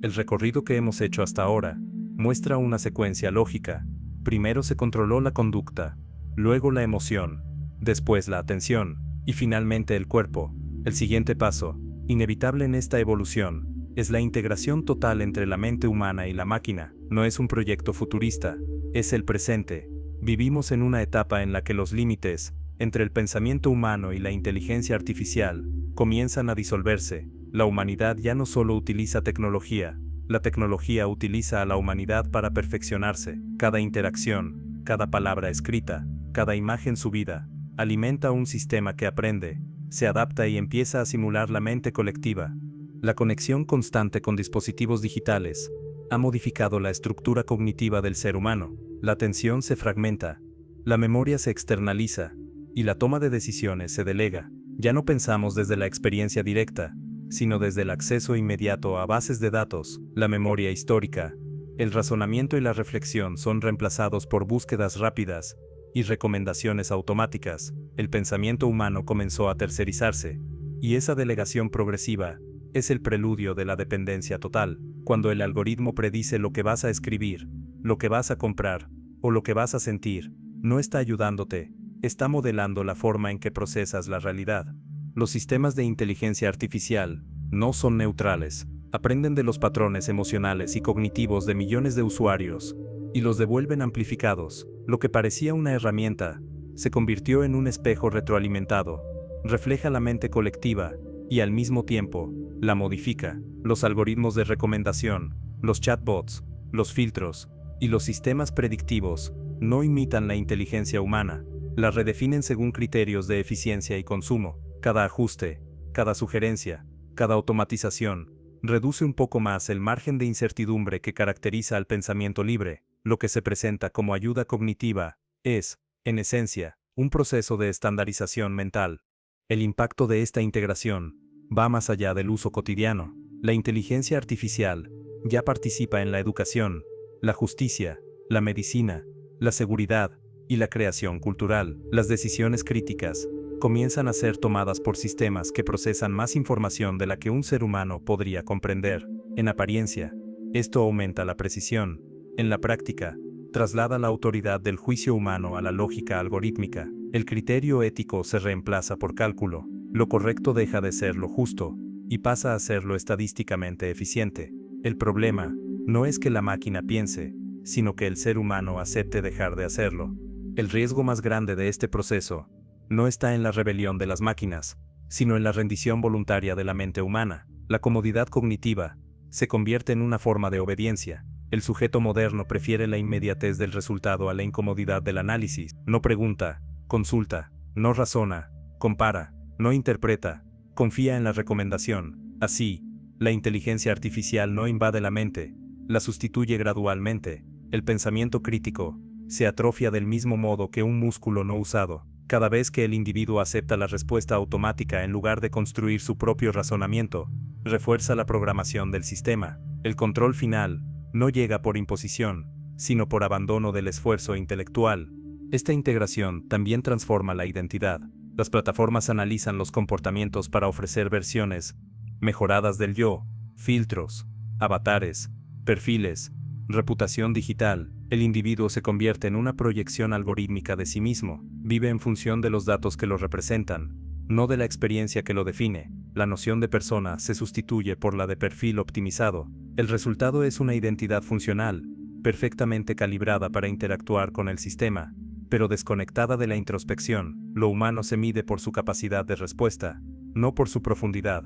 A: El recorrido que hemos hecho hasta ahora muestra una secuencia lógica. Primero se controló la conducta, luego la emoción, después la atención, y finalmente el cuerpo. El siguiente paso, inevitable en esta evolución, es la integración total entre la mente humana y la máquina. No es un proyecto futurista, es el presente. Vivimos en una etapa en la que los límites entre el pensamiento humano y la inteligencia artificial comienzan a disolverse. La humanidad ya no solo utiliza tecnología, la tecnología utiliza a la humanidad para perfeccionarse. Cada interacción, cada palabra escrita, cada imagen subida, alimenta un sistema que aprende, se adapta y empieza a simular la mente colectiva. La conexión constante con dispositivos digitales ha modificado la estructura cognitiva del ser humano. La atención se fragmenta, la memoria se externaliza y la toma de decisiones se delega. Ya no pensamos desde la experiencia directa, sino desde el acceso inmediato a bases de datos. La memoria histórica, el razonamiento y la reflexión son reemplazados por búsquedas rápidas y recomendaciones automáticas. El pensamiento humano comenzó a tercerizarse, y esa delegación progresiva es el preludio de la dependencia total. Cuando el algoritmo predice lo que vas a escribir, lo que vas a comprar o lo que vas a sentir, no está ayudándote, está modelando la forma en que procesas la realidad. Los sistemas de inteligencia artificial no son neutrales, aprenden de los patrones emocionales y cognitivos de millones de usuarios y los devuelven amplificados. Lo que parecía una herramienta se convirtió en un espejo retroalimentado, refleja la mente colectiva y al mismo tiempo la modifica. Los algoritmos de recomendación, los chatbots, los filtros y los sistemas predictivos no imitan la inteligencia humana, la redefinen según criterios de eficiencia y consumo. Cada ajuste, cada sugerencia, cada automatización reduce un poco más el margen de incertidumbre que caracteriza al pensamiento libre. Lo que se presenta como ayuda cognitiva es, en esencia, un proceso de estandarización mental. El impacto de esta integración va más allá del uso cotidiano. La inteligencia artificial ya participa en la educación, la justicia, la medicina, la seguridad y la creación cultural. Las decisiones críticas comienzan a ser tomadas por sistemas que procesan más información de la que un ser humano podría comprender. En apariencia, esto aumenta la precisión. En la práctica, traslada la autoridad del juicio humano a la lógica algorítmica. El criterio ético se reemplaza por cálculo. Lo correcto deja de ser lo justo y pasa a ser lo estadísticamente eficiente. El problema no es que la máquina piense, sino que el ser humano acepte dejar de hacerlo. El riesgo más grande de este proceso no está en la rebelión de las máquinas, sino en la rendición voluntaria de la mente humana. La comodidad cognitiva se convierte en una forma de obediencia. El sujeto moderno prefiere la inmediatez del resultado a la incomodidad del análisis. No pregunta, consulta, no razona, compara, no interpreta, confía en la recomendación. Así, la inteligencia artificial no invade la mente, la sustituye gradualmente. El pensamiento crítico se atrofia del mismo modo que un músculo no usado. Cada vez que el individuo acepta la respuesta automática en lugar de construir su propio razonamiento, refuerza la programación del sistema. El control final no llega por imposición, sino por abandono del esfuerzo intelectual. Esta integración también transforma la identidad. Las plataformas analizan los comportamientos para ofrecer versiones mejoradas del yo, filtros, avatares, perfiles, reputación digital. El individuo se convierte en una proyección algorítmica de sí mismo, vive en función de los datos que lo representan, no de la experiencia que lo define. La noción de persona se sustituye por la de perfil optimizado. El resultado es una identidad funcional, perfectamente calibrada para interactuar con el sistema, pero desconectada de la introspección. Lo humano se mide por su capacidad de respuesta, no por su profundidad.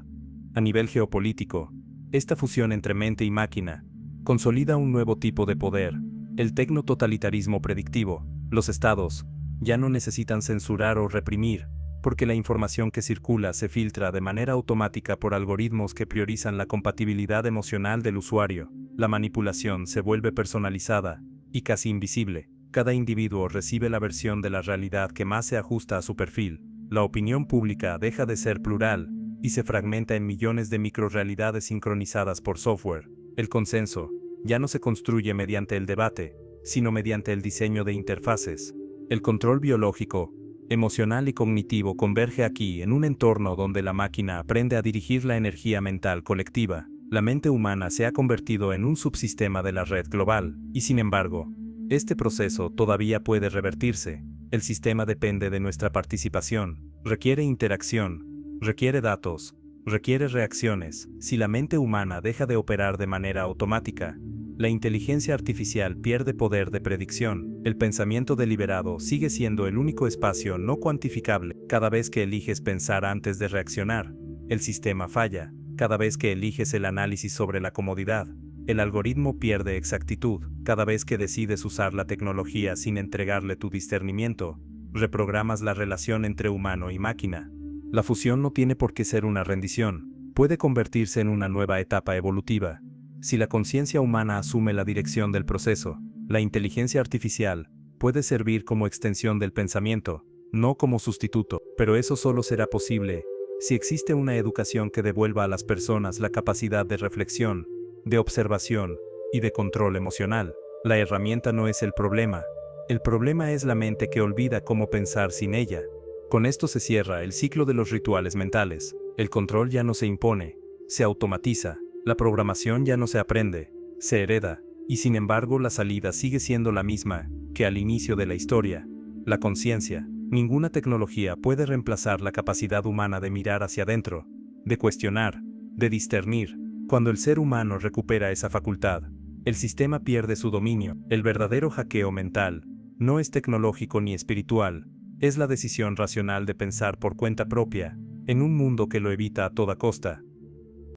A: A nivel geopolítico, esta fusión entre mente y máquina consolida un nuevo tipo de poder, el tecnototalitarismo predictivo. Los estados ya no necesitan censurar o reprimir, porque la información que circula se filtra de manera automática por algoritmos que priorizan la compatibilidad emocional del usuario. La manipulación se vuelve personalizada y casi invisible. Cada individuo recibe la versión de la realidad que más se ajusta a su perfil. La opinión pública deja de ser plural y se fragmenta en millones de microrealidades sincronizadas por software. El consenso ya no se construye mediante el debate, sino mediante el diseño de interfaces. El control biológico, emocional y cognitivo converge aquí en un entorno donde la máquina aprende a dirigir la energía mental colectiva. La mente humana se ha convertido en un subsistema de la red global, y sin embargo, este proceso todavía puede revertirse. El sistema depende de nuestra participación, requiere interacción, requiere datos, requiere reacciones. Si la mente humana deja de operar de manera automática, la inteligencia artificial pierde poder de predicción. El pensamiento deliberado sigue siendo el único espacio no cuantificable. Cada vez que eliges pensar antes de reaccionar, el sistema falla. Cada vez que eliges el análisis sobre la comodidad, el algoritmo pierde exactitud. Cada vez que decides usar la tecnología sin entregarle tu discernimiento, reprogramas la relación entre humano y máquina. La fusión no tiene por qué ser una rendición, puede convertirse en una nueva etapa evolutiva. Si la conciencia humana asume la dirección del proceso, la inteligencia artificial puede servir como extensión del pensamiento, no como sustituto, pero eso solo será posible si existe una educación que devuelva a las personas la capacidad de reflexión, de observación y de control emocional. La herramienta no es el problema es la mente que olvida cómo pensar sin ella. Con esto se cierra el ciclo de los rituales mentales. El control ya no se impone, se automatiza, la programación ya no se aprende, se hereda, y sin embargo la salida sigue siendo la misma que al inicio de la historia. La conciencia. Ninguna tecnología puede reemplazar la capacidad humana de mirar hacia adentro, de cuestionar, de discernir. Cuando el ser humano recupera esa facultad, el sistema pierde su dominio. El verdadero hackeo mental no es tecnológico ni espiritual, es la decisión racional de pensar por cuenta propia, en un mundo que lo evita a toda costa.